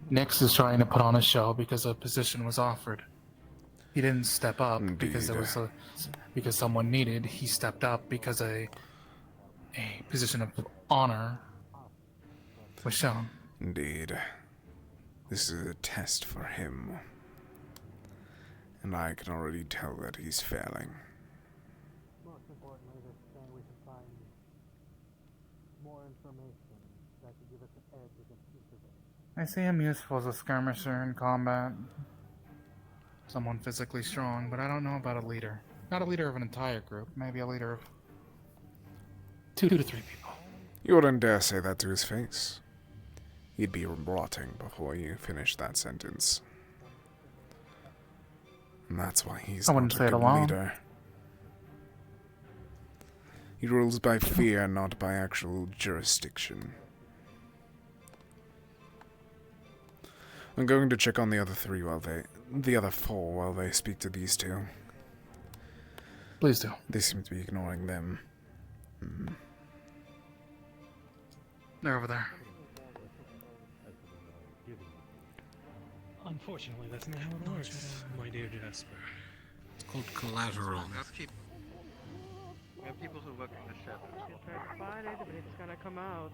Nix is trying to put on a show because a position was offered. He didn't step up because there was because someone needed. He stepped up because a position of honor was shown. Indeed. This is a test for him. And I can already tell that he's failing. Most importantly, this thing we can find more information that could give us an edge against each of them. I see him useful as a skirmisher in combat. Someone physically strong, but I don't know about a leader. Not a leader of an entire group, maybe a leader of 2 to 3 people. You wouldn't dare say that to his face. He'd be rotting before you finish that sentence. And that's why he's I not wouldn't a say it good alone. leader. He rules by fear, not by actual jurisdiction. I'm going to check on the other four while they speak to these two. Please do. They seem to be ignoring them. They're over there. Unfortunately, that's not how it works, my dear Jasper. It's called collateral. We have people who work in the ship. You try to fight it, but it's gonna come out.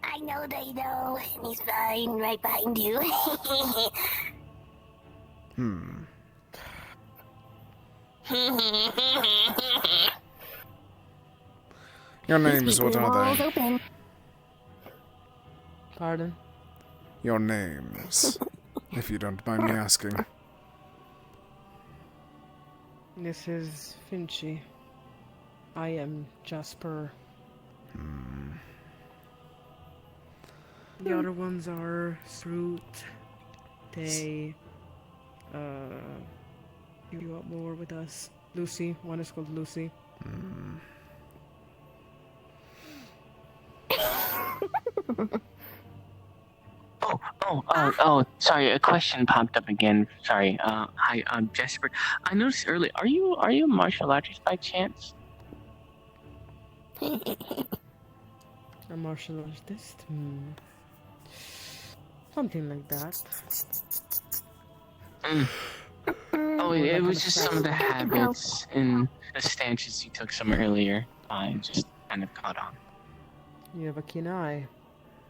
I know they know, and he's fine right behind you. Your names, what are Walls they? open. Pardon? Your names, if you don't mind me asking. This is Finchy. I am Jasper. The other ones are Fruit. They grew up more with us. Lucy. One is called Lucy. Sorry, a question popped up again. Sorry. Hi, I'm Jesper. I noticed earlier. Are you a martial artist by chance? A martial artist? Something like that. Oh, it was just some of the habits and the stances you took some earlier. I just kind of caught on. You have a keen eye.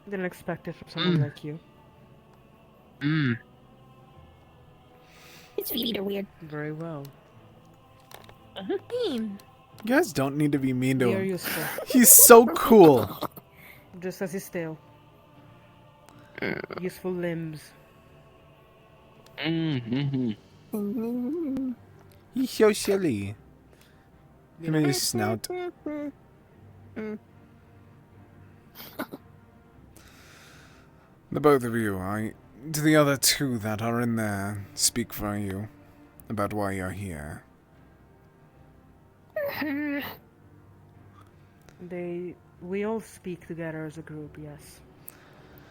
Didn't expect it from someone like you. His feet are weird. Very well. Mean. You guys don't need to be mean to They are him. useful. He's so cool. Just as his tail. Useful limbs. He's so silly. Him and his snout. The both of you, to the other two that are in there, speak for you about why you're here. We all speak together as a group, yes.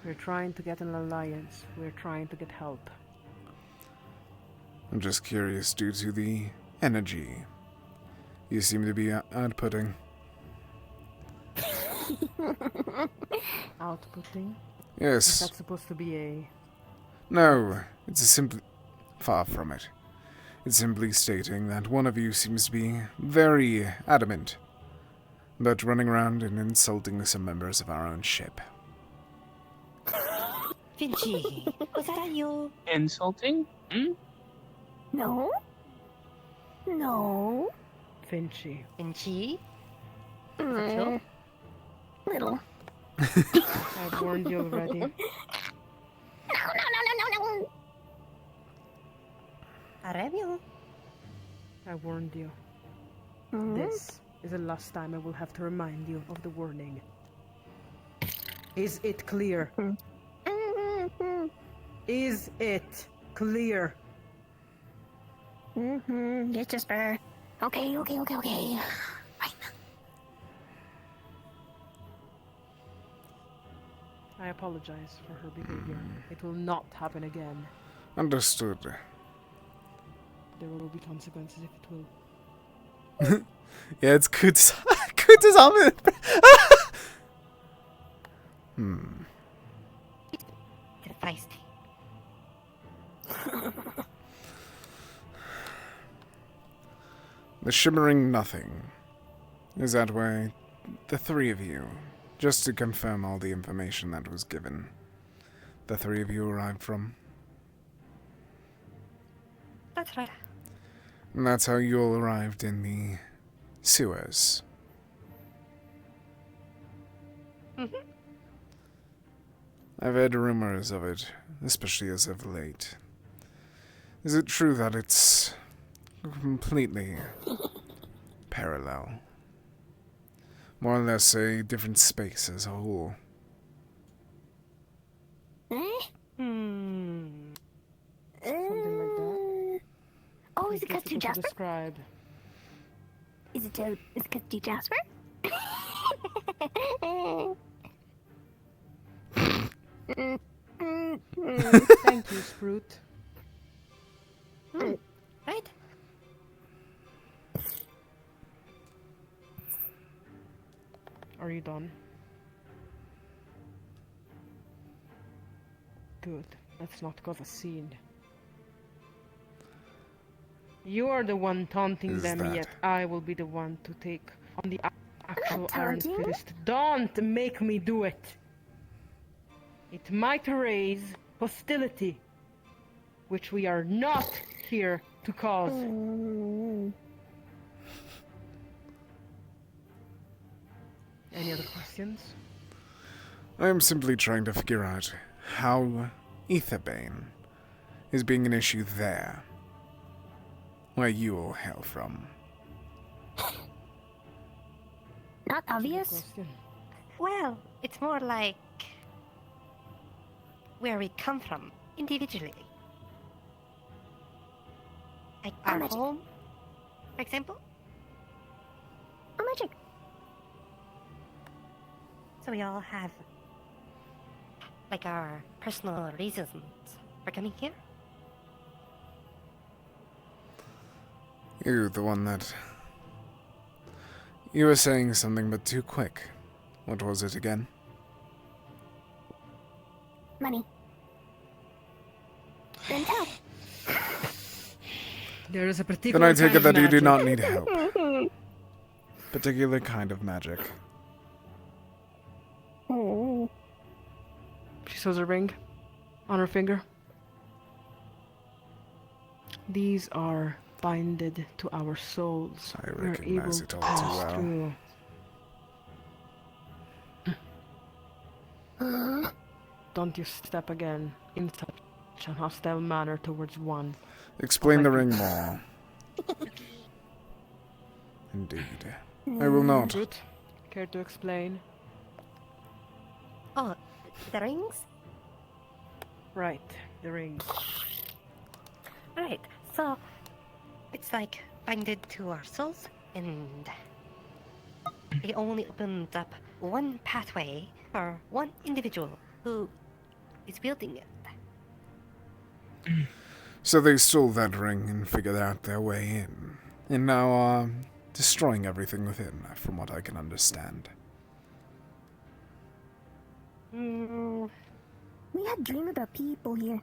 We're trying to get an alliance. We're trying to get help. I'm just curious due to the energy you seem to be outputting. Outputting? Yes. Is that supposed to be a... No, it's simply far from it. It's simply stating that one of you seems to be very adamant about running around and insulting some members of our own ship. Finchy, was that you? Insulting? No. No. Finchy. Finchy? Little. Little. I've warned you already. No. Arevio. I warned you. This is the last time I will have to remind you of the warning. Is it clear? Is it clear? Yes, Jasper. Okay. Right. I apologize for her behavior. It will not happen again. Understood. There will be consequences if it will. Yeah, it's Kutas. Kutas Ahmed. Feisty. The shimmering nothing. Is that where the three of you, just to confirm all the information that was given, the three of you arrived from? That's right. And that's how you all arrived in the sewers. Mm-hmm. I've heard rumors of it, especially as of late. Is it true that it's completely parallel? More or less a different space as a whole. Something like that. Oh, is it because to Difficult to Jasper? describe. Is it because to Jasper? Thank you, Sprout. Right? Are you done? Good. Let's not cause a scene. You are the one taunting Is them, that- yet I will be the one to take on the actual Not Iron taunting? Fist. Don't make me do it! It might raise hostility, which we are not here to cause. Any other questions? I am simply trying to figure out how Aetherbane is being an issue there, where you all hail from. Not obvious. Question. Well, it's more like where we come from individually. Like our magic. home, for example. Oh, magic. So we all have like our personal reasons for coming here. You, the one that... You were saying something but too quick. What was it again? Money. Then tell. There is a Then particular I take kind it of that you do magic. not need help. Particular kind of magic. She shows a ring on her finger. These are binded to our souls. I We are recognize able it to all too pass well. through. Don't you step again in such a hostile manner towards one. Explain the ring more. Indeed. I will not. Good. Care to explain? Oh, the rings? Right, the ring. Right, so it's like binded to our souls, and it only opens up one pathway for one individual who is wielding it. So they stole that ring and figured out their way in. And now are destroying everything within, from what I can understand. We had dream about people here.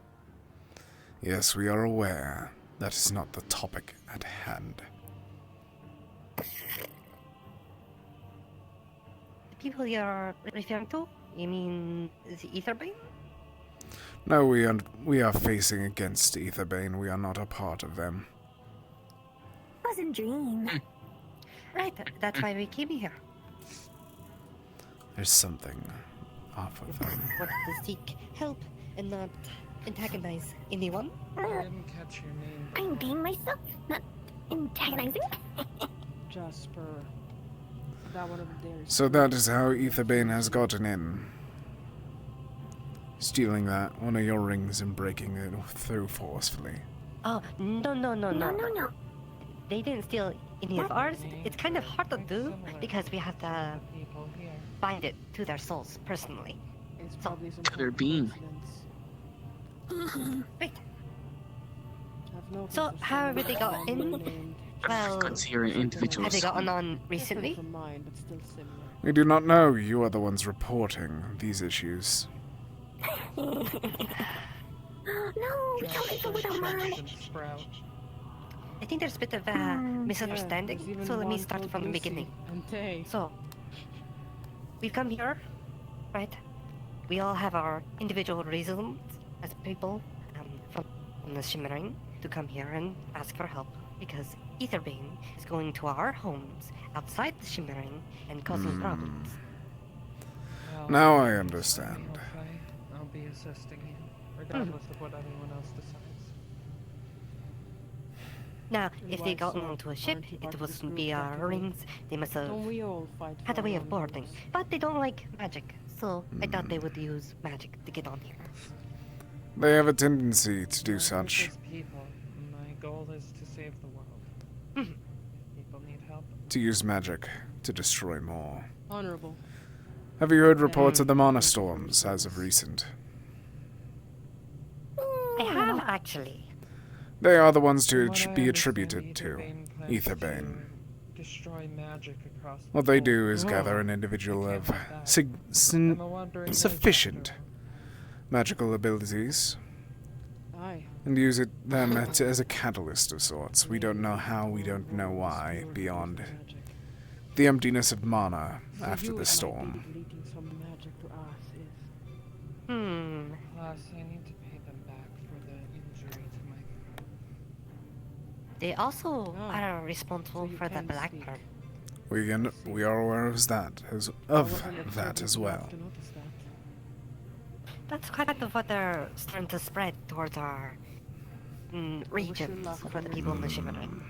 Yes, we are aware. That is not the topic at hand. The people you're referring to? You mean the Aetherbane? No, we are facing against Aetherbane. We are not a part of them. Wasn't dream. Right, that's why we came here. There's something off with them. Want to seek help and not antagonize anyone. I didn't catch your name. I'm being myself, not antagonizing. Jasper. That one over there is So that is how Aetherbane has gotten in. Stealing one of your rings and breaking it through forcefully. Oh, no. No. They didn't steal any of ours. It's kind of hard to do because we have to bind it to their souls personally. It's So, probably some To their kind of being. coincidence. Wait, I've noticed so there's however someone they got in, named Well, considering individuals. have they gotten on recently? From mine, but still similar. We do not know. You are the ones reporting these issues. No, we can't live without money. I think there's a bit of misunderstanding, so let me start from the beginning. So, we've come here, right? We all have our individual reasons as people from the Shimmering to come here and ask for help, because Aetherbane is going to our homes outside the Shimmering and causing problems. Well, Now I understand. okay. I'll be assisting you, regardless of what anyone else decides. Now, if they got onto a ship, it wouldn't be our rings. They must have had a way of boarding. But they don't like magic, so I thought they would use magic to get on here. They have a tendency to do such. People. My goal is to save the world. People need help. To use magic to destroy more. Honorable. Have you heard reports of the monostorms as of recent? I have, actually. They are the ones to be attributed to Aetherbane. Destroy magic across the What they board. do is gather an individual of sufficient magical abilities and use them as a catalyst of sorts. We don't know how, we don't know why, beyond the emptiness of mana after the storm. Plus, I need to pay them back for the injury to my throat. They also are responsible for the Blackburn. We are aware of that as well. That's kind of what they're starting to spread towards our regions for the people in the Shimmering.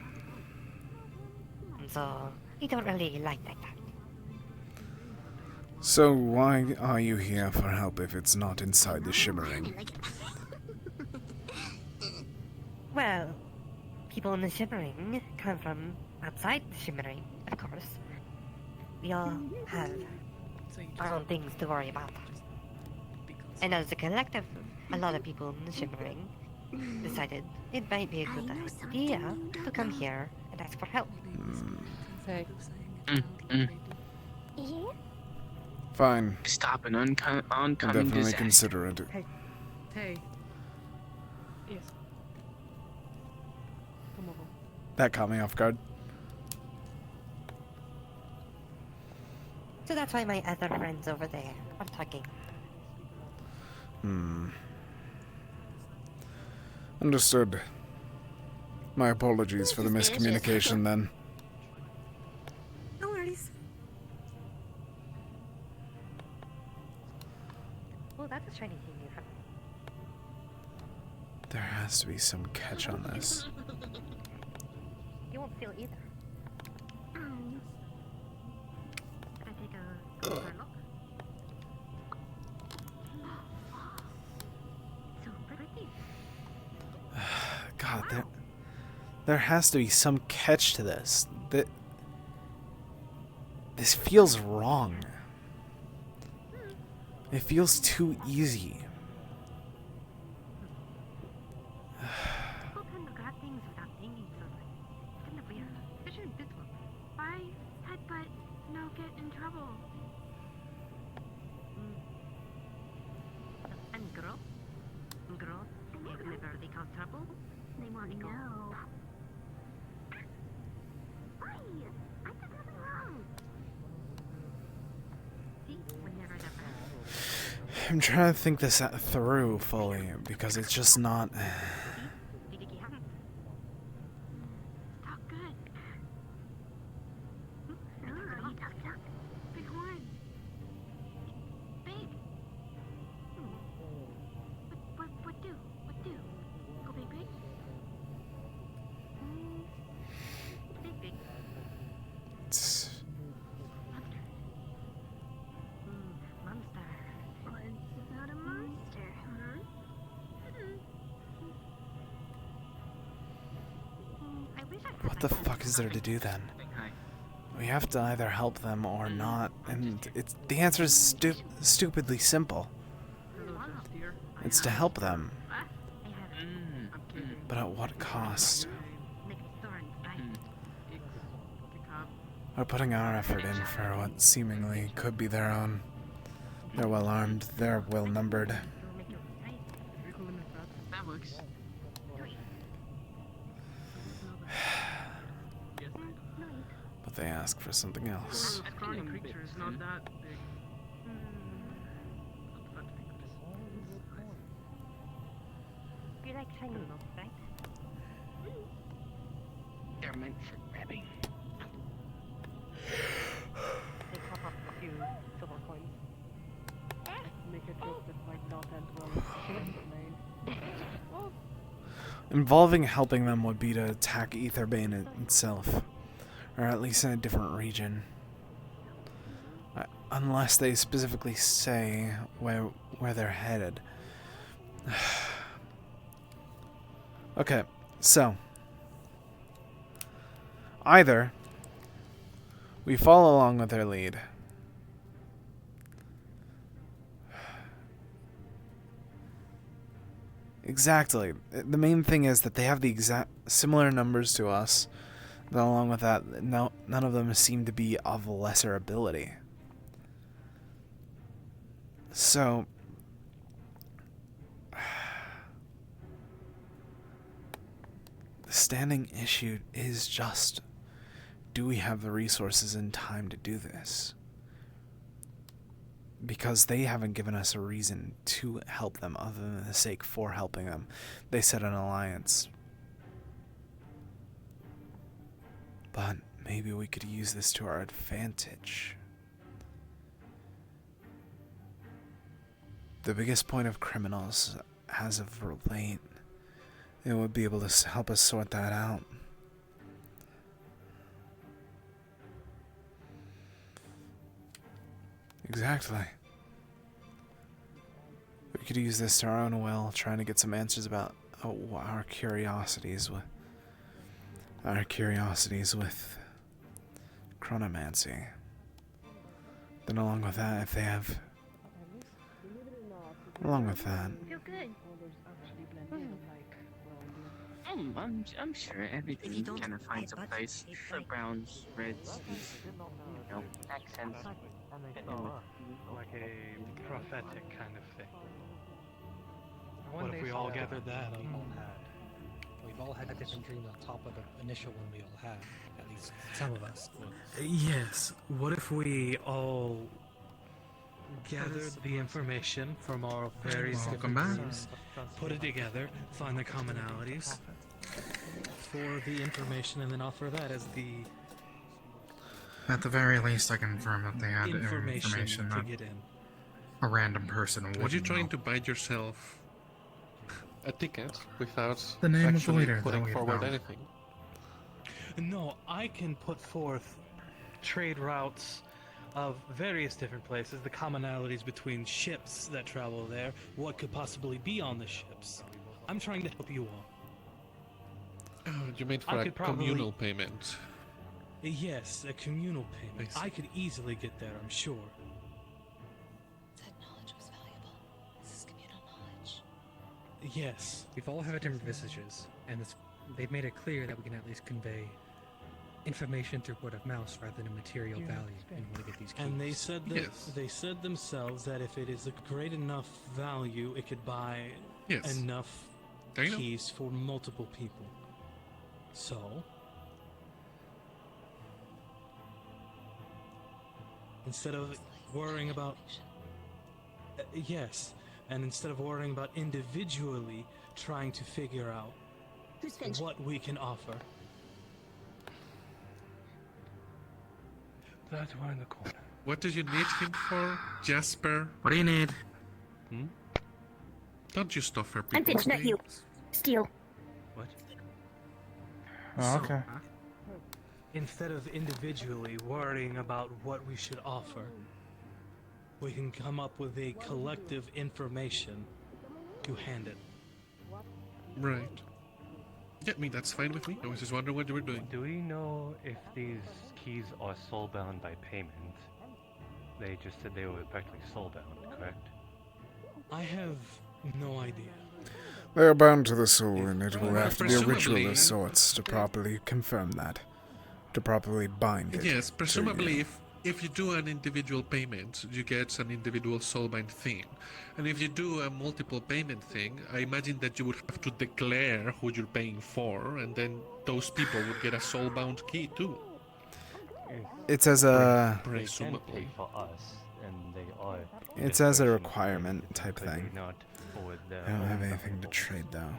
And so, we don't really like that. So why are you here for help if it's not inside the Shimmering? Well, people in the Shimmering come from outside the Shimmering, of course. We all have our own things to worry about. And as a collective, a lot of people in the Shimmering decided it might be a good idea to come here and ask for help. Fine. Stop an I'll oncoming definitely disaster. consider it. Hey. Yes. Come over. That caught me off guard. So that's why my other friends over there are talking. Understood. My apologies for the miscommunication then. No worries. Oh, that's a shiny thing you have. There has to be some catch on this. You won't feel either. Can I take a closer look? So pretty. God, there has to be some catch to this. This feels wrong. It feels too easy. People tend to grab things without thinking, so it's kind of weird. Especially this one. Why headbutt no get in trouble? And girls, whenever they cause trouble, they want to go. Why? I did nothing wrong. See, whenever they're I'm trying to think this through fully because it's just not. Talk good. Big horn. Big. What do? What do? Go big, big? Big, big. It's Monster. It's not a monster, huh? I wish I what the fuck is there to do then? We have to either help them or not, and the answer is stupidly simple. It's to help them. But at what cost? We're putting our effort in for what seemingly could be their own. They're well armed, they're well numbered. That works. But they ask for something else. A scrawny creature is not that big. You like shiny, right? They're meant for grabbing. They pop up a few silver coins. Make a joke that might not end well with the main. Involving helping them would be to attack Aetherbane itself. Or at least in a different region. Unless they specifically say where they're headed. Okay, so either we follow along with their lead, exactly. The main thing is that they have the exact similar numbers to us, but along with that, none of them seem to be of lesser ability. So the standing issue is just, do we have the resources and time to do this? Because they haven't given us a reason to help them other than the sake for helping them. They set an alliance. But maybe we could use this to our advantage. The biggest point of criminals as of late, it would be able to help us sort that out. Exactly. We could use this to our own will, trying to get some answers about our curiosities with chronomancy. Then along with that, if they have along with that. Feel good. I'm sure everything kind of finds a place. The browns, reds, accents. Like a prophetic kind of thing. What if we all gathered that on one had? We've all had a different dream on top of the initial one we all had. At least some of us. Yes. What if we all gathered the information from our various different dreams, put it together, find the commonalities for the information, and then offer that as the At the very least, I confirm that they had information to that get in. a random person wouldn't Are you trying know. to buy yourself a ticket without The name of the actually leader that putting we forward found. anything? No, I can put forth trade routes of various different places, the commonalities between ships that travel there, what could possibly be on the ships. I'm trying to help you all. Oh, you made I for a could probably- communal payment. Yes, a communal payment. I see. I could easily get there, I'm sure. That knowledge was valuable. This is communal knowledge. Yes. We've all had different visages, and they've made it clear that we can at least convey information through word of mouth rather than material value in order to get these keys. And they said that they said themselves that if it is a great enough value, it could buy enough There you go. keys for multiple people. So instead of worrying about yes, and instead of worrying about individually trying to figure out what we can offer. That one in the corner. What do you need him for, Jasper? What do you need? Don't you stop for I'm people. Finch, not you. Steal. What? Oh, okay. Instead of individually worrying about what we should offer, we can come up with a collective information to hand it. Right. Yeah, I mean, that's fine with me. I was just wondering what you were doing. Do we know if these keys are soulbound by payment? They just said they were practically soulbound, correct? I have no idea. They are bound to the soul, and it will have to be a Presumably- ritual of sorts to properly confirm that. to properly bind it. Yes, to presumably you. if you do an individual payment, you get an individual soulbind thing. And if you do a multiple payment thing, I imagine that you would have to declare who you're paying for, and then those people would get a soulbound key too. It's as a... They can Presumably. pay for us, and they are. It's as a requirement type Could they thing. not forward their I don't own have anything to trade though.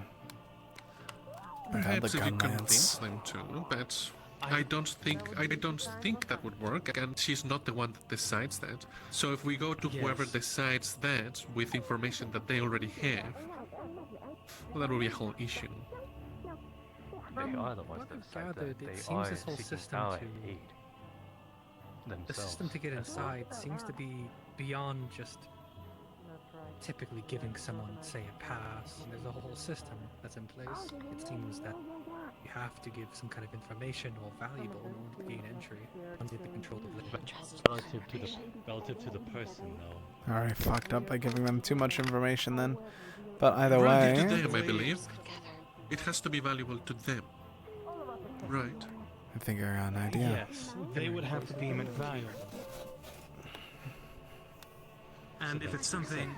I have Perhaps the if you gun convince lance. them to, but I don't think that would work, and she's not the one that decides that. So if we go to whoever Yes. decides that with information that they already have, well, that will be a whole issue. They are the ones that decide gathered, that. it They seems are this whole seeking system our to- aid The themselves. system to get as well. inside seems to be beyond just typically giving someone, say, a pass. There's a whole system that's in place. It seems that you have to give some kind of information or valuable in order to gain entry under the control of the Relative to the person, though. Alright, fucked up by giving them too much information then. But either Relative way... to them, I believe. It has to be valuable to them. Right. I think I got an idea. Yes, they would have to deem it valuable. And if it's something...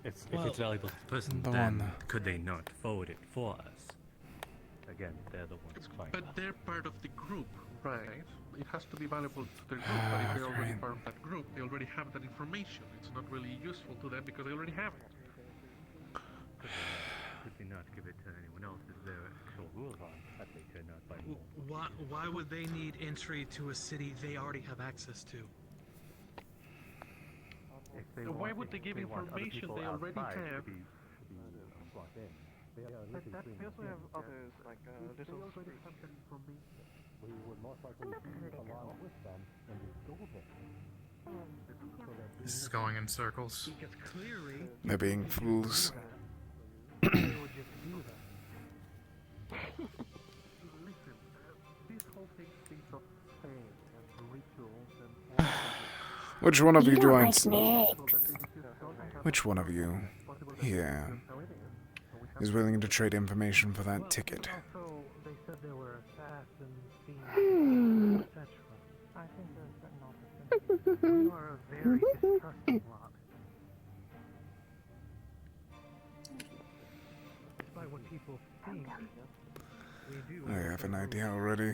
If Well, it's valuable to the person, the then one- could they not forward it for us? Again, they're the ones crying. But they're part of the group, right? It has to be valuable to their group, but if they're already Right. part of that group, they already have that information. It's not really useful to them because they already have it. Could they not give it to anyone else? Is there actual rules on that they cannot buy more? Why would they need entry to a city they already have access to? If they Why want- would they if give want other information people they already outside to have? be brought in? They are But living we also have others, like little We would most likely be along with them when we go there. This is going in circles. Because clearly... They're being fools. they would just do that. Listen, this whole thing thinks of pain and rituals and Which one of you do I... snakes. Which one of you here is willing to trade information for that ticket? Also, they said there were assassins, Hmm. etc. I think there's certain opportunities. We are a very distrusting lot. Despite what people think, we do. I have an idea already.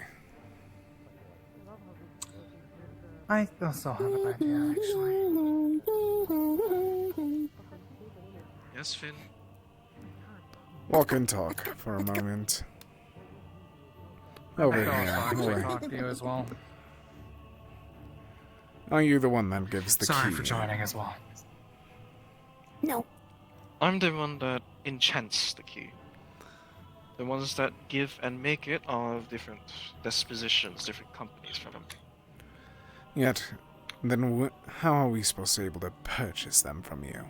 I also have an idea, actually. Yes, Finn. Walk and talk for a moment. Over I here. can also actually Wait. talk to you as well. Are you the one that gives the Sorry key? for joining as well. No. I'm the one that enchants the key. The ones that give and make it are of different dispositions, different companies from them. Yet, then how are we supposed to be able to purchase them from you?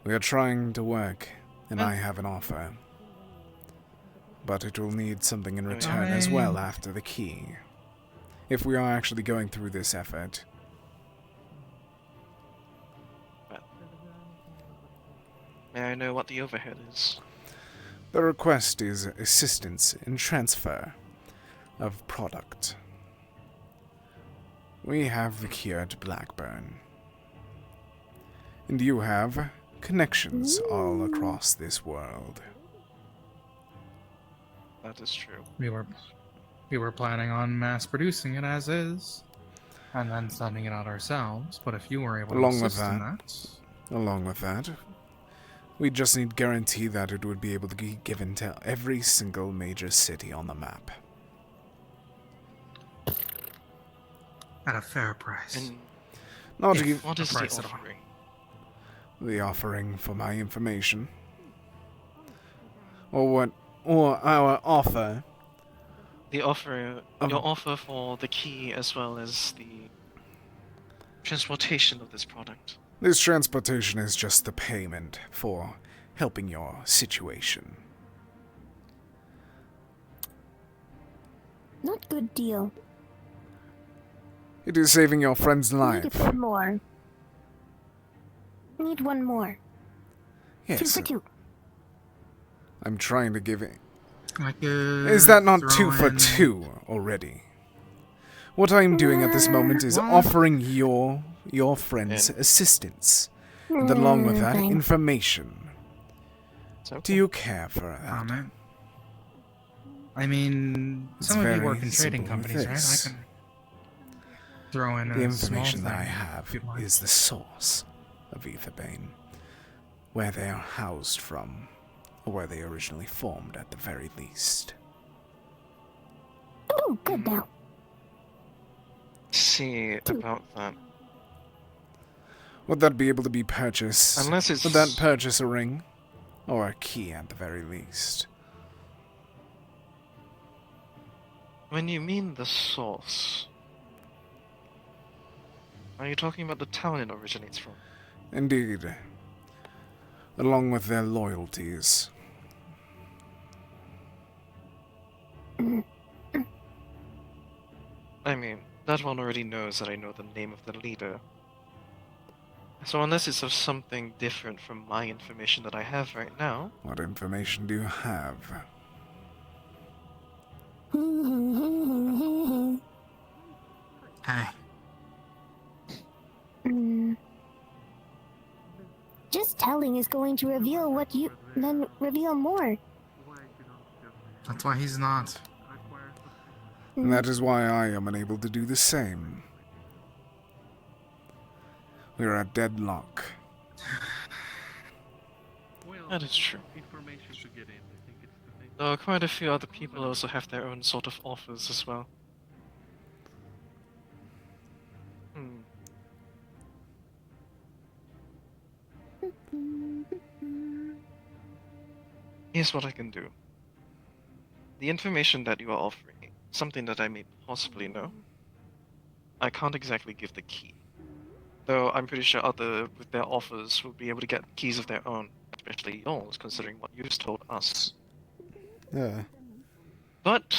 We are trying to work, and I have an offer. But it will need something in return as well after the key. If we are actually going through this effort. May I know what the overhead is? The request is assistance in transfer of product. We have the cure to Blackburn. And you have connections all across this world. That is true. We were planning on mass producing it as is, and then sending it out ourselves. But if you were able to Along with assist in that, we just need guarantee that it would be able to be given to every single major city on the map. at a fair price. And Not if- to give what is the price at all. offering? the offering for my information. Or our offer. The offer, Um, your offer for the key as well as the transportation of this product. This transportation is just the payment for helping your situation. Not good deal. It is saving your friend's Need life. one more. Need one more. Yes. 2 for 2. I'm trying to give it. I could Is that not throw 2 for in- 2 already? What I am doing at this moment is What? offering your friends assistance, and along with that, Fine. information. Do you care for that? Comment. I mean, It's some of you very work in trading simple companies, right? I this. can throw in The a small information that I thing, have if you'd like. is the source of Aetherbane, where they are housed from, or where they originally formed at the very least. Oh, good now. See about that. Would that be able to be purchased? Unless it's- Would that purchase a ring? Or a key at the very least? When you mean the source, are you talking about the town it originates from? Indeed. Along with their loyalties. I mean, that one already knows that I know the name of the leader. So unless it's of something different from my information that I have right now... What information do you have? Hey. Just telling is going to reveal what you then reveal more. That's why he's not. And that is why I am unable to do the same. We are at deadlock. That is true. Though quite a few other people also have their own sort of offers as well. Here's what I can do. The information that you are offering, something that I may possibly know. I can't exactly give the key. Though I'm pretty sure other with their offers will be able to get keys of their own, especially yours, considering what you just told us. Yeah. But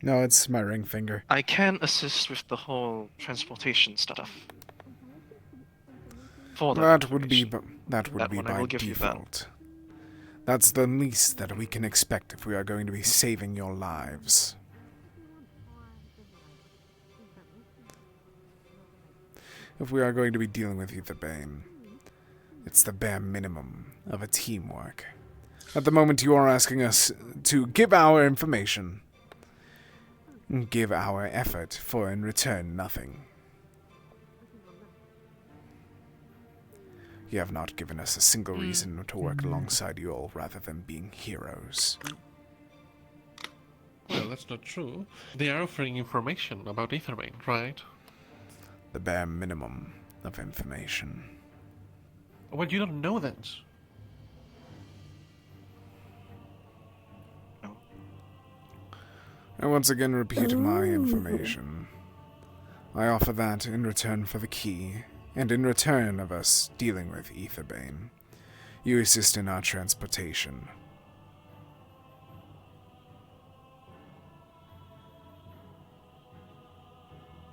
No, it's my ring finger. I can assist with the whole transportation stuff. For That would be one, I by will give you that. default. That's the least that we can expect if we are going to be saving your lives. If we are going to be dealing with Aetherbane, it's the bare minimum of a teamwork. At the moment, you are asking us to give our information, and give our effort, for in return nothing. You have not given us a single reason to work alongside you all rather than being heroes. Well, that's not true. They are offering information about Aetherbane, right? The bare minimum of information. Well, you don't know that. I once again repeat my information. I offer that in return for the key, and in return of us dealing with Aetherbane, you assist in our transportation.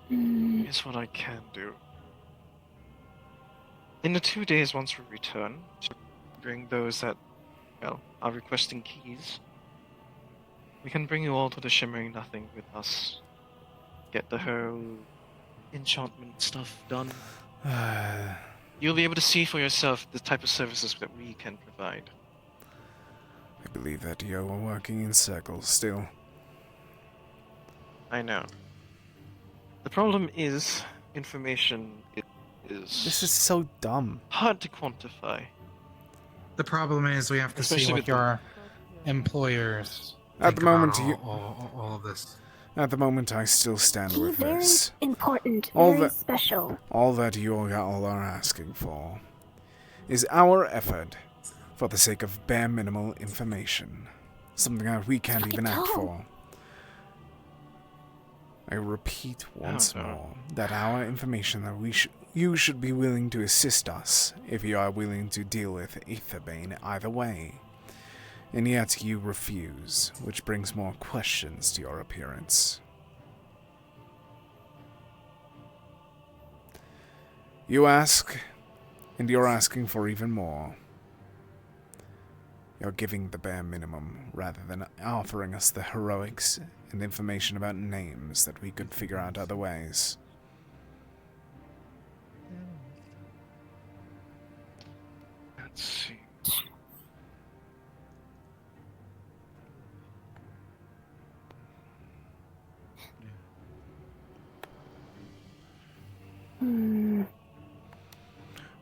Here's what I can do. In the 2 days once we return, to bring those that, well, are requesting keys, we can bring you all to the Shimmering Nothing with us. Get the whole enchantment stuff done. You'll be able to see for yourself the type of services that we can provide. I believe that you are working in circles still. I know. The problem is, information is... This is so dumb. Hard to quantify. The problem is we have to Especially see what with the- your employers At the think about moment, all of this. At the moment, I still stand with Very this. important, All very that- special. All that you all are asking for is our effort for the sake of bare minimal information. Something that we can't even act for. I repeat once more that our information that you should be willing to assist us if you are willing to deal with Aetherbane either way. And yet you refuse, which brings more questions to your appearance. You ask, and you're asking for even more. You're giving the bare minimum rather than offering us the heroics and information about names that we could figure out other ways. Let's see.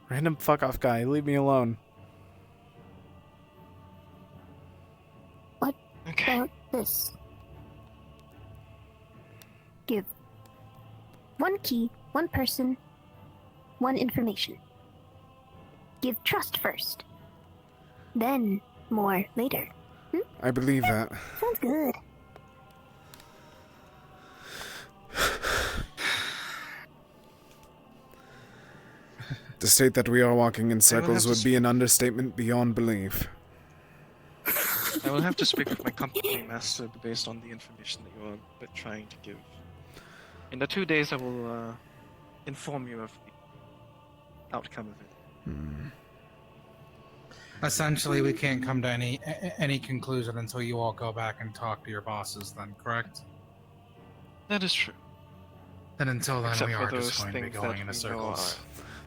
Random fuck off guy, leave me alone. What about this? Give one key, one person, one information. Give trust first. Then more later. I believe that. Sounds good. To state that we are walking in have circles to would be an understatement beyond belief. I will have to speak with my company master based on the information that you are trying to give. In the 2 days, I will inform you of the outcome of it. Essentially, we can't come to any conclusion until you all go back and talk to your bosses, then, correct? That is true. Then until then, Except we for are those just going to be things going that in we know circles.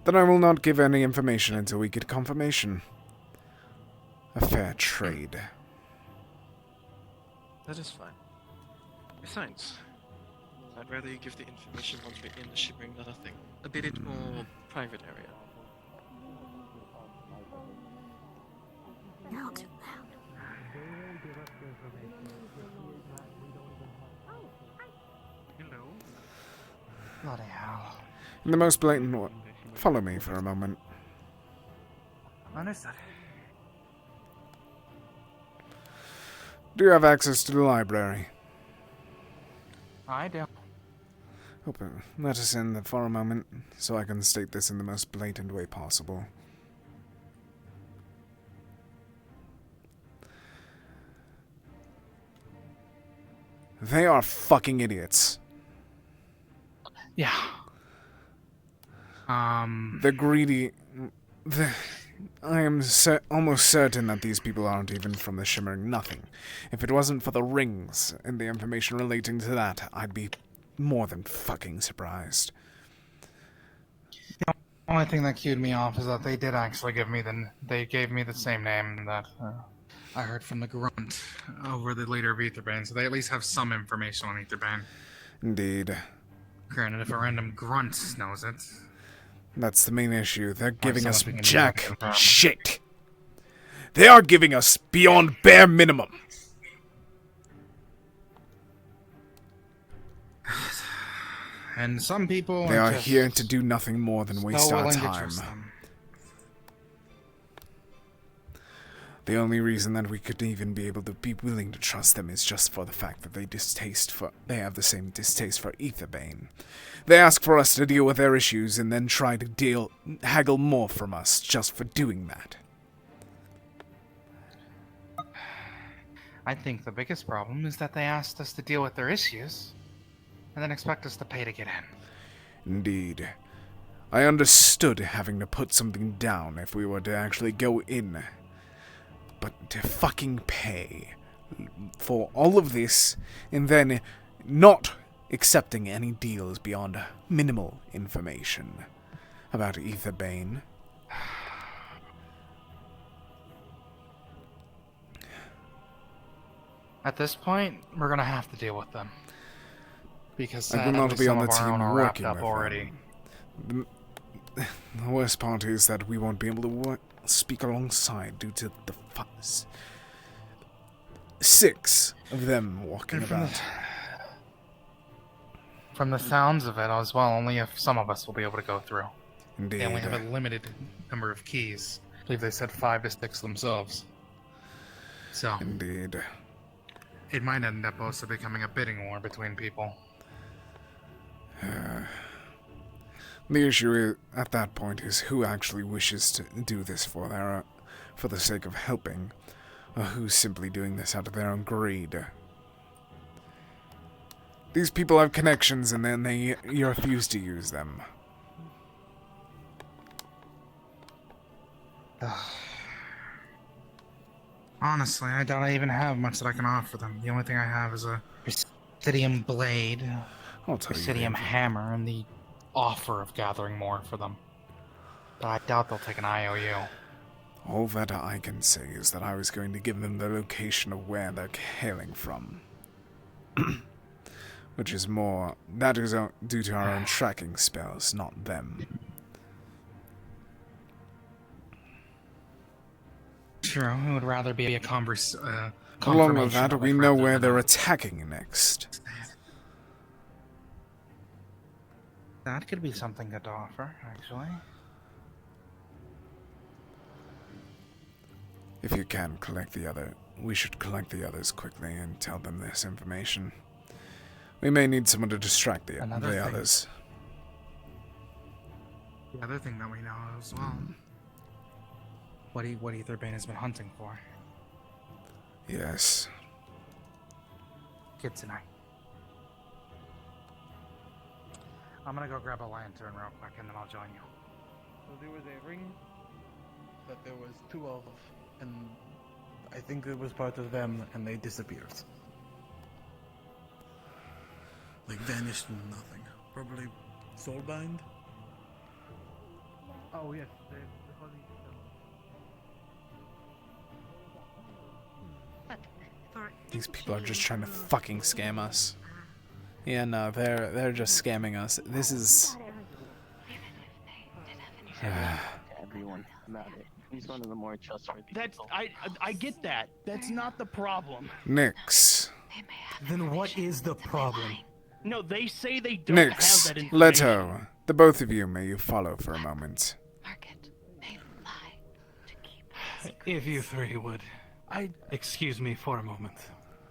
Then I will not give any information until we get confirmation. A fair trade. That is fine. Besides, I'd rather you give the information once we're in the shipping, not a thing. A bit more private area. Not too loud. Hello. Bloody hell. In the most blatant way. Follow me for a moment. Understood. Do you have access to the library? I do. Open. Let us in for a moment, so I can state this in the most blatant way possible. They are fucking idiots. Yeah. They're greedy. I am almost certain that these people aren't even from the Shimmering Nothing. If it wasn't for the rings and the information relating to that, I'd be more than fucking surprised. The only thing that cued me off is that they did actually give me the same name that I heard from the grunt over the leader of Aetherbane, so they at least have some information on Aetherbane. Indeed. Granted, if a random grunt knows it. That's the main issue. They're giving us something in jack the shit. They are giving us beyond bare minimum. And some people They are just here to do nothing more than waste so our willing to time. trust them. The only reason that we could even be able to be willing to trust them is just for the fact that they have the same distaste for Aetherbane. They ask for us to deal with their issues and then try to haggle more from us just for doing that. I think the biggest problem is that they asked us to deal with their issues and then expect us to pay to get in. Indeed. I understood having to put something down if we were to actually go in. But to fucking pay for all of this and then not accepting any deals beyond minimal information about Aetherbane. At this point, we're gonna have to deal with them. Because I will not be on the some of our team own are working wrapped up with already. them. The worst part is that we won't be able to speak alongside due to the fuss. 6 of them walking about. From the sounds of it as well, only if some of us will be able to go through. Indeed. They only have a limited number of keys. I believe they said 5 to 6 themselves. So. Indeed. It might end up also becoming a bidding war between people. The issue at that point is who actually wishes to do this for the sake of helping, or who's simply doing this out of their own greed. These people have connections and then you refuse to use them. Honestly, I doubt I even have much that I can offer them. The only thing I have is a Presidium blade, I'll tell you Presidium the hammer, and the offer of gathering more for them. But I doubt they'll take an IOU. All that I can say is that I was going to give them the location of where they're hailing from. Which is more... That is due to our own tracking spells, not them. True, it would rather be a Along with confirmation that, of we it know rather where than they're a- attacking next. That could be something good to offer, actually. If you can collect the other, we should collect the others quickly and tell them this information. We may need someone to distract the others. The other thing that we know as well. What Etherbane has been hunting for. Yes. Kitsune. I'm gonna go grab a lantern real quick and then I'll join you. So there was a ring that there was two of, and I think it was part of them, and they disappeared. Like vanished into nothing. Probably soulbind? Oh yes, the holy stone. These people are just trying to fucking scam us. Yeah, no, they're just scamming us. This is... Everyone about it. He's one of the more trustworthy people. I get that. That's not the problem. Nyx. Then what is the problem? No, they say they don't have Nyx, that information. Leto, the both of you, may you follow for a moment. If you three would. Excuse me for a moment.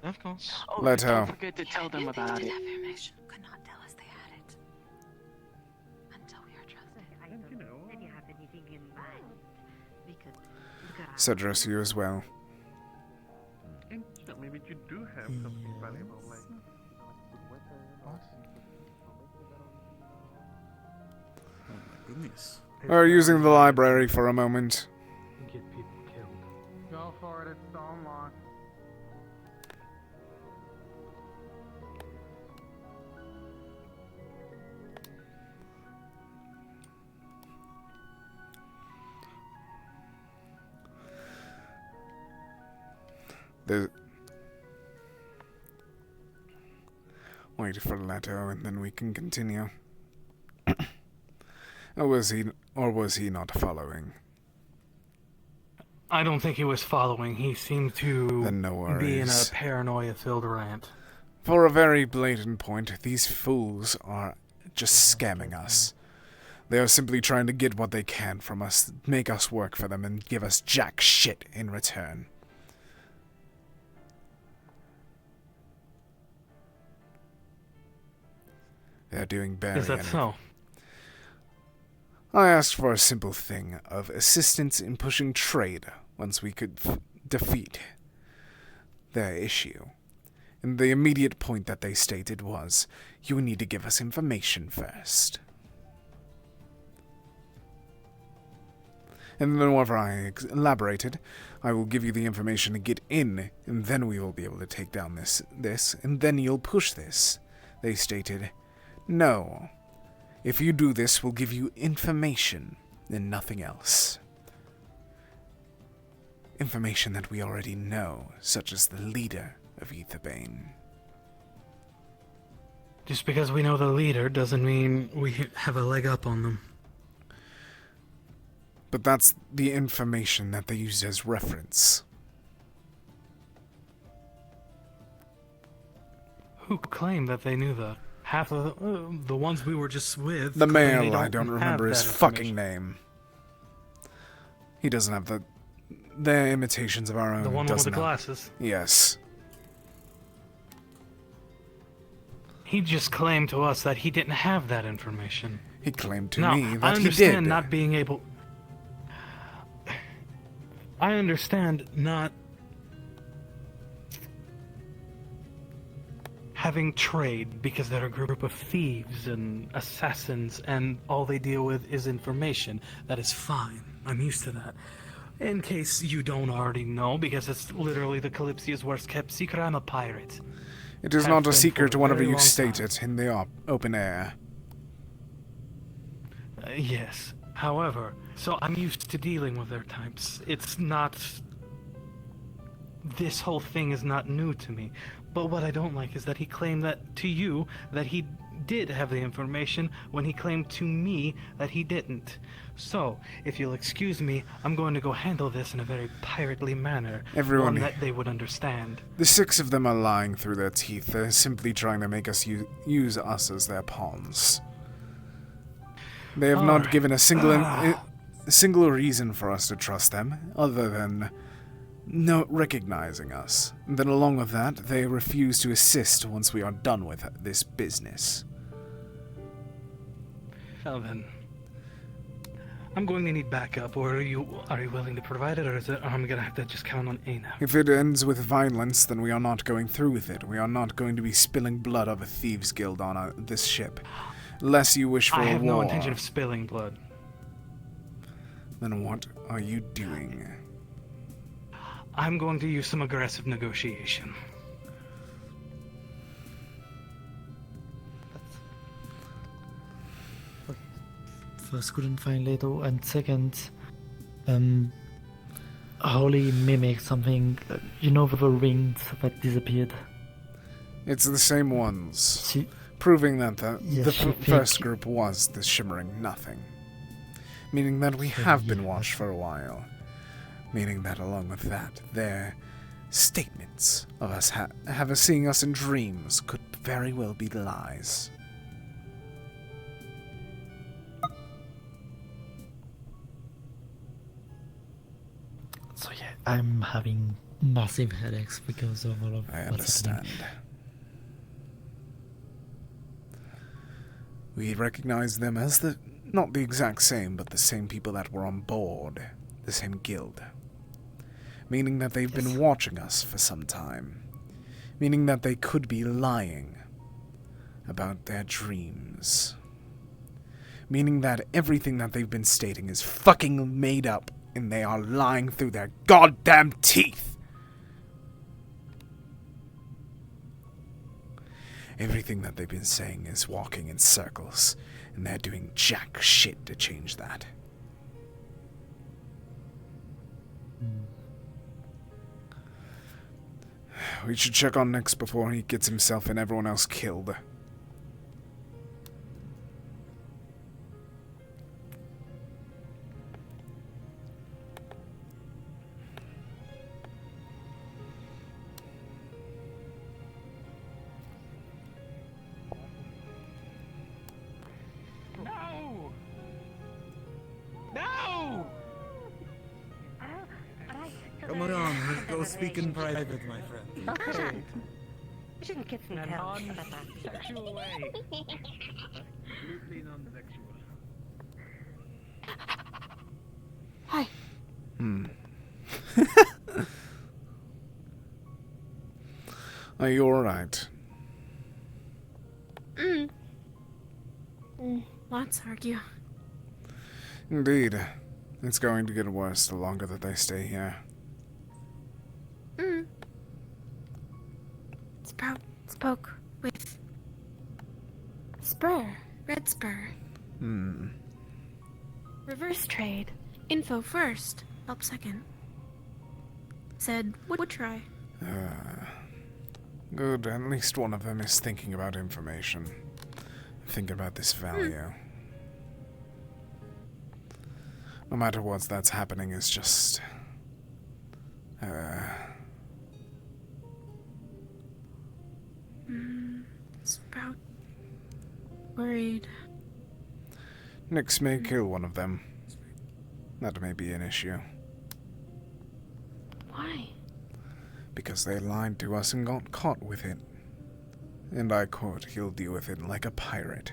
Of course. Oh, Leto. don't forget to tell them about it. Information could not tell us they had it until we are trusted. Cedros, you as well. Maybe you do have something valuable, like... Oh my goodness. We're using the library for a moment. Get people killed. Go for it, it's still unlocked. Wait for Leto and then we can continue. Or was he not following? I don't think he was following. He seemed to Then no be in a worries. paranoia-filled rant. For a very blatant point, these fools are just scamming us. They are simply trying to get what they can from us, make us work for them, and give us jack shit in return. They're doing barely Is that anything. so? I asked for a simple thing of assistance in pushing trade once we could defeat their issue. And the immediate point that they stated was, you need to give us information first. And then whenever I elaborated, I will give you the information to get in, and then we will be able to take down this, and then you'll push this. They stated, no. If you do this, we'll give you information and nothing else. Information that we already know, such as the leader of Etherbane. Just because we know the leader doesn't mean we have a leg up on them. But that's the information that they used as reference. Who claimed that they knew that? Half of the ones we were just with. The claim they male, I don't have remember his that fucking name. He doesn't have the imitations of our own. The one with doesn't the have- glasses. Yes. He just claimed to us that he didn't have that information. He claimed to now, me I that he understand did. not being able. I understand not having trade because they're a group of thieves and assassins and all they deal with is information. That is fine. I'm used to that. In case you don't already know, because it's literally the Kalypsia's worst kept secret, I'm a pirate. It is Have not a been secret for a whenever very you long state time. it in the open air. Yes. However, so I'm used to dealing with their types. It's not... This whole thing is not new to me. But what I don't like is that he claimed that to you that he did have the information when he claimed to me that he didn't. So, if you'll excuse me, I'm going to go handle this in a very pirately manner. Everyone- One that they would understand. The 6 of them are lying through their teeth. They're simply trying to make us use us as their pawns. They have not Alright. given a single reason for us to trust them, other than recognizing us. And then along with that, they refuse to assist once we are done with this business. Well then, I'm going to need backup, or are you willing to provide it, or is it I'm gonna have to just count on A now? If it ends with violence, then we are not going through with it. We are not going to be spilling blood of a thieves' guild on this ship. Unless you wish for I a have war. no intention of spilling blood. Then what are you doing? I'm going to use some aggressive negotiation. First, couldn't find Leto, and second, Holy mimic something, you know, with the rings that disappeared. It's the same ones. Proving that the first group was the shimmering nothing. Meaning that we have been watched for a while. Meaning that along with that, their statements of us seeing us in dreams could very well be lies. So yeah, I'm having massive headaches because of all of I what's understand. We recognize them as not the exact same, but the same people that were on board, the same guild. Meaning that they've been watching us for some time. Meaning that they could be lying about their dreams. Meaning that everything that they've been stating is fucking made up, and they are lying through their goddamn teeth! Everything that they've been saying is walking in circles, and they're doing jack shit to change that. We should check on Nix before he gets himself and everyone else killed. No! No! Come on, let's go speak in private, my friend. Okay. You shouldn't get some In a tells. non-sexual way. Absolutely non-sexual. Hi. Are you alright? Let's argue. Indeed. It's going to get worse the longer that they stay here. Sprout spoke with Spur, Red Spur. Reverse trade. Info first, help second. Said would try. Good, at least one of them is thinking about information. Thinking about this value. No matter what that's happening, is just... Sprout. Worried. Nix may kill one of them. That may be an issue. Why? Because they lied to us and got caught with it. And I quote, he'll deal with it like a pirate.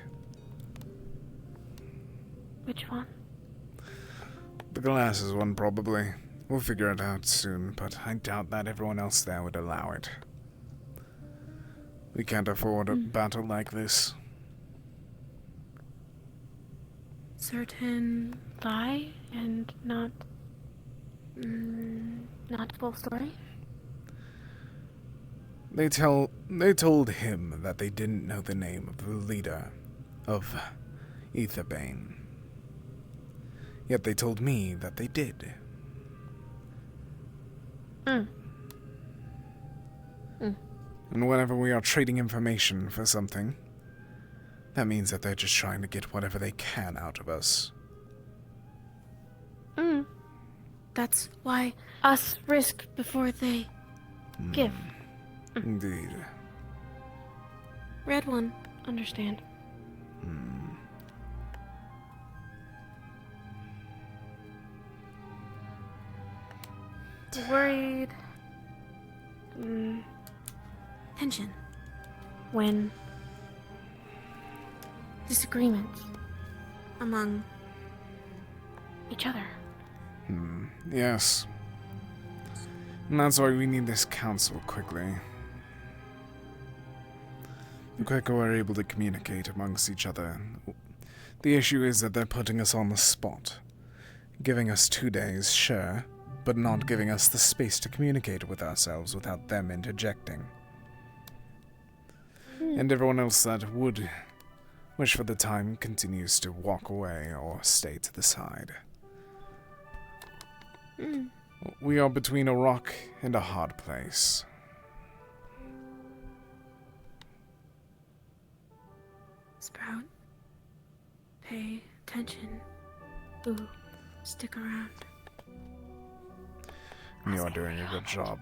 Which one? The glasses one, probably. We'll figure it out soon, but I doubt that everyone else there would allow it. We can't afford a battle like this. Certain lie and not Not full story. They told him that they didn't know the name of the leader of Etherbane. Yet they told me that they did. And whenever we are trading information for something, that means that they're just trying to get whatever they can out of us. That's why us risk before they give. Indeed. Red one, understand. Worried. Tension. When disagreements among each other. Yes. And that's why we need this council quickly. The quicker we're able to communicate amongst each other. The issue is that they're putting us on the spot. Giving us 2 days, sure, but not giving us the space to communicate with ourselves without them interjecting. And everyone else that would wish for the time continues to walk away or stay to the side. We are between a rock and a hard place. Sprout. Pay attention. Ooh, stick around. You're doing a good job.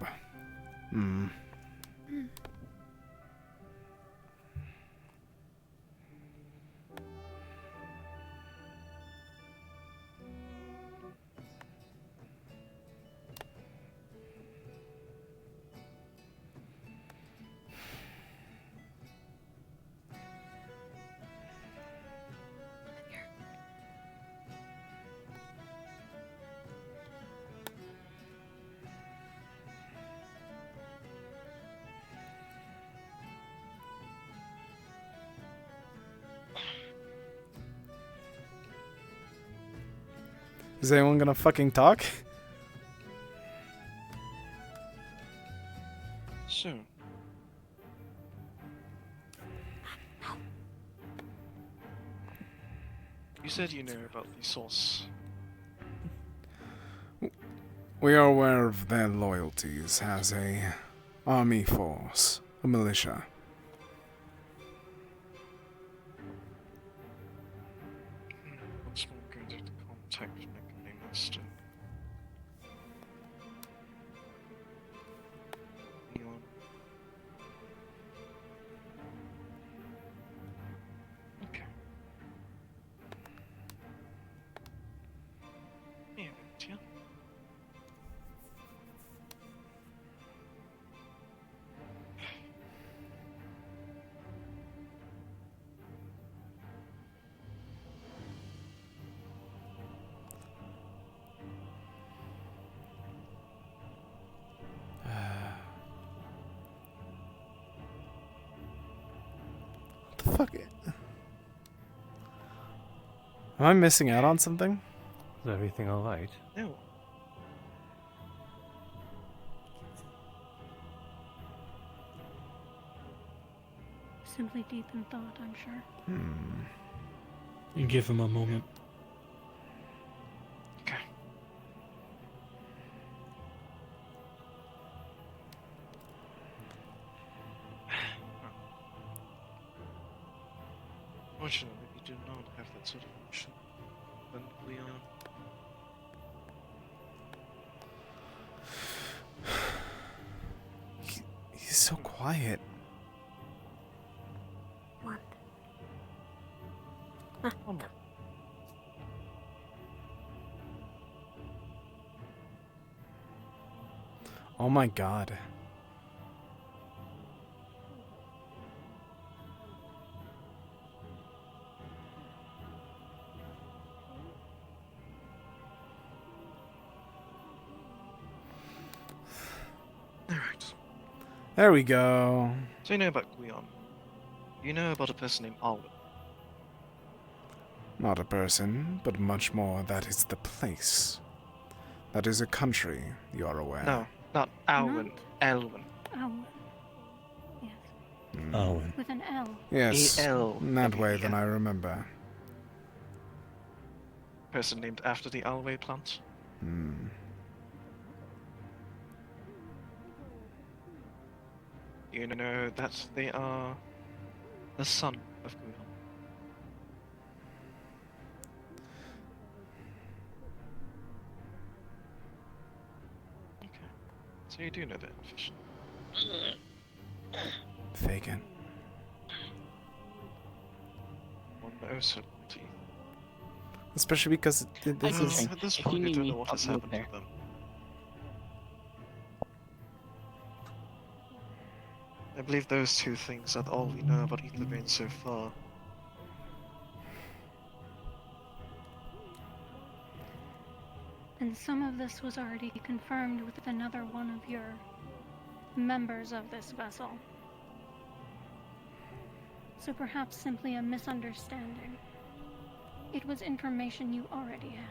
Is anyone gonna fucking talk? So. You said you know about the source. We are aware of their loyalties as a army force, a militia. Once more going to contact my master. Anyone? Okay. Yeah, yeah. What the fuck? Am I missing out on something? Is everything alright? No. Simply deep in thought, I'm sure. You give him a moment. Okay. Fortunately, we do not have that sort of option. When Leon. He's so quiet. What? Oh my god. Alright. There we go. So you know about Guion. You know about a person named Alwyn. Not a person, but much more that is the place. That is a country, you are aware. No, not Alwyn. Elwyn. Owen. Yes. Owen. With an L. Yes, A-L. in that way than I remember. Person named after the Alway plant. Hmm. You know that they are the son of Guhon. Okay. So you do know that information. Fagin. One knows certainty. Especially because this is... At this point, you don't know what has happened to them. I believe those two things are all we know about Ethervein so far. And some of this was already confirmed with another one of your members of this vessel. So perhaps simply a misunderstanding. It was information you already had.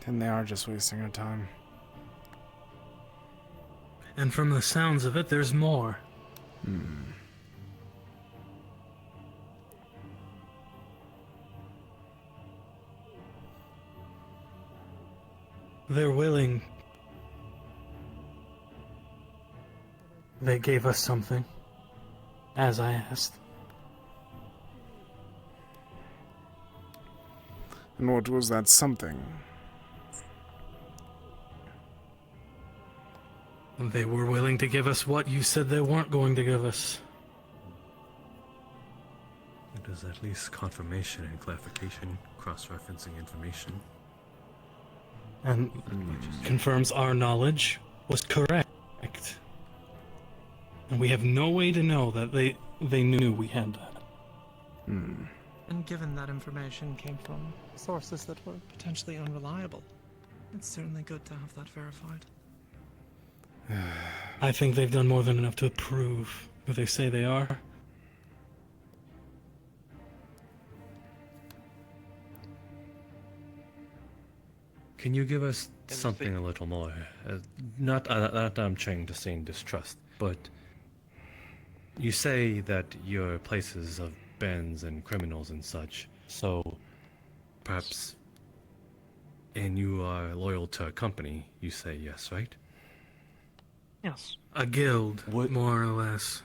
Then they are just wasting our time. And from the sounds of it, there's more. They're willing. They gave us something, as I asked. And what was that something? They were willing to give us what you said they weren't going to give us. It is at least confirmation and clarification, cross-referencing information. And confirms our knowledge was correct. And we have no way to know that they knew we had that. And given that information came from sources that were potentially unreliable, it's certainly good to have that verified. I think they've done more than enough to prove who they say they are. Can you give us something a little more? Not that I'm trying to feign distrust, but you say that you're places of bands and criminals and such, so perhaps, and you are loyal to a company, you say yes, right? Yes. A guild, more or less.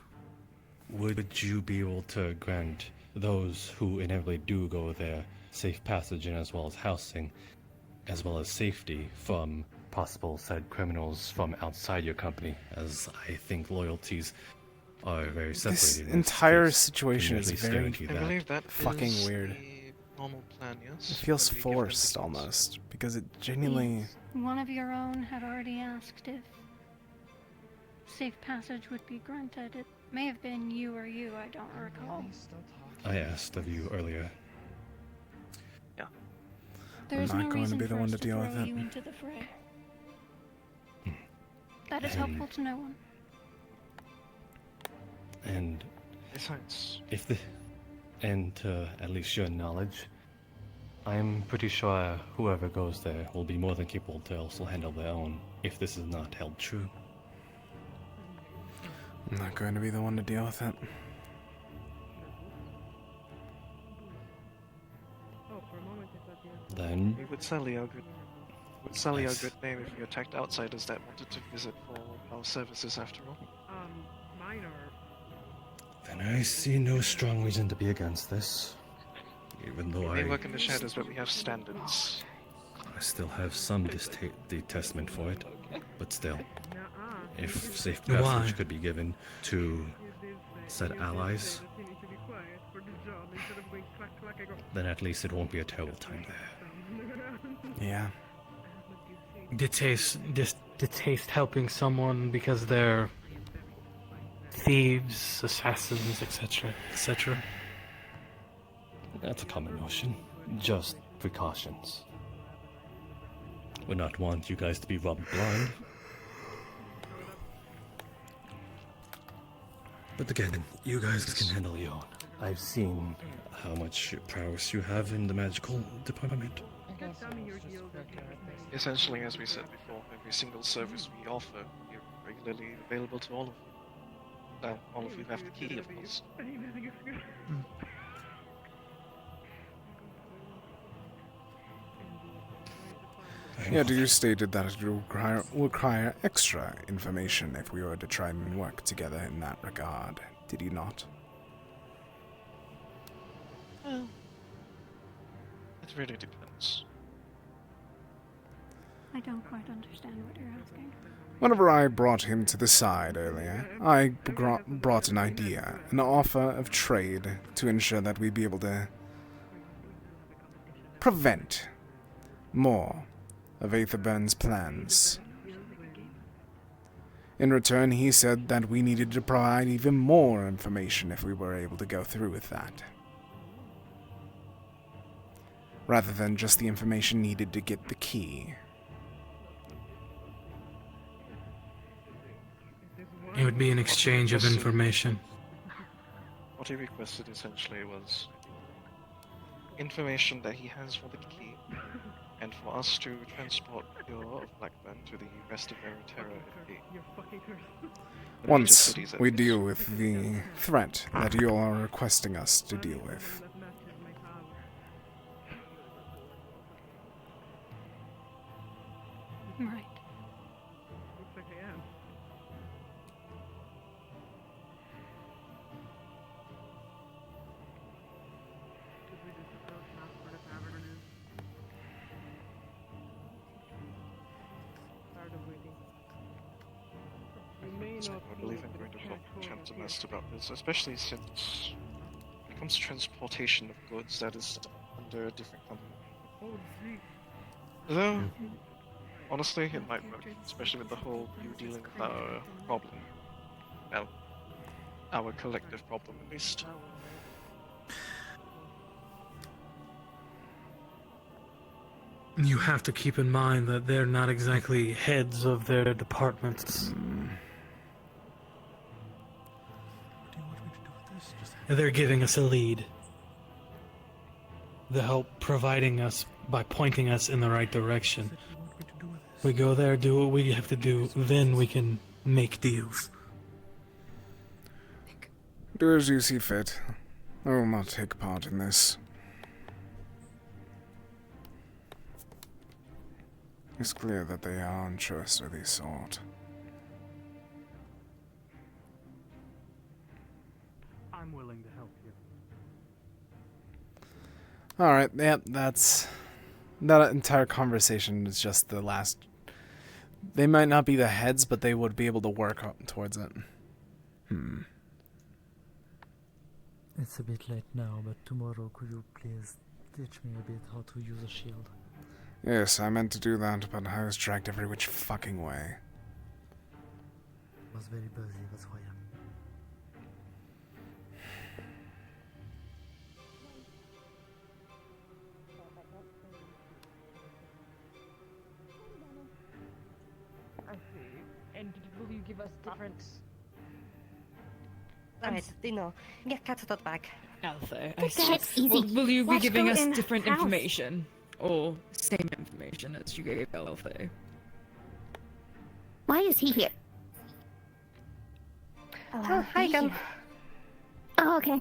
Would you be able to grant those who inevitably do go there safe passage and as well as housing, as well as safety from possible said criminals from outside your company, as I think loyalties are very separated. This entire situation is very I believe that fucking is weird. the normal plan, yes? It feels That we give forced almost, because it genuinely... One of your own had already asked if safe passage would be granted. It may have been you or you, I don't recall. I asked of you earlier. Yeah. There's I'm no not going to reason be the for one us to deal with throw it. you into the fray. That is And- helpful to no one. And Besides, if the, and to at least your knowledge, I'm pretty sure whoever goes there will be more than capable to also handle their own, if this is not held true. I'm not going to be the one to deal with it. Then we would sully our good name if we attacked outsiders that wanted to visit for our services after all. Minor. Then I see no strong reason to be against this. Even though We may work in the shadows, but we have standards. I still have some detestment for it, but still, if safe Why? passage could be given to said allies, then at least it won't be a terrible time there. Yeah. Detest helping someone because they're thieves, assassins, etc., etc. That's a common notion. Just precautions. Would not want you guys to be robbed blind. But again, you guys can handle your own. I've seen how much prowess you have in the magical department. Essentially, as we said before, every single service we offer is regularly available to all of you. Now, all of you have the key, of course. Yeah, you stated that it would require extra information if we were to try and work together in that regard. Did you not? Well, it really depends. I don't quite understand what you're asking. Whenever I brought him to the side earlier, I brought an idea, an offer of trade to ensure that we'd be able to prevent more of Aetherburn's plans. In return, he said that we needed to provide even more information if we were able to go through with that, rather than just the information needed to get the key. It would be an exchange of information. What he requested essentially was information that he has for the key, and for us to transport your Blackburn to the rest of Terra Once we deal with the threat that you are requesting us to deal with. Right. I believe I'm going to talk to Chapter Master about this, especially since when it comes to transportation of goods, that is under a different company. Though, honestly, it might work, especially with the whole you dealing with our problem. Well, our collective problem, at least. You have to keep in mind that they're not exactly heads of their departments. They're giving us a lead. They're help providing us by pointing us in the right direction. We go there, do what we have to do, then we can make deals. Do as you see fit. I will not take part in this. It's clear that they are untrustworthy sort. I'm willing to help you. Alright, yep, that entire conversation is just the last. They might not be the heads, but they would be able to work towards it. It's a bit late now, but tomorrow could you please teach me a bit how to use a shield? Yes, I meant to do that, but I was dragged every which fucking way. I was very busy, that's why I see. And will you give us different... Alright, Dino, get cat that back. Alpha, Get the heads easy. Will you be Let's giving go us in different house. information? Or same information as you gave Alpha? Why is he here? Oh, hi again. Oh, okay.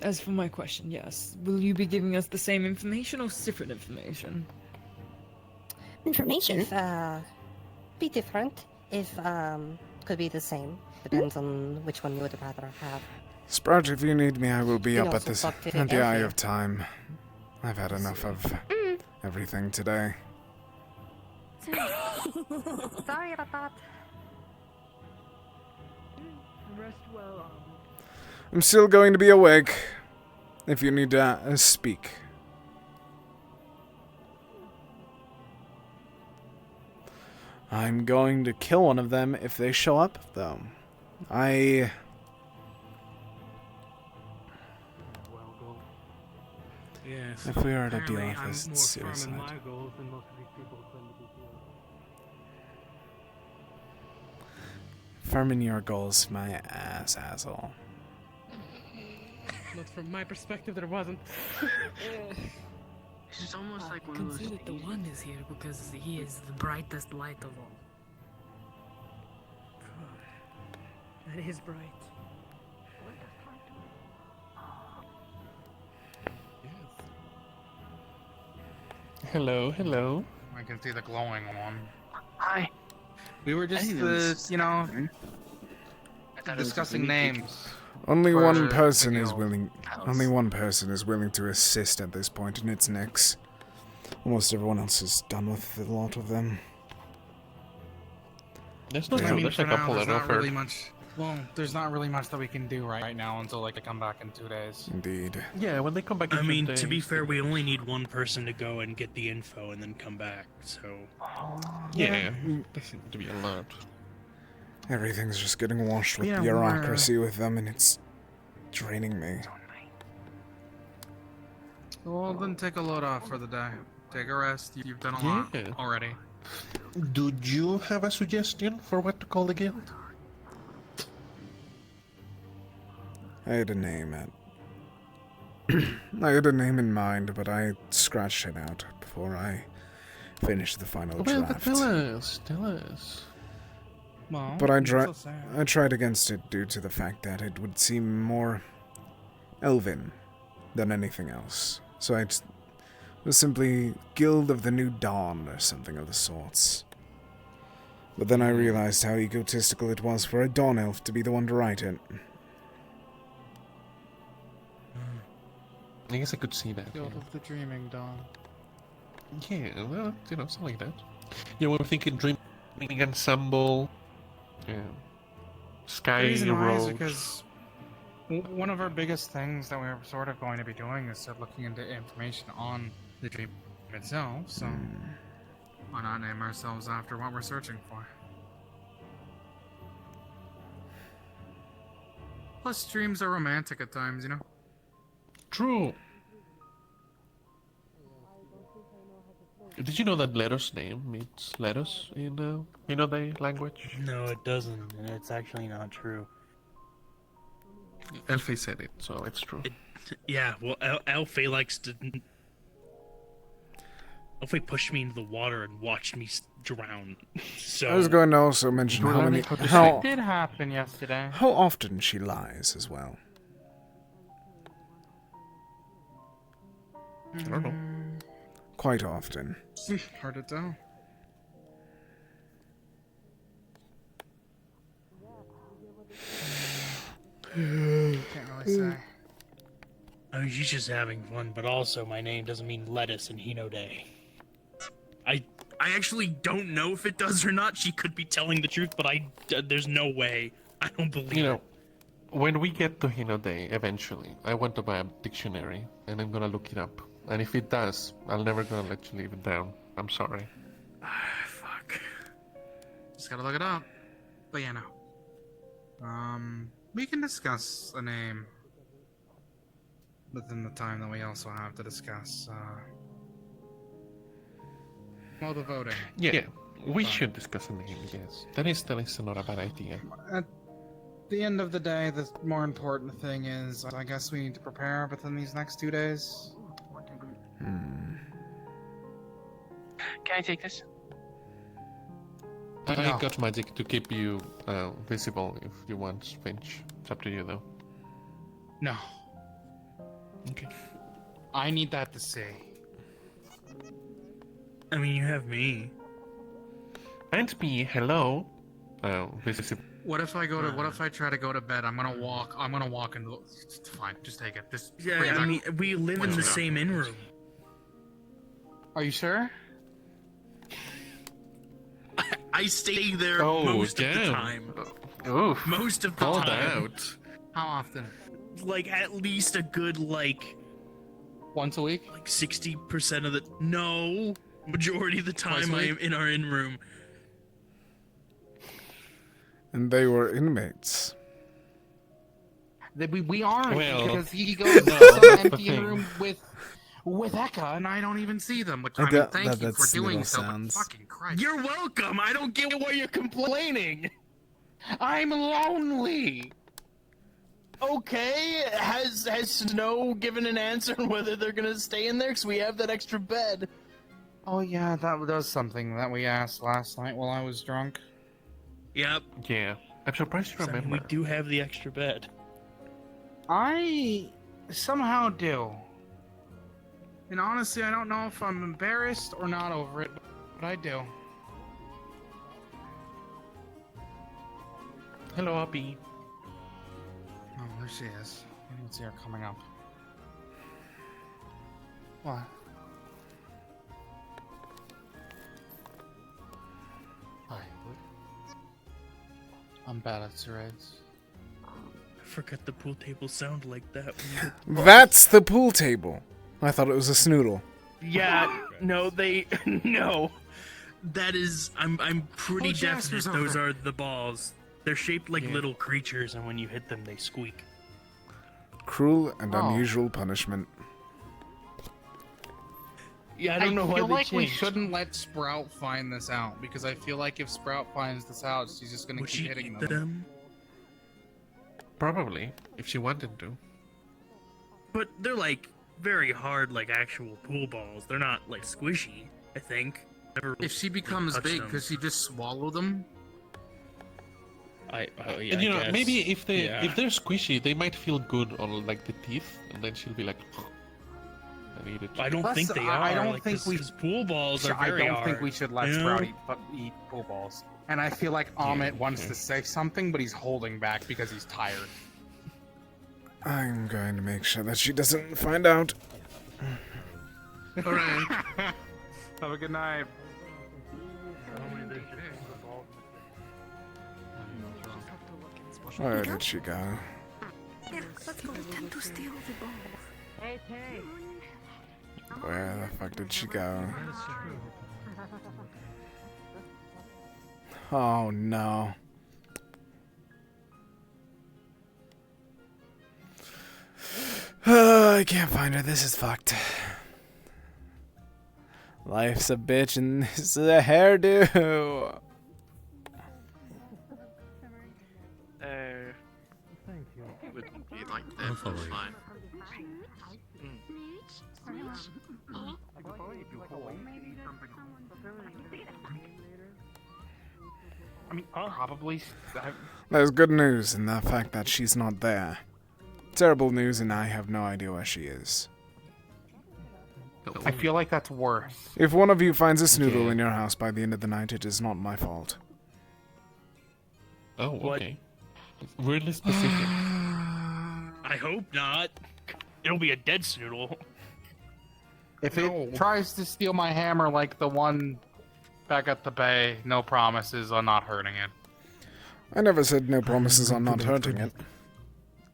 As for my question, yes. Will you be giving us the same information or different information? Information? If, be different. If, could be the same. Depends on which one you would rather have. Sprout, if you need me, I will be You up can at also this talk to at the eye Elfie. of time. I've had enough of everything today. Sorry about that. Rest well. I'm still going to be awake if you need to speak. I'm going to kill one of them if they show up, though. Yes. If we were to deal apparently with this, I'm it's more firm in suicide. my goals than most of these people claim to be doing. Firm in your goals, my ass, asshole. But from my perspective, there wasn't. It's almost like I one can of those see that the things. one is here because he is the brightest light of all. That is bright. Hello, hello. I can see the glowing one. Hi. We were just, you know, discussing names. Only for one the person is guild. willing. Only one person is willing to assist at this point, and it's Nyx. Almost everyone else is done with a lot of them. There's no- no, I mean, there's for a now, couple there's that not offered. really much. Well, there's not really much that we can do right now until like I come back in 2 days. Indeed. Yeah, when they come back. I mean, to be fair, we only need one person to go and get the info and then come back, so... Yeah, there seems to be a lot. Everything's just getting washed with Yeah, bureaucracy with them, and it's draining me. Well, then take a load off for the day. Take a rest. You've done a lot already. Do you have a suggestion for what to call the guild? I had a name I had a name in mind, but I scratched it out before I finished the final Well, draft. tell us. Well, But I that's so sad. I tried against it due to the fact that it would seem more elven than anything else. So it was simply Guild of the New Dawn or something of the sorts. But then I realized how egotistical it was for a Dawn Elf to be the one to write it. I guess I could see that. Guild of the Dreaming Dawn. Yeah, well, you know, something like that. Yeah, we were thinking Dreaming Ensemble. Yeah. Sky The reason why is Road. because one of our biggest things that we're sort of going to be doing is looking into information on the dream itself, so why not name ourselves after what we're searching for? Plus, dreams are romantic at times, you know? True. Did you know that Leros name means Leros in the language? No, it doesn't, and it's actually not true. Elfie said it, so it's true. Yeah, well, Alfie likes to... Alfie pushed me into the water and watched me drown, so... I was going to also mention how many... It did happen yesterday. How often she lies as well. I don't know. Quite often. Hard to tell. Can't really say. I mean, she's just having fun, but also my name doesn't mean lettuce in Hino Day. I actually don't know if it does or not. She could be telling the truth, but there's no way. I don't believe You know, it. when we get to Hino Day, eventually, I want to buy a dictionary, and I'm gonna look it up. And if it does, I'm never gonna let you leave it down. I'm sorry. Fuck. Just gotta look it up. But yeah, no. We can discuss a name within the time that we also have to discuss, well, the voting. Yeah, we should discuss a name, yes. That is not a bad idea. At the end of the day, the more important thing is, I guess we need to prepare within these next 2 days. Can I take this? I got magic to keep you visible if you want, Finch. It's up to you, though. No. Okay. I need that to see. I mean, you have me. And me, hello. Visible. What if I go to? What if I try to go to bed? I'm gonna walk into. It's fine. Just take it. Just Yeah, bring it I back. mean, we live in the same in-room. Are you sure? I stay there Oh, most of the damn. time. Oof. Most of the Called time. out. How often? Like, at least a good, once a week? Like 60% of the... No! Majority of the time I am in our in-room. And they were inmates. We aren't, Well, because he goes no, to some that's the empty thing. room with Eka, and I don't even see them. Which I I mean, got- thank that- you for that's doing little so. But sounds. fucking Christ! You're welcome! I don't get why you're complaining! I'm lonely. Okay, has Snow given an answer on whether they're gonna stay in there? Cause we have that extra bed. Oh yeah, that was something that we asked last night while I was drunk. Yep. Yeah, I'm surprised you So, I mean, remember. we do have the extra bed. I somehow do. And honestly, I don't know if I'm embarrassed or not over it, but I do. Hello, Abby. Oh, there she is. I didn't see her coming up. What? Hi. I'm bad at charades. I forgot the pool table sound like that. When you... That's the pool table. I thought it was a snoodle. Yeah, no, no. That is, I'm pretty definite those are the balls. They're shaped like little creatures, and when you hit them, they squeak. Cruel and unusual punishment. Yeah, I don't know why feel they like we changed. shouldn't let Sprout find this out, because I feel like if Sprout finds this out, she's just gonna keep hitting them. Probably, if she wanted to. But they're like very hard, like actual pool balls. They're not like squishy, I think. Never If she becomes touched big, them. could she just swallow them? Yeah, And you know, guess. maybe if they're squishy, they might feel good on like the teeth, and then she'll be like, and eat it. I don't think they are. I don't like, think we. pool balls are very I don't hard. think we should let you Sprout know? eat pool balls. And I feel like Amit wants to say something, but he's holding back because he's tired. I'm going to make sure that she doesn't find out. Alright. Have a good night. Where did she go? Yeah, let's go attempt to steal the ball. Hey, Tay. Where the fuck did she go? Oh no. I can't find her. This is fucked. Life's a bitch and this is a hairdo. Thank you. It wouldn't be like that. I'll follow you. Fine. I mean, probably. There's good news in the fact that she's not there. Terrible news and I have no idea where she is. I feel like that's worse. If one of you finds a snoodle in your house by the end of the night, it is not my fault. Oh, okay. Really specific. I hope not. It'll be a dead snoodle. If it tries to steal my hammer like the one back at the bay, no promises on not hurting it. I never said no promises on not hurting it.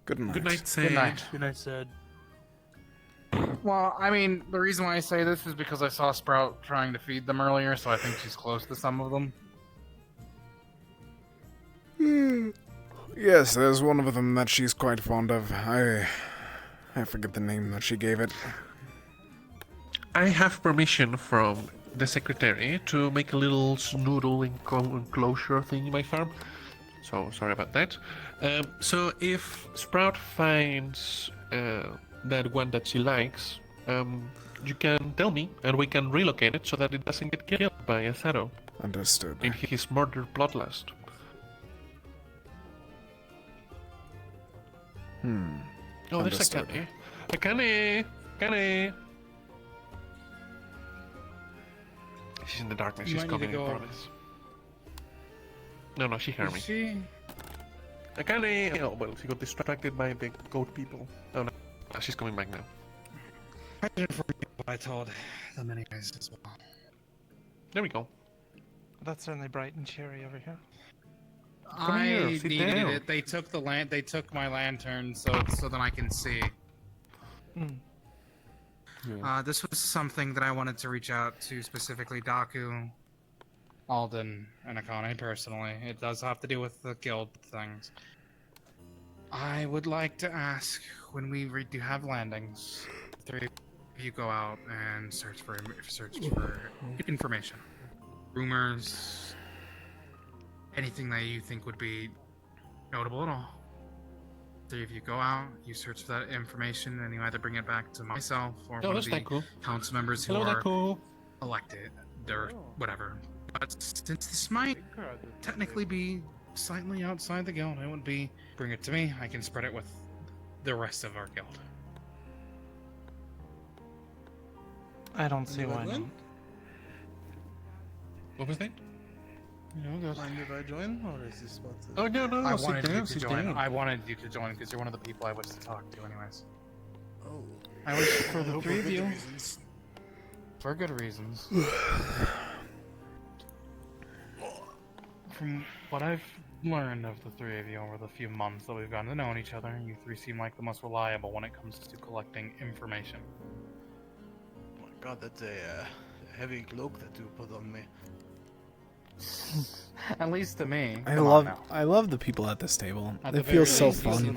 Good night. Good night, Sid. Good night. Good night, Sid. Well, I mean, the reason why I say this is because I saw Sprout trying to feed them earlier, so I think she's close to some of them. Yes, there's one of them that she's quite fond of. I forget the name that she gave it. I have permission from the secretary to make a little snoodle enclosure thing in my farm. So, sorry about that. So, if Sprout finds that one that she likes, you can tell me, and we can relocate it so that it doesn't get killed by a shadow. Understood. In his murder bloodlust. Oh, there's a Kane. A Kane! Kane! She's in the darkness. You She's might need coming, to I go- promise. No, she heard me. Is she? A Kane! Oh, well, she got distracted by the goat people. Oh, no. She's coming back now. I didn't forget what I told the many guys as well. There we go. That's certainly bright and cheery over here. Come here, I sit needed down. it. They took the They took my lantern, so that I can see. This was something that I wanted to reach out to specifically Daku, Alden, and Akane personally. It does have to do with the guild things. I would like to ask, when we do have landings, three of you go out and search for information, rumors, anything that you think would be notable at all. Three of you go out, you search for that information, and you either bring it back to myself or one of the council members who are elected, or whatever. But since this might technically be slightly outside the guild, it would be bring it to me. I can spread it with the rest of our guild. I don't see why not. What was that? Mind if I join, or is this what? Oh no, I wanted you to join. I wanted you to join because you're one of the people I wish to talk to, anyways. Oh. I wish for the three of you. For good reasons. From what I've learned of the three of you over the few months that we've gotten to know each other, you three seem like the most reliable when it comes to collecting information. Oh my god, that's a heavy cloak that you put on me. At least to me. I love the people at this table. It feels so fun.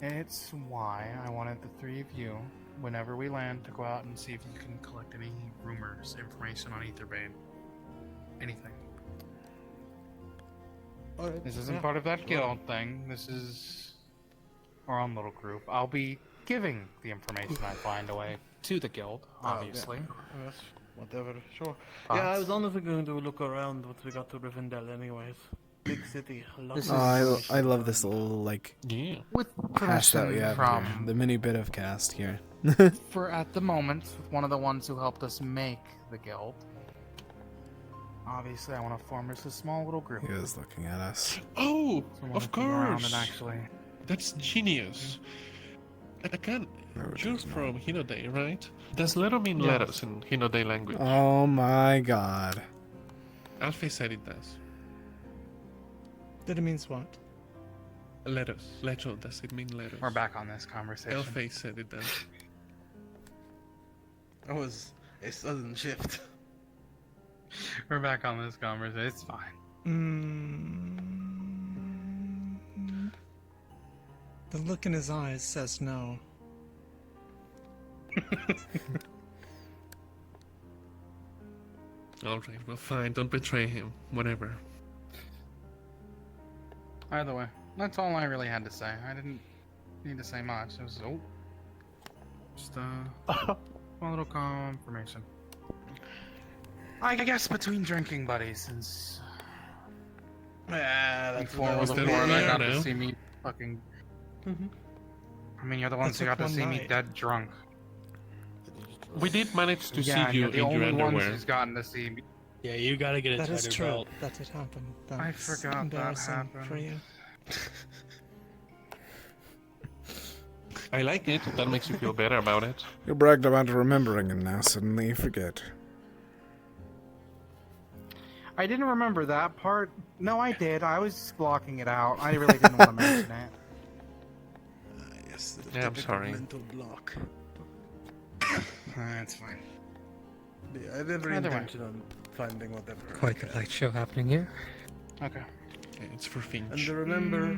It's why I wanted the three of you, whenever we land, to go out and see if you can collect any rumors, information on Aetherbane. Anything. This isn't part of that guild thing. This is our own little group. I'll be giving the information I find away to the guild, obviously. Yes, whatever, sure. Yeah, I was honestly going to look around once we got to Rivendell anyways. Big city. I love this little, like, with cast that we permission have from here. The mini bit of cast here. for at the moment, one of the ones who helped us make the guild. Obviously, I want to form just a small little group. He is looking at us. Oh, of course. And actually, that's genius. I can't. You're from Hinode, right? Does letter mean letters in Hinode language? Oh my god. Alfie said it does. That it means what? Letters. Lecho, does it mean letters? we're back on this conversation. Alfie said it does. That was a sudden shift. We're back on this conversation. It's fine. The look in his eyes says no. Alright, well fine, don't betray him. Whatever. Either way, that's all I really had to say. I didn't need to say much. It was just one little confirmation. I guess between drinking buddies, since before I got to see me fucking. I mean, you're the ones who got to see me dead drunk. We did manage to see you you're the in only your underwear. ones who's gotten to see me. Yeah, you gotta get a That is tighter true. belt. That did happen. That's I forgot that embarrassing happened. for you. I like it. That makes you feel better about it. You bragged about remembering and now suddenly you forget. I didn't remember that part. No, I did. I was blocking it out. I really didn't want to mention it. Yes, Yeah, I'm sorry. Mental block. That's fine. Yeah, I have every Either way. intention on finding whatever. Quite the light show happening here. Okay. It's for Finch. And remember,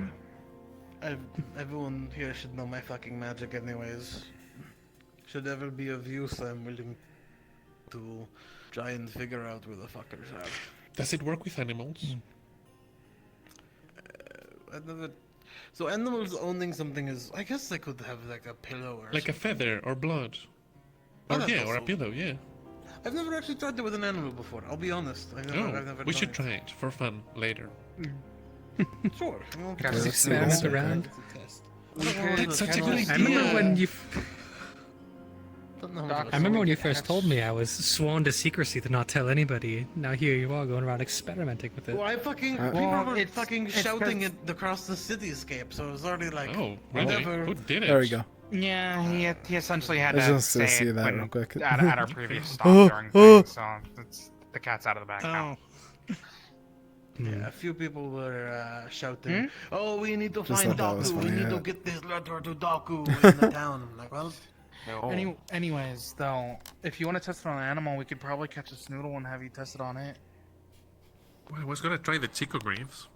everyone here should know my fucking magic anyways. Should ever be of use, I'm willing to try and figure out where the fuckers are. Does it work with animals? So animals owning something is, I guess I could have like a pillow or Like a feather or blood. Oh, Or that's yeah, or a also- pillow, yeah. I've never actually tried it with an animal before, I'll be honest. I've never we done should it. try it for fun later. Sure. You know, Gotta just experiment experiment. around. That's such a good idea. I remember when you. Don't know how much I remember when you first told me I was sworn to secrecy to not tell anybody. Now here you are going around experimenting with it. Well, I fucking people were fucking shouting it across the cityscape, so it was already like, Oh, really? whatever. Who did it? There we go. Yeah, he essentially had I was to just gonna say see it that when- real quick. at our previous stop Oh, during oh. things, so the cat's out of the bag now. Yeah, a few people were shouting, "Oh, we need to Just find thought that was Daku. We funny, need to yeah. get this letter to Daku in the town." I'm like, well, Anyways, though, if you want to test it on an animal, we could probably catch a snoodle and have you test it on it. Well, I was gonna try the Chicographs.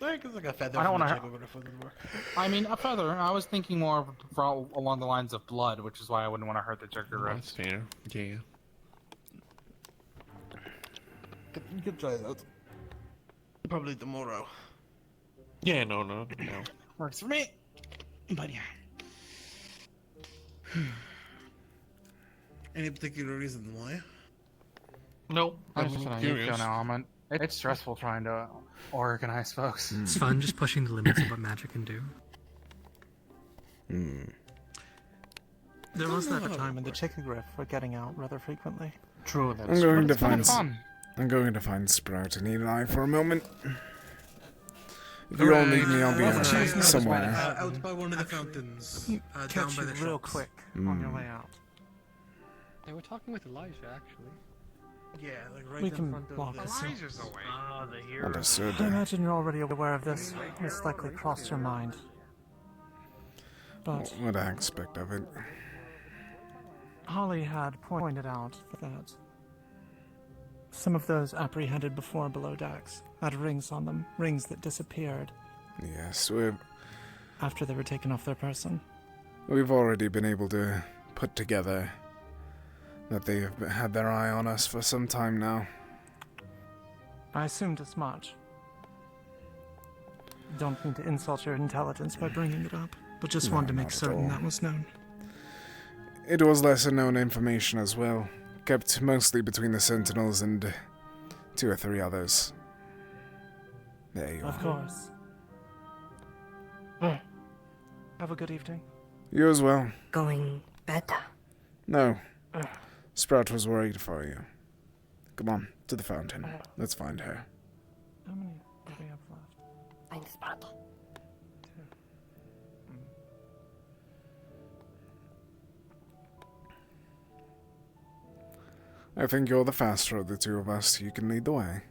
I guess like a feather. I don't want wanna- I mean, a feather. I was thinking more along the lines of blood, which is why I wouldn't want to hurt the That's Chicographs. fair. Yeah. You could try that. Probably tomorrow. Yeah, no. Works for me. But yeah. Any particular reason why? No, I'm I'm just how you curious. feel now. It's stressful trying to organize folks. It's fun just pushing the limits of what magic can do. There was that time when the Chickagriff were getting out rather frequently. True, I'm going to find Sprout and Eli for a moment. If you all need me, I'll be somewhere. Out by one of the fountains. Down Catch by you the real shops. quick on your way out. They were talking with Elijah, actually. Yeah, like right We in can front of walk the... us Elijah's away. Oh, the hero. Understood. I imagine you're already aware of this. It's likely crossed your mind. But What aspect of it? Holly had pointed out that some of those apprehended before below decks had rings on them, rings that disappeared Yes, after they were taken off their person. we've already been able to put together that they have had their eye on us for some time now. I assumed as much. Don't mean to insult your intelligence by bringing it up, but just wanted to make certain that was known. It was lesser known information as well, kept mostly between the Sentinels and 2 or 3 others. There you Of are. course. Have a good evening. You as well. Going better. No. Sprout was worried for you. Come on, to the fountain. Let's find her. How many do we have left? Find Sprout. 2. I think you're the faster of the 2 of us. You can lead the way.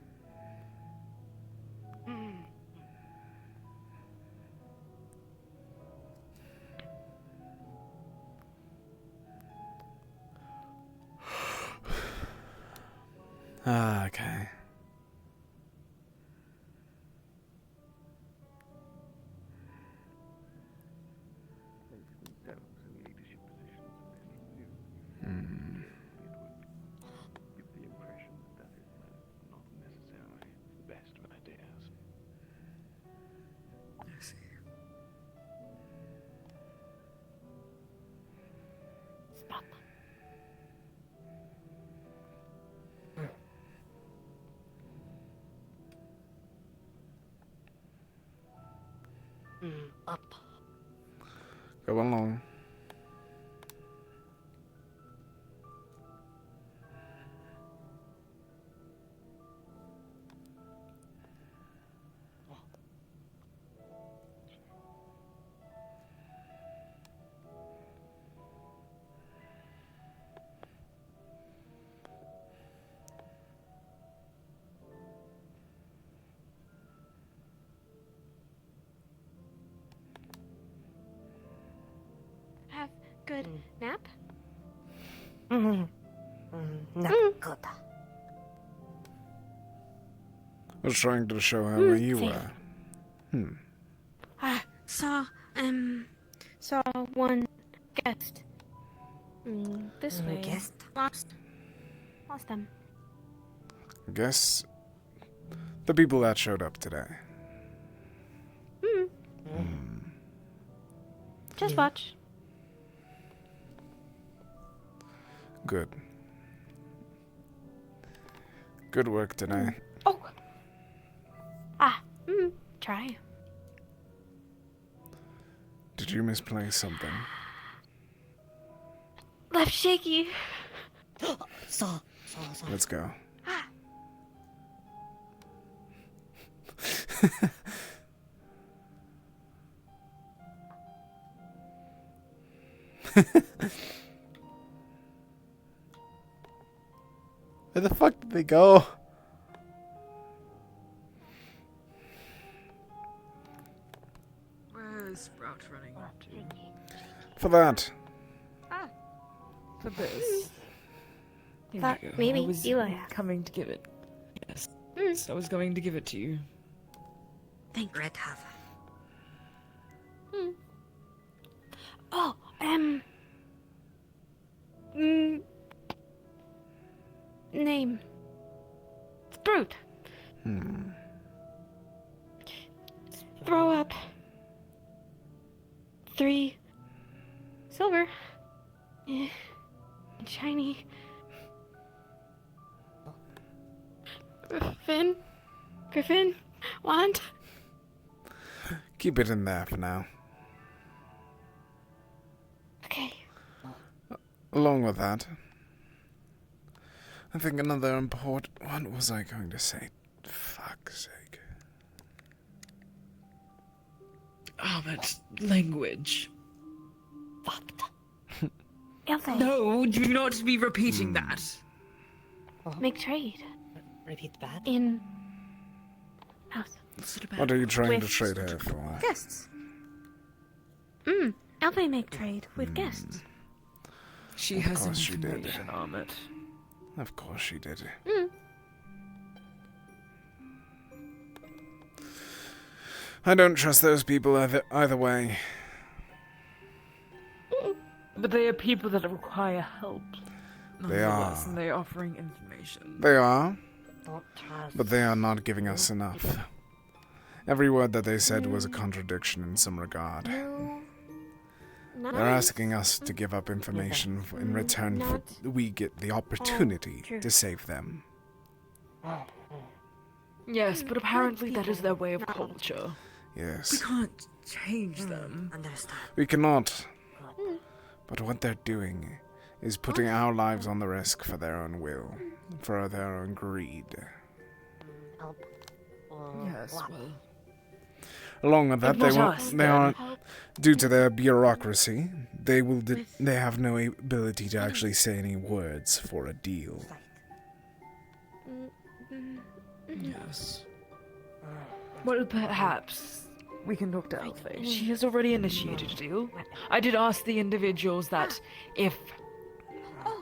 Okay. Up. Go along. Have good nap? Not good. I was trying to show her where you safe. were. Saw one guest. This way. Guest? Lost them. I guess the people that showed up today. Just watch. Good. Good work today. Oh. Try. Did you misplace something? Left shaky. Saw. Let's go. Where the fuck did they go? Where is Sprout running off to? For that. For this. Here Thought you go. maybe I was Eli. coming to give it. Yes. I was going to give it to you. Thank Red have. Oh, name. Spruce. 3 silver. Eh, shiny. Griffin, wand. Keep it in there for now. Okay. Along with that, I think another important... What was I going to say? Fuck's sake. Oh, that's language. Elfie. No, do not be repeating that. Make trade. Repeat that. In house. What are you trying to With trade her for? guests. Elfie make trade with guests. She Of has course she did. information on it. Of course she did. I don't trust those people either way. But they are people that require help. They nonetheless, are. And they are offering information. They are. Don't trust. But they are not giving us enough. Every word that they said was a contradiction in some regard. They're asking us to give up information in return for we get the opportunity to save them. Yes, but apparently that is their way of culture. Yes. We can't change them. Understand. We cannot. But what they're doing is putting our lives on the risk for their own will, for their own greed. Yes, well. Along with that, It they was aren't, us, due to their bureaucracy, they have no ability to actually say any words for a deal. Yes. Well, perhaps we can talk to Elfie. She has already initiated a deal. I did ask the individuals that if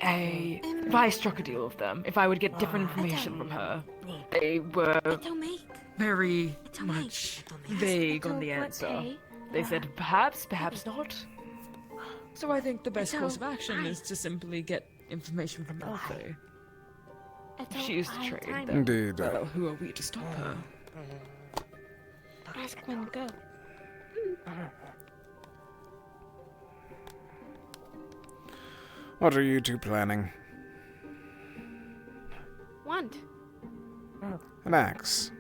I struck a deal with them, if I would get different information from her. They were very much vague on the answer. They said perhaps, perhaps not. So I think the best course of action is to simply get information from Elfie. If she is to trade, then Indeed. well, who are we to stop her? Ask when to go. What are you two planning? Wand. An axe.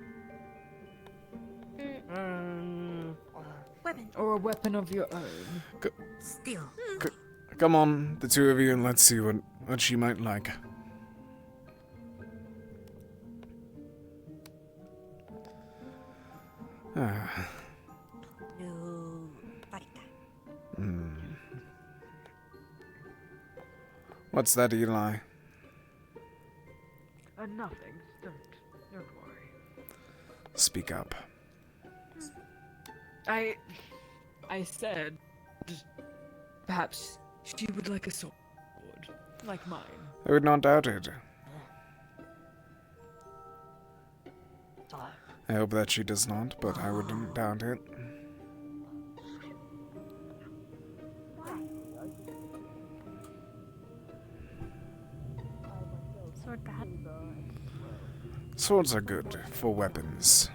Weapon. Or a weapon of your own. Steel. Come on, the two of you, and let's see what she might like. New fight. What's that, Eli? Nothing. Don't worry. Speak up. I said perhaps she would like a sword, like mine. I would not doubt it. I hope that she does not, but I wouldn't doubt it. Sword bad. Swords are good for weapons.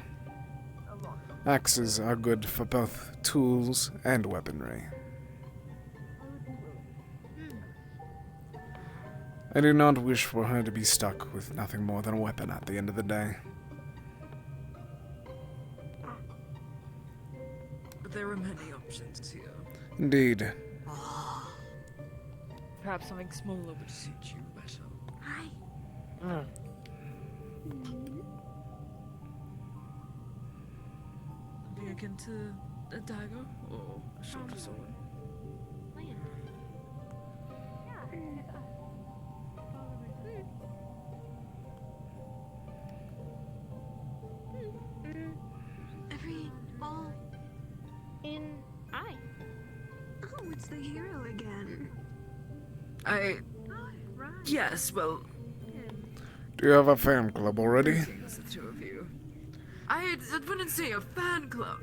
Axes are good for both tools and weaponry. I do not wish for her to be stuck with nothing more than a weapon at the end of the day. But there are many options here. Indeed. Perhaps something smaller would suit you better. Hi. Something akin to a dagger or a shorter sword. All in eye. Oh, it's the hero again. Yes, well. Do you have a fan club already? Greetings, the two of you. I wouldn't say a fan club.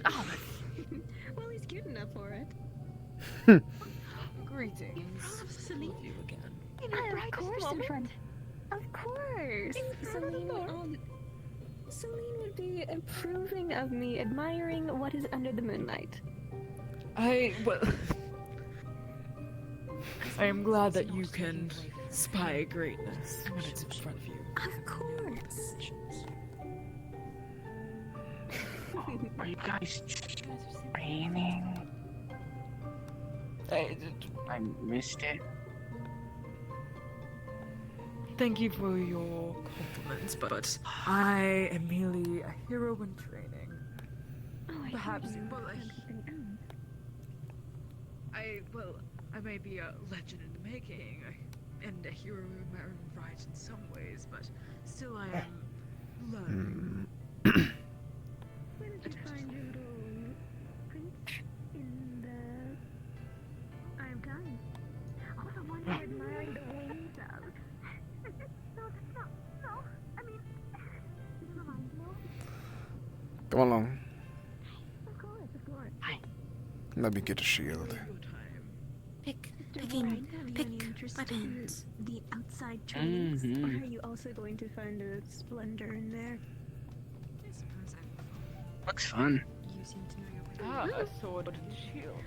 Oh, Well, he's cute enough for it. greetings. Celine. You again. In our brightest moment. Of course. Celine, Celine would be approving of me admiring what is under the moonlight. Well, I am glad that you can spy greatness when it's in front of you. Of course. Are you guys training? I missed it. Thank you for your compliments, but I am merely a hero in training. Perhaps, I may be a legend in the making, and a hero in my own right in some ways, but still I am learning. Where did you find your little print in the Eye of Time? Oh, the one you're admiring the wings of. No, I mean, never mind, no. Come along. Of course. Let me get a shield. Pick weapons. The outside trainings, or are you also going to find a splendor in there? Looks fun. You seem to know your way. A sword and shield.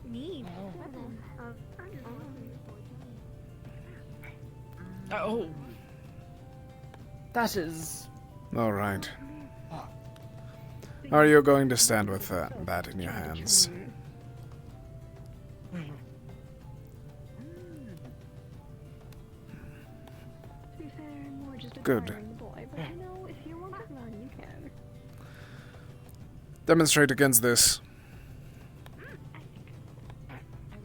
Neat. Oh. That is... Alright. Are you going to stand with that in your hands? Good. Demonstrate against this. Do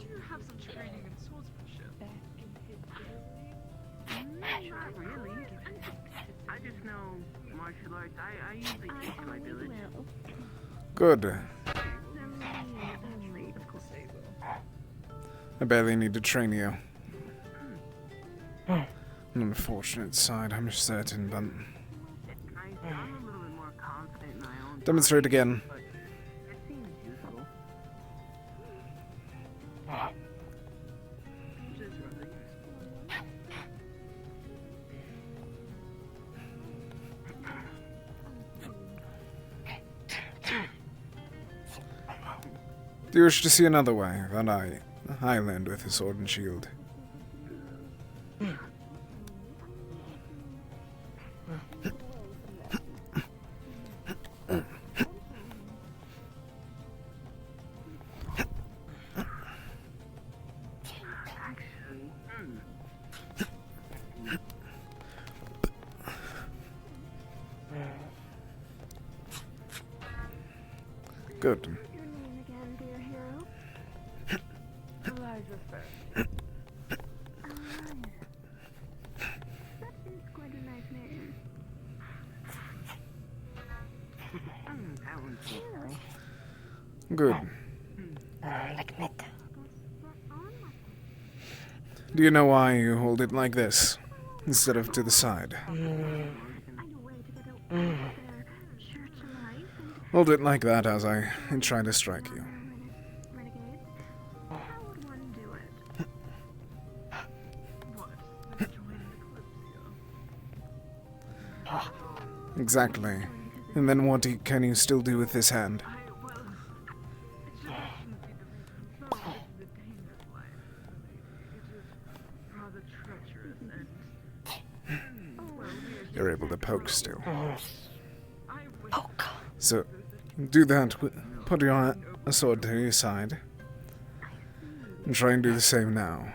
you have some training in swordsmanship? Not really. I just know martial arts. I usually teach my village. Good. I barely need to train you. An unfortunate side, I'm certain, but... Demonstrate again. Do you wish to see another way than I land with a sword and shield? Good. Good. Do you know why you hold it like this, instead of to the side? Hold it like that as I try to strike you. Exactly. And then what can you still do with this hand? You're able to poke still. Poke. So, do that. Put your sword to your side. And try and do the same now.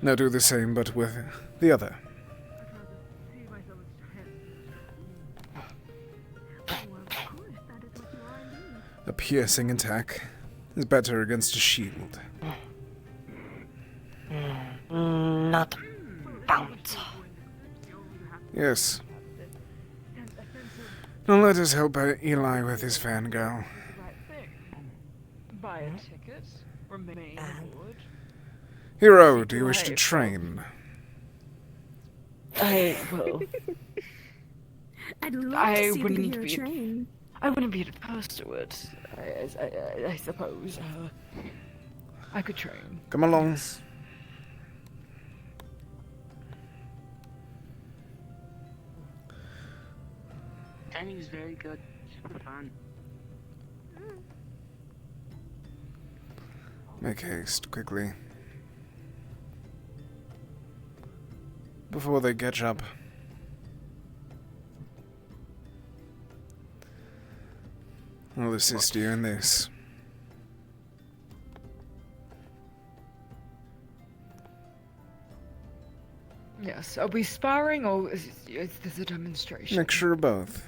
Now do the same, but with the other. A piercing attack is better against a shield. Not bounce. Yes. Now let us help Eli with his fangirl. Buy a ticket. Remain aboard. Hero, do you wish to train? I will. I'd love to see wouldn't the be. train. I wouldn't be opposed to it. I suppose. I could train. Come along. Timing's very good. Super fun. Make haste, quickly. Before they catch up. I'll assist you in this. Yes, are we sparring or is this a demonstration? Mixture of both.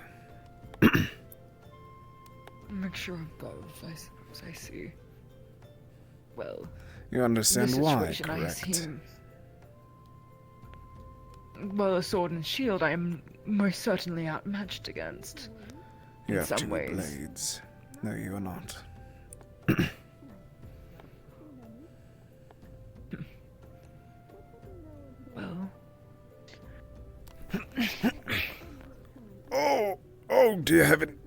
Mixture of both, I suppose. I see. Well, You understand in this why, situation, I correct? seem... Well, a sword and shield I am most certainly outmatched against. You in have some two ways. blades. No, you are not. Well... Oh, dear heaven.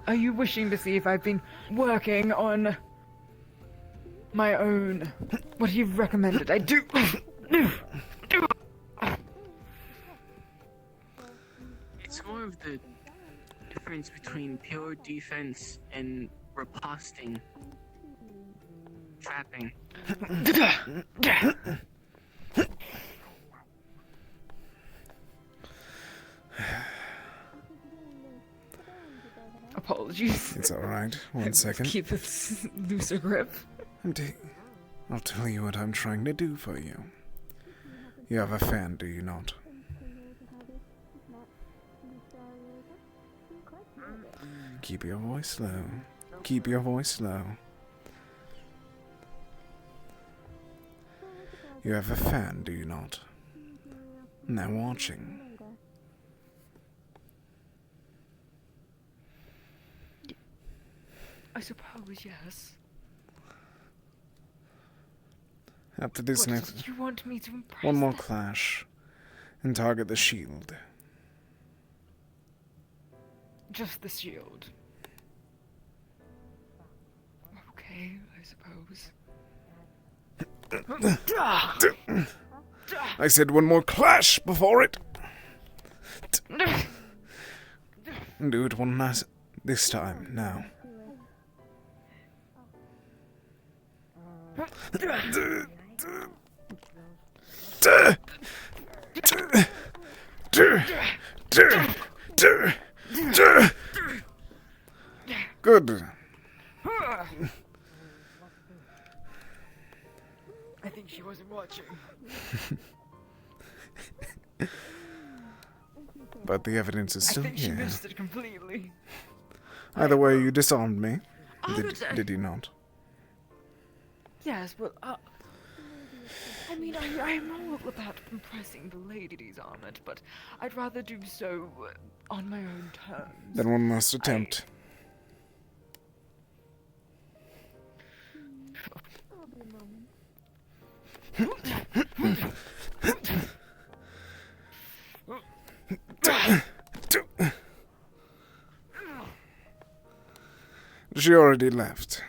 Are you wishing to see if I've been working on my own? What you've recommended? I do. It's more of the difference between pure defense and riposting. Trapping. Apologies. It's alright. One Let's second. keep this looser grip. I'll tell you what I'm trying to do for you. You have a fan, do you not? Keep your voice low. Keep your voice low. You have a fan, do you not? Now watching. I suppose, yes. After this What, next... did you want me to impress One more them? clash. And target the shield. Just the shield. Okay, I suppose. I said one more clash before it. Do it one last... This time, now. Good. I think she wasn't watching. But the evidence is still I think she here. missed it completely. Either way, you disarmed me. but Did you not? Yes, but I mean, I'm all about impressing the ladies on it, but I'd rather do so on my own terms. Then one last attempt. She already left.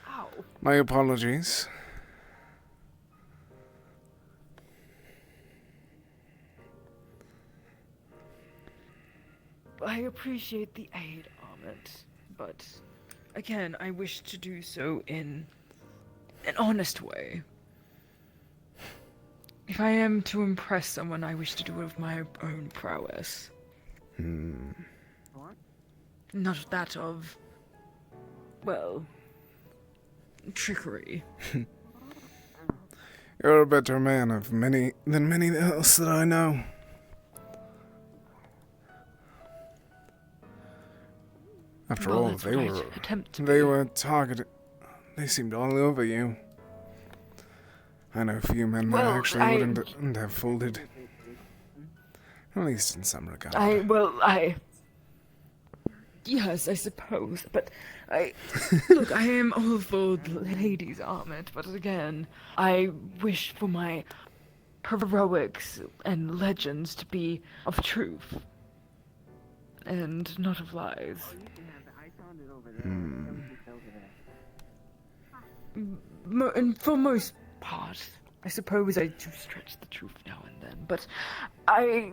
Ow. My apologies. I appreciate the aid, Ahmed, but again, I wish to do so in an honest way. If I am to impress someone, I wish to do it with my own prowess. Not that of, well, trickery. You're a better man than many else that I know. After Well, all, that's they what I were attempt to they be. were targeted. They seemed all over you. I know a few men that Well, actually wouldn't have folded. At least in some regard. Yes, I suppose, but look, I am all for the ladies' Ahmed, but again, I wish for my heroics and legends to be of truth, and not of lies. and for most part, I suppose I do stretch the truth now and then, but I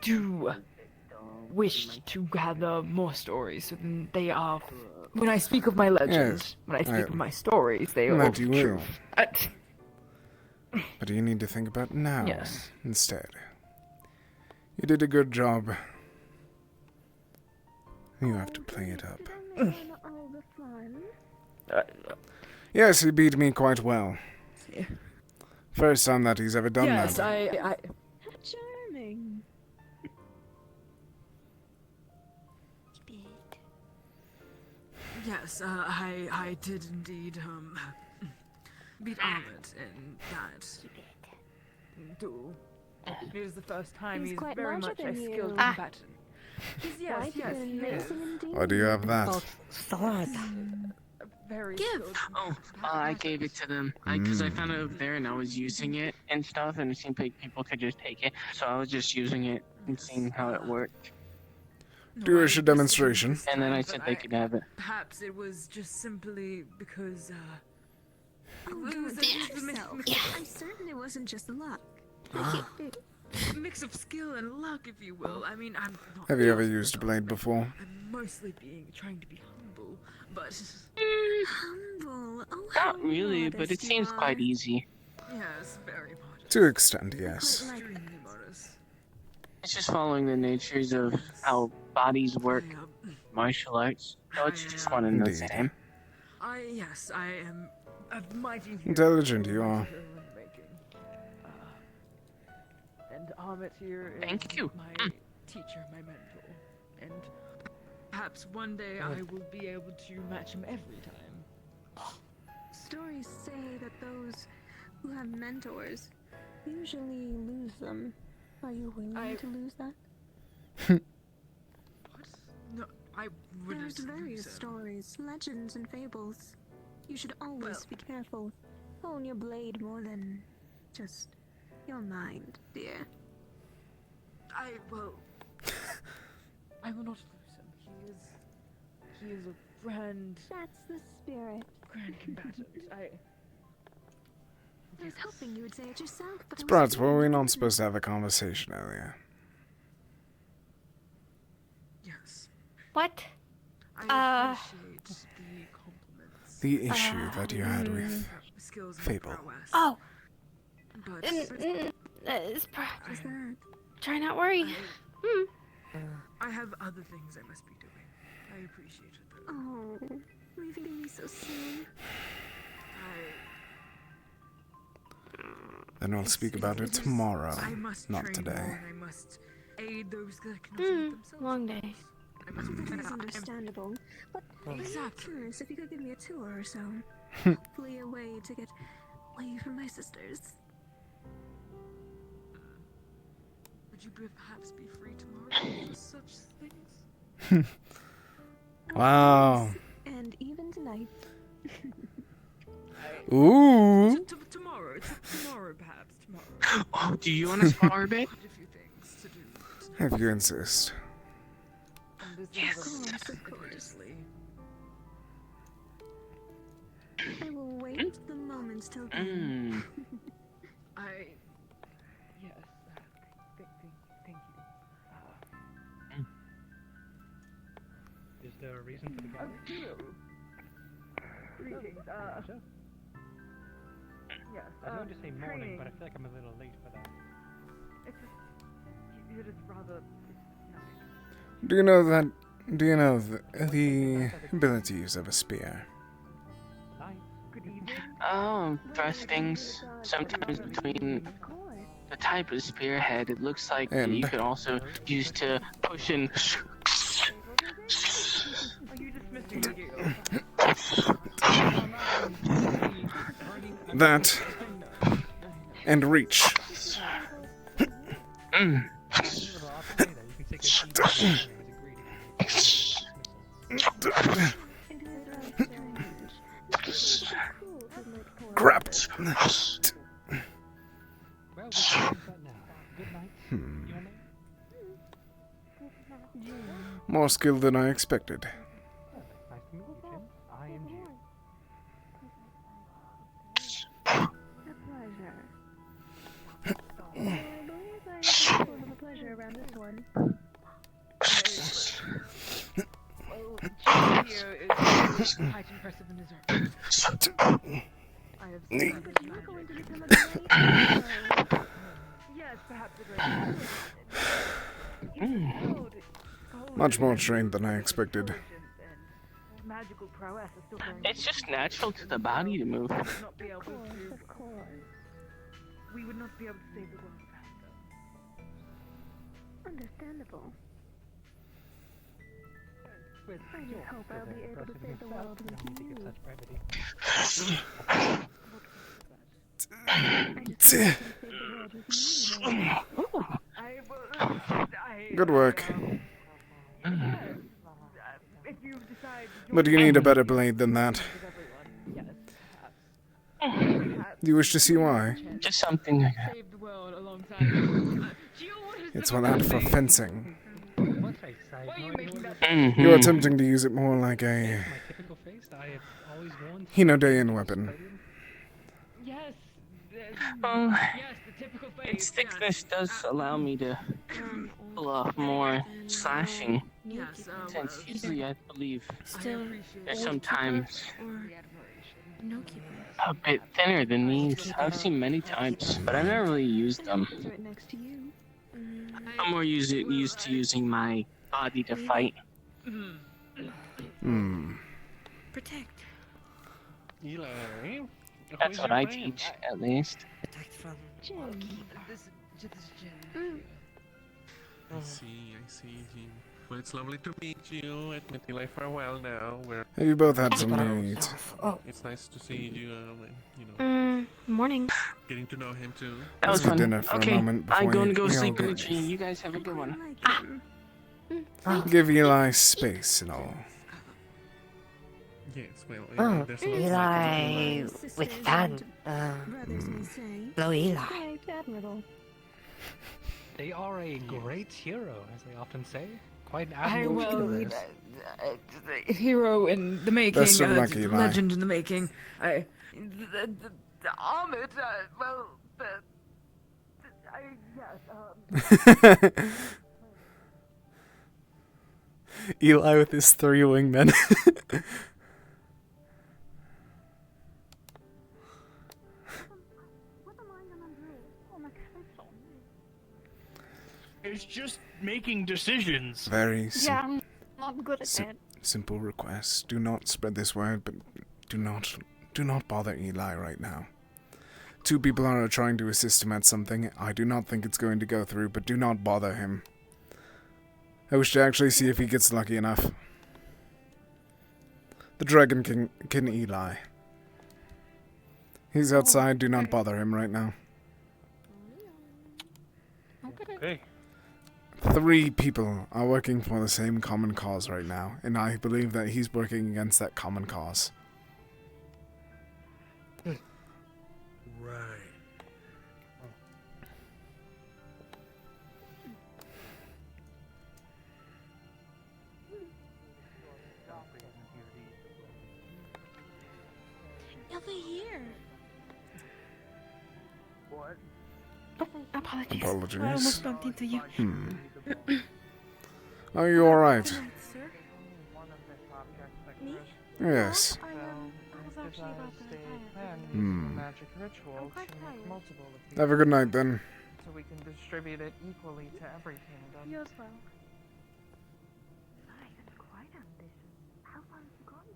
do wish to gather more stories, so then they are. When I speak of my legends, Yes, when I speak of my stories, they are that you will. truth. But you need to think about now Yes. instead. You did a good job. You have to play it up. Yes, he beat me quite well. First time that he's ever done yes, that. I. Charming. Yes, I did indeed, beat Ahmed in that. Do. It is the first time He's he's quite very larger much a than you. skilled Ah. combatant. Yes, Quite yes, an he is. amazing indeed. Why do you have that? Very Give. skilled. Oh, I gave it to them because I found it over there and I was using it and stuff, and it seemed like people could just take it, so I was just using it and seeing how it worked. Do us a demonstration. And then I said they could have it. Perhaps it was just simply because, Oh, it was don't a get mix, yourself. I'm certain it wasn't just luck. mix of skill and luck, if you will. I mean, I'm not. Have you ever used a blade before? I'm mostly trying to be humble, but. Humble. Oh, Not really, but it seems quite easy. Yes, very modest. To an extent, yes. Extremely modest. It's just following the natures of how bodies work, martial arts. So it's just one and the Indeed. same. Yes, I am a mighty hero. Intelligent you are. And Ahmed here is Thank you. my teacher, my mentor. And perhaps one day I will be able to match him every time. Stories say that those who have mentors usually lose them. Are you willing to lose that? No, I wouldn't. There's various stories, legends, and fables. You should always be careful. Hone your blade more than just your mind, dear. I will not lose him. He is a grand. That's the spirit. Grand combatant. I was hoping you would say it yourself, but Sprots, were we not supposed to have a conversation earlier? Yes. What? I appreciate the compliments. The issue that you had with skills and Fable. prowess. Oh. But Try not worry. I have other things I must be doing. I appreciate it though. Oh, leaving me so soon. Then we'll speak about it tomorrow, I must not train today. more, and I must aid those that cannot aid themselves. Long day. That is understandable, but I'm curious if you could give me a tour or so. Hopefully a way to get away from my sisters. Would you perhaps be free tomorrow for such things? Wow. And even tonight. Ooh. Tomorrow, perhaps, tomorrow. Oh, do you want to spar a bit? A few things to do. If you insist. Yes. Of course. I will wait the moment till then. Yes. Thank you. Is there a reason for the gathering? Greetings. Yes. I was going to say morning, training. but I feel like I'm a little late for that. It is rather. Do you know the abilities of a spear? Thrustings. Sometimes between the type of spearhead, it looks like And- you could also use to push in. That and reach. Crap. More skill than I expected. Nice to meet you, Jim. I am Jim. I believe I have a little pleasure around this one. Well, Jess here is quite impressive in his own. I have seen his magic. Yes, perhaps a great Much more trained than I expected. magical prowess is still very It's just natural to the body to move. not be able to. Of course. We would not be able to save the world faster. Understandable. I just hope I'll be able to save the world with you. Good work. If you decide But you need a better blade than that. Do you wish to see why? Just something like that. save the world alongside. It's one out for fencing. What face? I have no idea what it is. You're attempting to use it more like a My typical face. I have always worn. Hinodayan weapon. Yes. Well, Yes, the typical face. its thickness does allow me to pull off more slashing. Yes, Since usually I believe Still, there's sometimes or no keeper. a bit thinner than these. I've seen many types, but I've never really used them. Right next to you. I'm more used to using my body to fight. Protect. Eli, That's what I teach, at least. Protect from. This Jin. I see, Jin. Well, it's lovely to meet you. I've met Eli for a while now. Have you both had some meat? It's nice to see you, Morning. getting to know him too. That was Let's fun. get dinner for a Okay, moment before I'm going to you go all sleep in the get- tree. You guys have a good one. Give Eli space and all. Yes, well, Oh, there's always Eli with fan. Blow Eli. Quite admirable. They are a great hero, as they often say. Quite an I admirable will. heroes. Hero in the making. Best of luck, Eli. Legend in the making. The Ahmed. Yes. Eli with his 3 wingmen. It's just making decisions. Very Yeah, I'm not good at that. simple request. Do not spread this word, but do not bother Eli right now. 2 people are trying to assist him at something. I do not think it's going to go through, but do not bother him. I wish to actually see if he gets lucky enough. The Dragon King Eli. He's outside. Do not bother him right now. Okay. 3 people are working for the same common cause right now, and I believe that he's working against that common cause. Right. Over here. What? Apologies. Apologies. I almost bumped into you. Are you alright? Sir? Me? Yes. I was actually about to retire. Magic ritual I'm quite to tired. make multiple of these, Have a good night then. so we can distribute it equally to every kingdom. You as well. That's quite ambitious. How far have you gotten?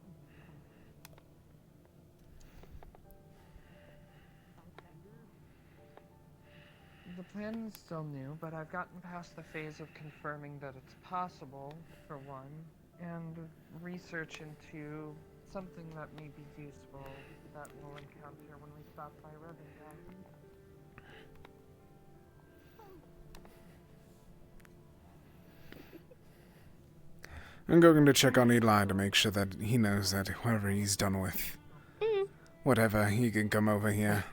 The plan is still new, but I've gotten past the phase of confirming that it's possible, for one, and research into something that may be useful that we'll encounter when we stop by Revengard. I'm going to check on Eli to make sure that he knows that whoever he's done with, whatever, he can come over here.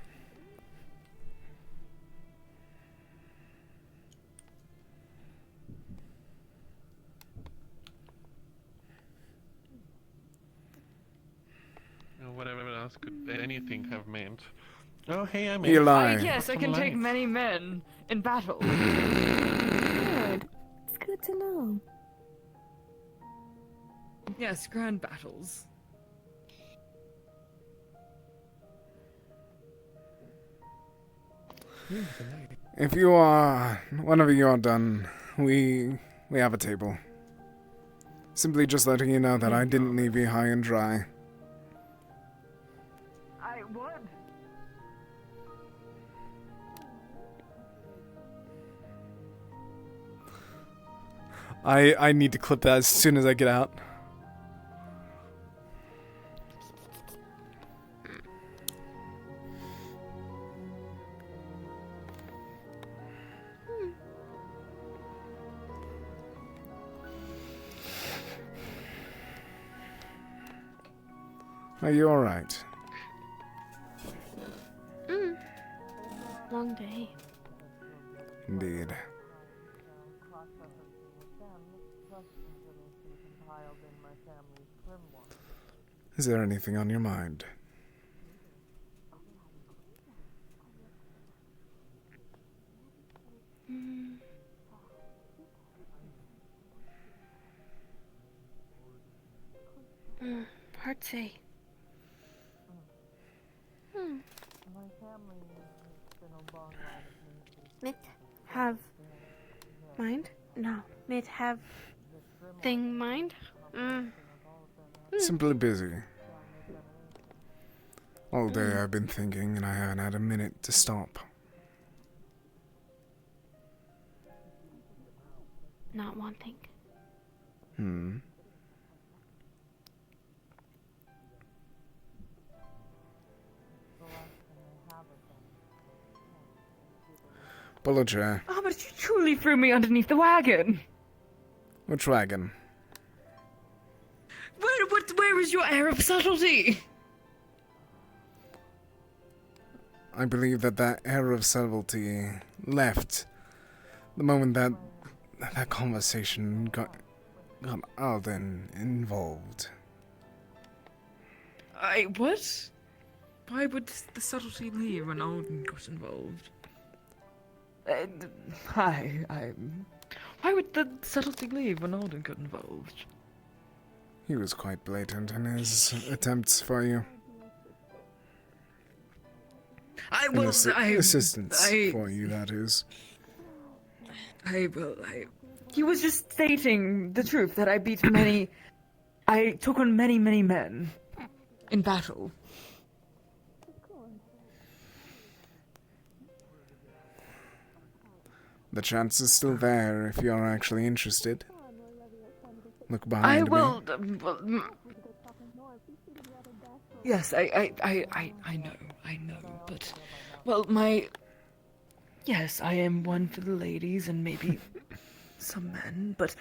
Whatever else could anything have meant. Oh, hey, I'm Eli. Yes, I can take many men in battle. Good. It's good to know. Yes, grand battles. If you are, whenever you are done, we have a table. Simply just letting you know that I didn't leave you high and dry. I would. I need to clip that as soon as I get out. Are you alright? Long day. Indeed. Is there anything on your mind? Hard to say. Mit have mind? No. Mit have thing mind? Simply busy. All day I've been thinking and I haven't had a minute to stop. Not wanting. Pull a chair. Oh, but you truly threw me underneath the wagon. Which wagon? Where is your air of subtlety? I believe that air of subtlety left the moment that conversation got Alden involved. What? Why would the subtlety leave when Alden got involved? Why would the subtlety leave when Alden got involved? He was quite blatant in his attempts for you. Assistance for you, that is. He was just stating the truth that I beat many. I took on many men in battle. The chance is still there if you're actually interested. Look behind me. Yes, I know, but, well, yes, I am one for the ladies and maybe some men, but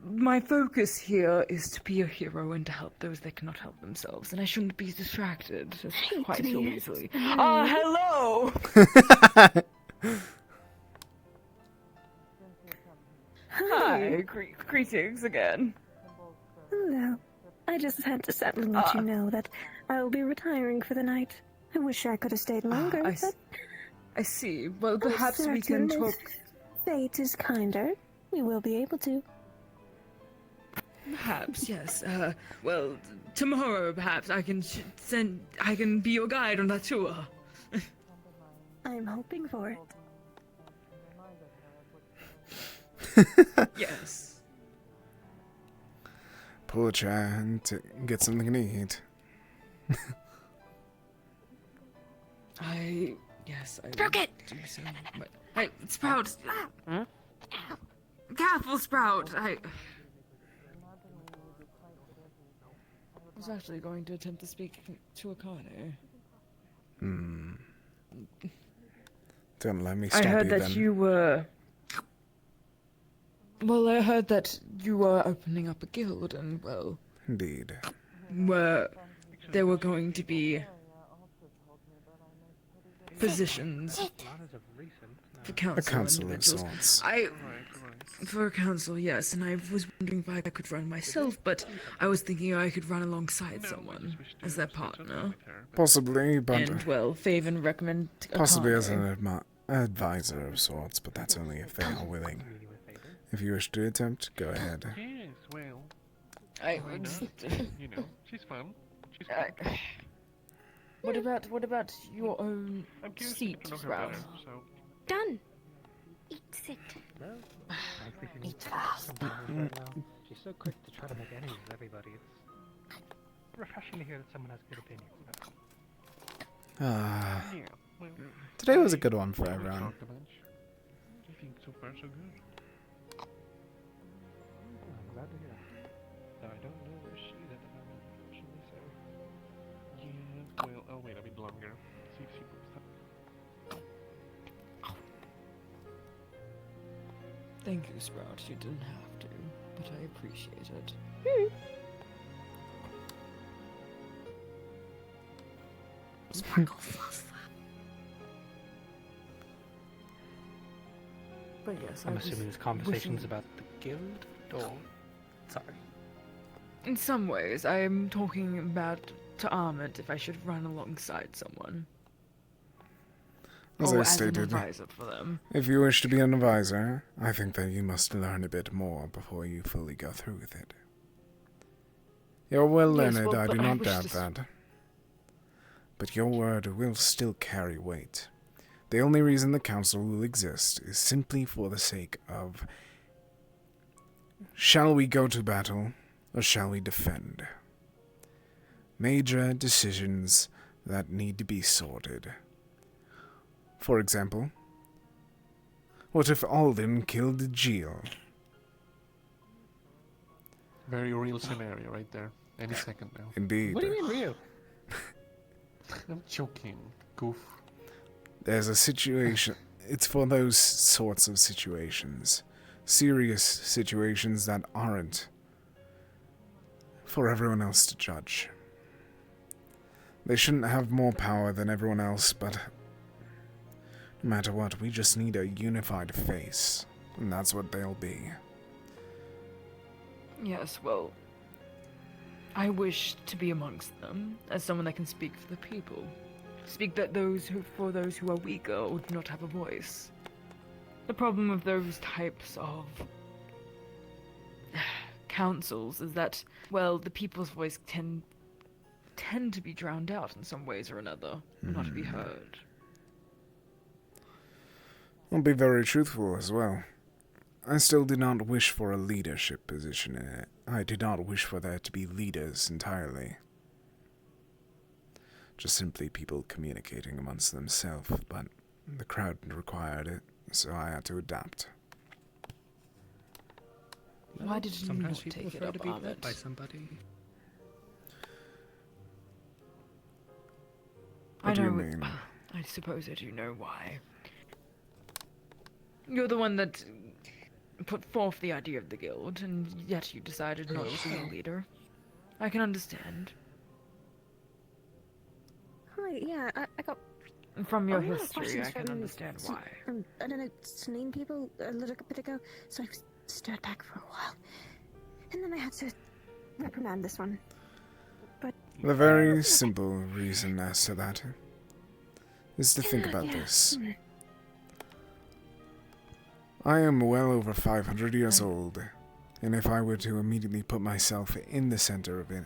my focus here is to be a hero and to help those that cannot help themselves, and I shouldn't be distracted quite so easily. Hello! Hi, greetings again. Hello. I just had to settle and let you know that I will be retiring for the night. I wish I could have stayed longer, but... I see. Well, perhaps we can talk... Fate is kinder. We will be able to. Perhaps, yes. Well, tomorrow, perhaps, I can be your guide on that tour. I'm hoping for it. Yes. Pull a chair and get something to eat. Yes, I Broke it! do so. Hey, Sprout! Careful, Sprout! I was actually going to attempt to speak to Akane. Don't let me stop I heard you that then. you were... Well, I heard that you were opening up a guild, and, well... Indeed. There were going to be... positions for council A council of individuals. sorts. For a council, yes, and I was wondering if I could run myself, but I was thinking I could run alongside someone as their partner. Possibly, but And, well, Faven recommend a possibly as partner. an advisor of sorts, but that's only if they are willing. If you wish to attempt, go ahead. Yes, well. I why would. not? You know, she's fun. She's cool. What about your own I'm curious seat, to know her Sprout? better, so. Done. Eat it. Eat fast. She's so quick to try to make enemies of everybody. It's refreshing to hear that someone has good opinions. Ah, Yeah, well, today was a good one for we everyone. talked a bunch. I think so far so good. I'm glad to hear that. Though I don't know where she is at the moment, unfortunately, so... Yeah, well, I'll wait a bit longer. See if she pops up. Thank you, Sprout. You didn't have to, but I appreciate it. But yes, I'm I was assuming this conversation's wishing- about the guild, or... Sorry. In some ways, I am talking about to Armand if I should run alongside someone. As or I as an stated, advisor for them. if you wish to be an advisor, I think that you must learn a bit more before you fully go through with it. You're well Yes, learned, well, I but do I not wish doubt to that. But your word will still carry weight. The only reason the council will exist is simply for the sake of, shall we go to battle, or shall we defend? Major decisions that need to be sorted. For example, what if Alden killed Jill? Very real scenario right there. Any second now. Indeed. What do you mean real? I'm joking. Goof. There's a situation. It's for those sorts of situations. Serious situations that aren't for everyone else to judge. They shouldn't have more power than everyone else, but no matter what, we just need a unified face. And that's what they'll be. Yes, well, I wish to be amongst them as someone that can speak for the people. Speak that for those who are weaker or do not have a voice. The problem with those types of councils is that, well, the people's voice tend to be drowned out in some ways or another, not to be heard. I'll be very truthful as well. I still do not wish for a leadership position in it. I do not wish for there to be leaders entirely. Just simply people communicating amongst themselves, but the crowd required it, so I had to adapt. Why did you Sometimes not people take it prefer up, to be Ahmed? led by somebody. What do you mean? I suppose I do know why. You're the one that put forth the idea of the guild, and yet you decided not to be a leader. I can understand. Hi, yeah, I got. And from your a lot of history, questions I can from understand some- why. I don't know, some name people a little bit ago, so I stood back for a while. And then I had to reprimand this one. But. The very simple reason as to that is to think about Yeah. this. I am well over 500 years old, and if I were to immediately put myself in the center of it,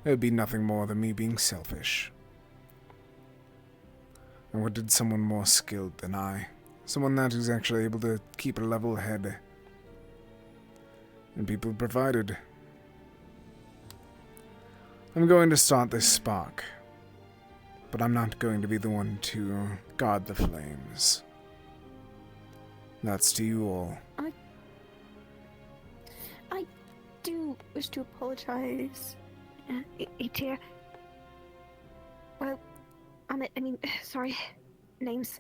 it would be nothing more than me being selfish. And what did someone more skilled than I? Someone that is actually able to keep a level head. And people provided. I'm going to start this spark, but I'm not going to be the one to guard the flames. That's to you all. I do wish to apologize, Etir. Well, I mean, sorry, names.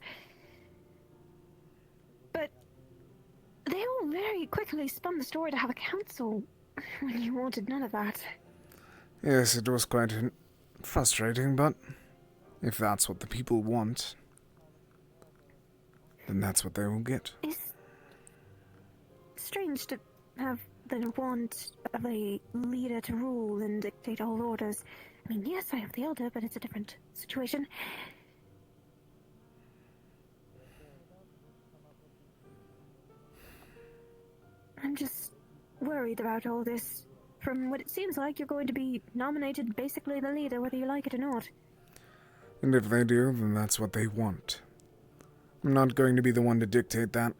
But they all very quickly spun the story to have a council when you wanted none of that. Yes, it was quite frustrating, but if that's what the people want, then that's what they will get. strange to have the want of a leader to rule and dictate all orders. I mean, yes, I have the Elder, but it's a different situation. I'm just worried about all this. From what it seems like, you're going to be nominated basically the leader, whether you like it or not. And if they do, then that's what they want. I'm not going to be the one to dictate that.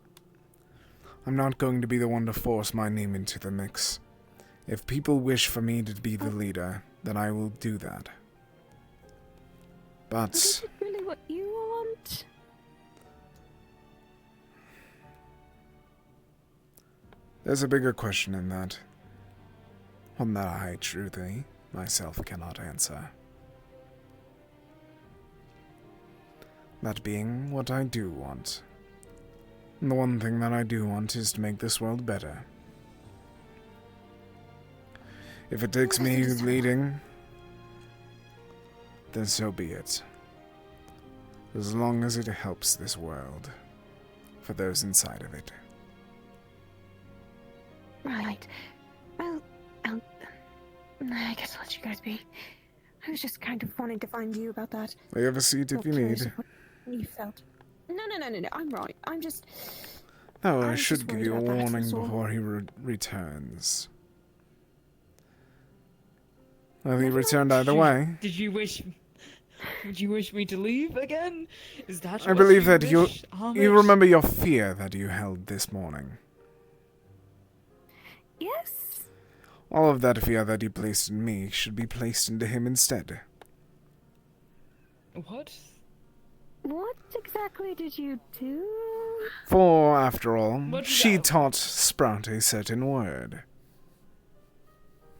I'm not going to be the one to force my name into the mix. If people wish for me to be the leader, then I will do that. But is it really what you want? there's a bigger question in that. One that I truly myself cannot answer. That being what I do want. And the one thing that I do want is to make this world better. If it takes me leading, then so be it. As long as it helps this world, for those inside of it. Right. Well, I guess I'll let you guys be. I was just kind of wanting to find you about that. I have a seat if you need. You felt. No, I'm right. I'm just. Oh, I should give you a warning before he returns. Well, he returned either way. Did you wish me to leave again? Is that I what believe you that wish, you remember your fear that you held this morning. Yes. All of that fear that you placed in me should be placed into him instead. What? What exactly did you do? For, after all, What did she I- taught Sprout a certain word.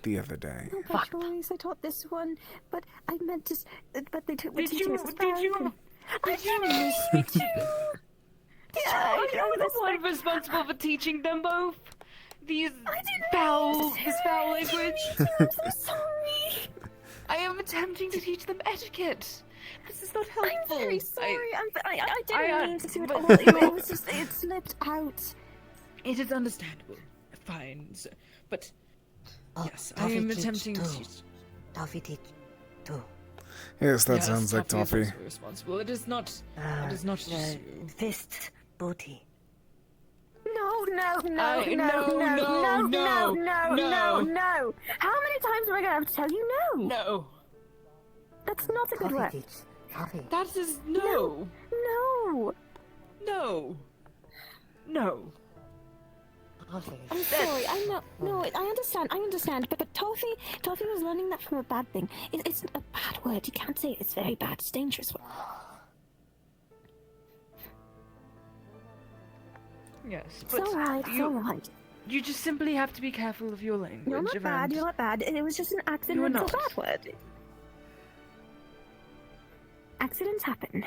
The other day. Oh, by choice, I taught this one, but I meant to. But they took. Did you I speak to? Yeah, Are you the one responsible for teaching them both these foul language? I'm so sorry. I am attempting to teach them etiquette. This is not helpful. I'm very sorry. I didn't I- mean to do it but- all. It was just it slipped out. It is understandable. Fine, but yes, I Toffee am teach attempting to too. teach. Toffee teach too. Yes, that sounds like Toffee. Is Toffee. also responsible. It is not just you. Fist booty. No. No. How many times am I gonna have to tell you no? No. That's not a good word. That is no. No. I'm sorry. I'm not. No, I understand. But Toffee was learning that from a bad thing. It's a bad word. You can't say it. It's very bad. It's dangerous. Yes, It's alright. It's alright. You just simply have to be careful of your language. You're not bad. and- You're not bad. It was just an You're accidental not. bad word. Accidents happen.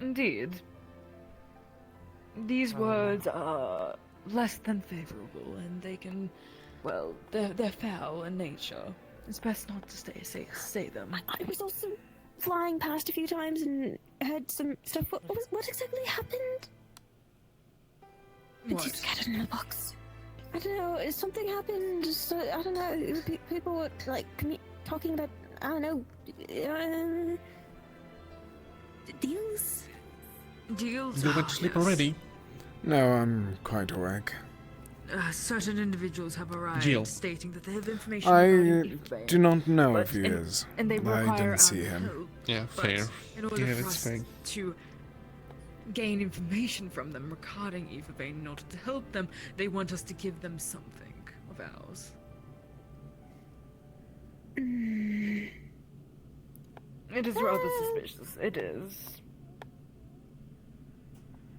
Indeed. These words are less than favorable, and they can, well, they're foul in nature. It's best not to say them. I was also flying past a few times and heard some stuff. What exactly happened? Did you What? get it in the box? I don't know. Something happened. So, I don't know. People were like talking about. I don't know. Deals. Deals. You went to sleep already? No, I'm quite awake. Certain individuals have arrived Jill. stating that they have information I regarding Eve do not know But- if he is. and they I require didn't our see him. help. Yeah, But fair. In order Yeah, for that's us fair. to gain information from them regarding Eva Vane, in order to help them, they want us to give them something of ours. It is rather suspicious. It is.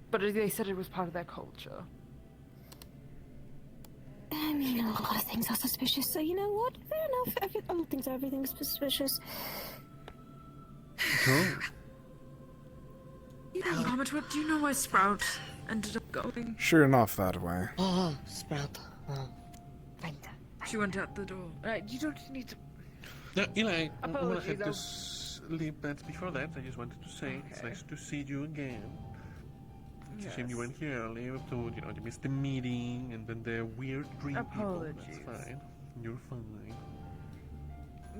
But they said it was part of their culture. I mean, a lot of things are suspicious. So you know what? Fair enough. I don't think everything's suspicious. Comment, what do you know why Sprout ended up going? Sure enough, that way. Oh, Sprout. Oh. She went out the door. You don't need to. No, Eli, I want Apologies, to have I'll- this leave, but before that, I just wanted to say it's nice to see you again. It's a shame you weren't here earlier to, you missed the meeting and then the weird dream people. That's fine. You're fine.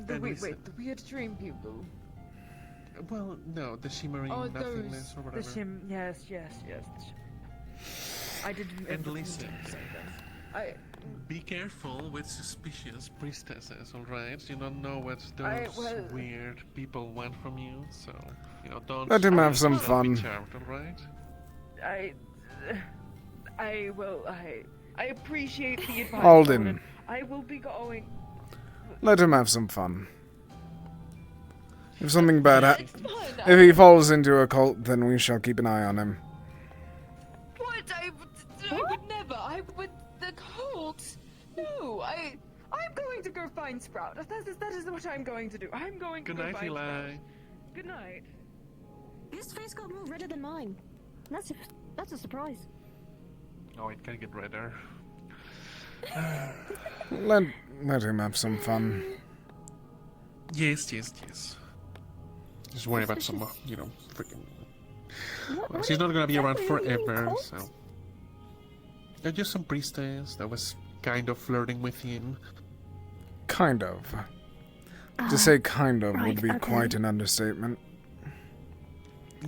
The And wait, listen- the weird dream people. Well, no, the shimmering nothingness or whatever. The yes. The I didn't. And listen, say that. be careful with suspicious priestesses, alright? You don't know what those weird people want from you, so, don't... Let him have some be fun. charmed, alright? I appreciate the advice. Alden. Alden. I will be going. Let him have some fun. If something bad if he falls into a cult, then we shall keep an eye on him. What? I would never. I would. The cult. No. I'm going to go find Sprout. That is what I'm going to do. I'm going to Good go night, find Eli. Sprout. Good night. His face got more redder than mine. That's a surprise. Oh, it can get redder. Let him have some fun. Yes. Just worry about some, freaking... Well, she's not gonna be around forever, so... There's just some priestess that was kind of flirting with him. Kind of. To say kind of would be quite an understatement.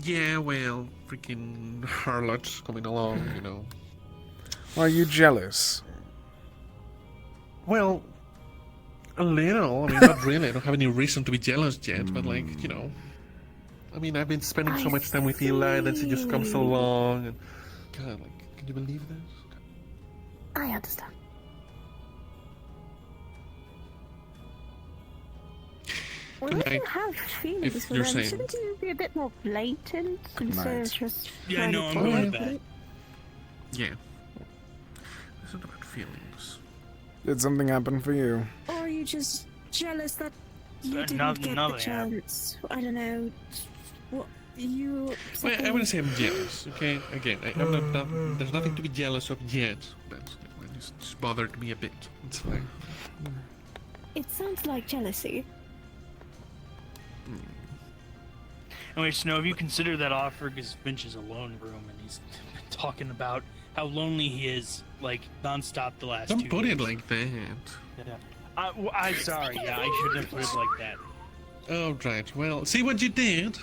Yeah, well, freaking harlots coming along, Are you jealous? Well, a little. I mean, not really. I don't have any reason to be jealous yet, but like, I mean, I've been spending so much time with Eli that she just comes along and... God, like, can you believe this? I understand. Well, if you have feelings for them, shouldn't you be a bit more blatant instead of just... Yeah, I know, I'm good with that. Yeah. It's not about feelings. Did something happen for you? Or are you just jealous that you didn't get the chance? I don't know. What you... Well, I wouldn't say I'm jealous, okay? Again, I'm not, there's nothing to be jealous of yet, but it just bothered me a bit. It's fine. It sounds like jealousy. Anyway, Snow, have you considered that offer because Finch is alone room and he's talking about how lonely he is, like, non-stop the last 2 Don't years? put it like that. Yeah. I'm sorry, yeah, I shouldn't have put it like that. Oh, right. Well, see what you did?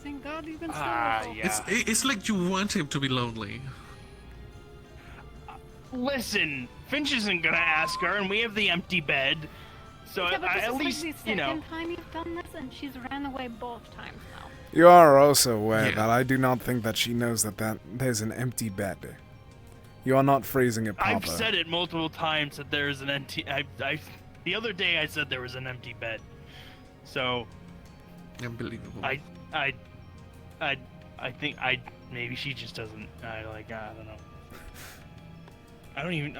Thank God you've been yeah. It's like you want him to be lonely. Listen, Finch isn't gonna ask her, and we have the empty bed. So yeah, but this at is least, like the second time you've done this, and she's ran away both times now. You are also aware that I do not think that she knows that there's an empty bed. You are not phrasing it proper. I've said it multiple times that there's an empty. The other day I said there was an empty bed. So. Unbelievable. I think maybe she just doesn't. I don't know. I don't even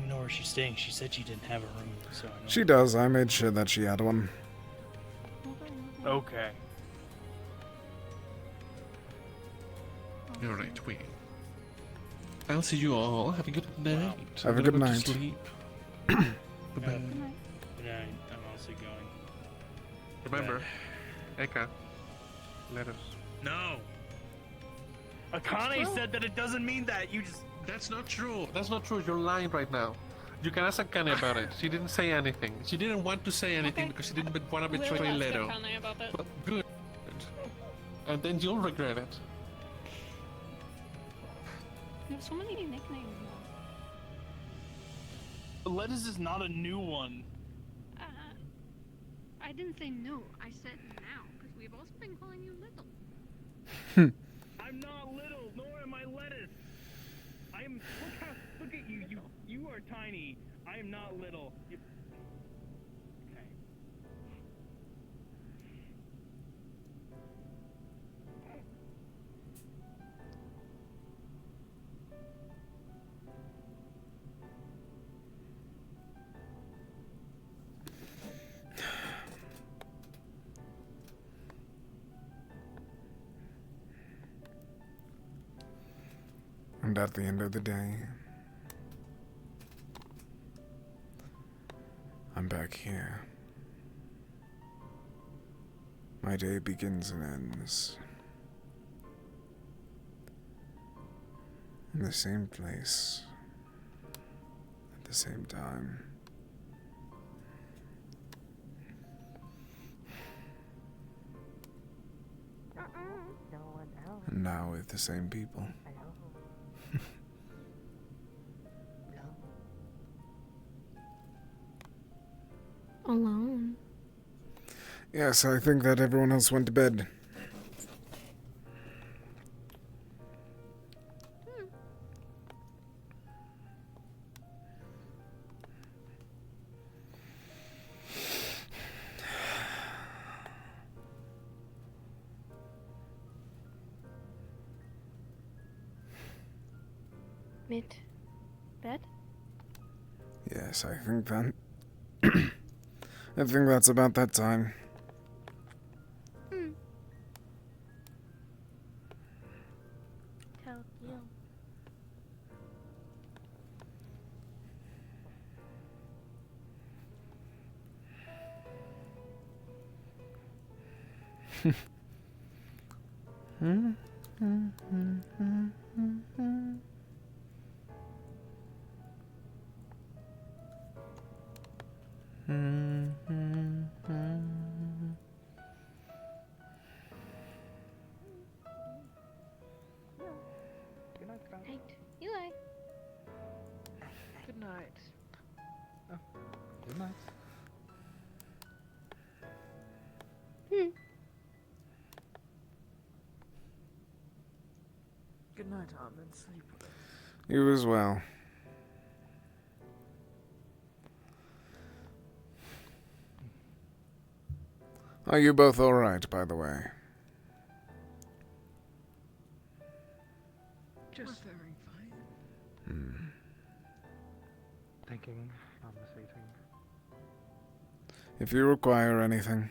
know where she's staying. She said she didn't have a room, so. She does. I made sure that she had one. Okay. Alright, wait. I'll see you all. Have a good night. Have a I'm good gonna go to night. sleep. Yeah. Bye-bye. Good night. I'm also going. Remember, Eka, let us. No. Akane said that it doesn't mean that. You just. That's not true. That's not true. You're lying right now. You can ask Akane about it. She didn't say anything. She didn't want to say anything because she didn't want to betray Leto. About it. But good. And then you'll regret it. You have so many nicknames now. Lettuce is not a new one. I didn't say new. I said now, because we've also been calling you little. I'm not little, nor am I lettuce. I'm. Look at you. You are tiny. I am not little. Okay. And at the end of the day, I'm back here. My day begins and ends In the same place. At the same time. And now with the same people. Alone. Yes, I think that everyone else went to bed. Mid bed? Yes, I think that... I think that's about that time. Tell you. Night. Eli. Good night. Good night. Good night, Armin. Sleep well. You as well. Are you both alright, by the way? Just very fine. Thinking, conversating. If you require anything.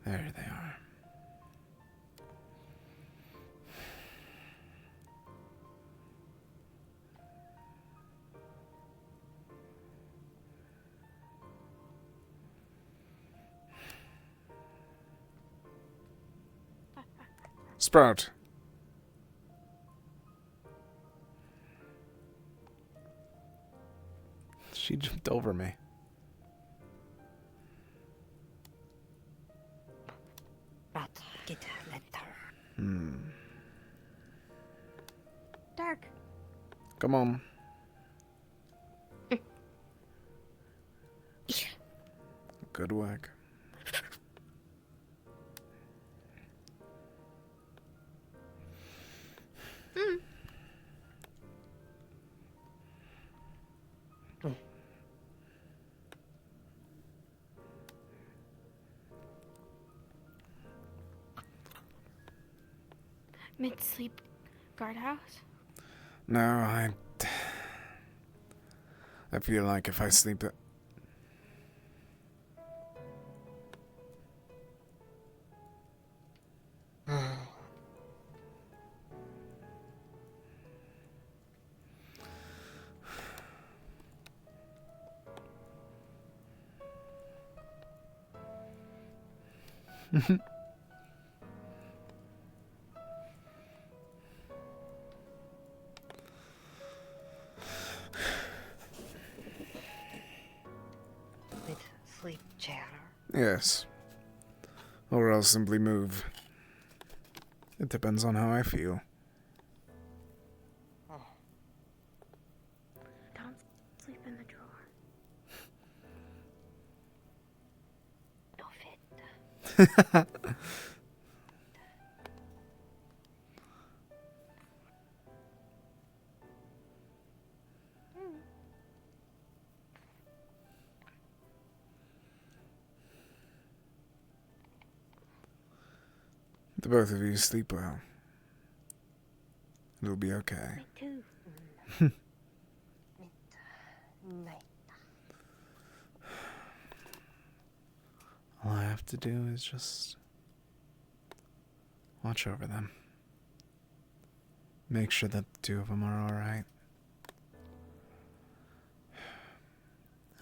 There they are. Sprout. She jumped over me. But get a letter. Dark. Come on. Good work. Mid-sleep guardhouse? No, I feel like if I sleep it. With sleep chair. Yes. Or I'll simply move. It depends on how I feel. Don't sleep in the drawer. No fit. The both of you sleep well. It'll be okay. Me too. Night. All I have to do is just watch over them. Make sure that the two of them are alright.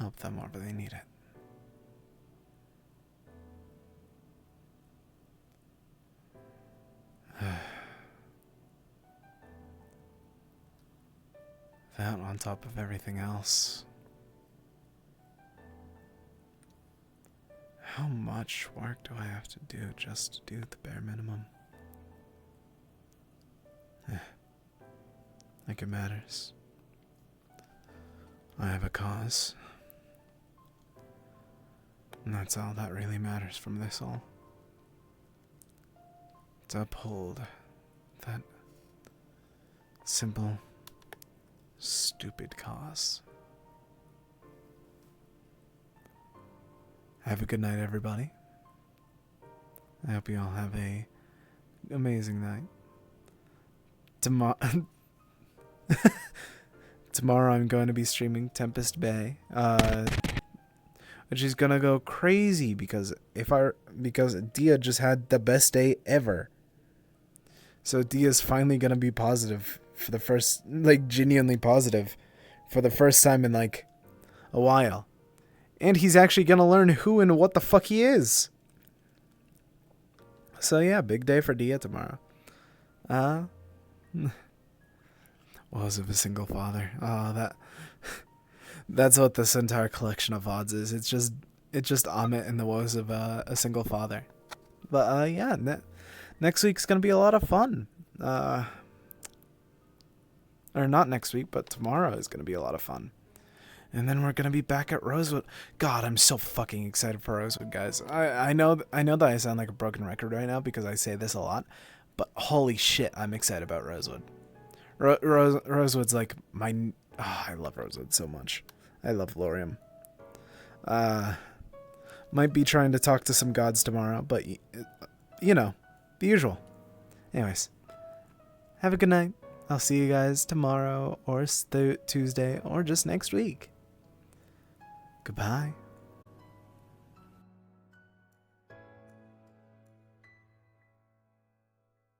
Help them wherever they need it. That on top of everything else. How much work do I have to do just to do the bare minimum? Like it matters. I have a cause. And that's all that really matters from this all. To uphold that simple, stupid cause. Have a good night, everybody. I hope you all have a amazing night. Tomorrow I'm going to be streaming Tempest Bay, which is gonna go crazy because Dia just had the best day ever. So Dia's finally gonna be positive for the first, like, genuinely positive for the first time in like a while. And he's actually gonna learn who and what the fuck he is. So yeah, big day for Dia tomorrow. Woes of a single father. Oh, that's what this entire collection of VODs is. It's just Amit and the woes of a single father. But yeah, next week's gonna be a lot of fun. Or not next week, but tomorrow is gonna be a lot of fun. And then we're gonna be back at Rosewood. God, I'm so fucking excited for Rosewood, guys. I know that I sound like a broken record right now because I say this a lot, but holy shit, I'm excited about Rosewood. Rosewood's like my... Oh, I love Rosewood so much. I love Lorium. Might be trying to talk to some gods tomorrow, but you know, the usual. Anyways, have a good night. I'll see you guys tomorrow or Tuesday or just next week. Goodbye.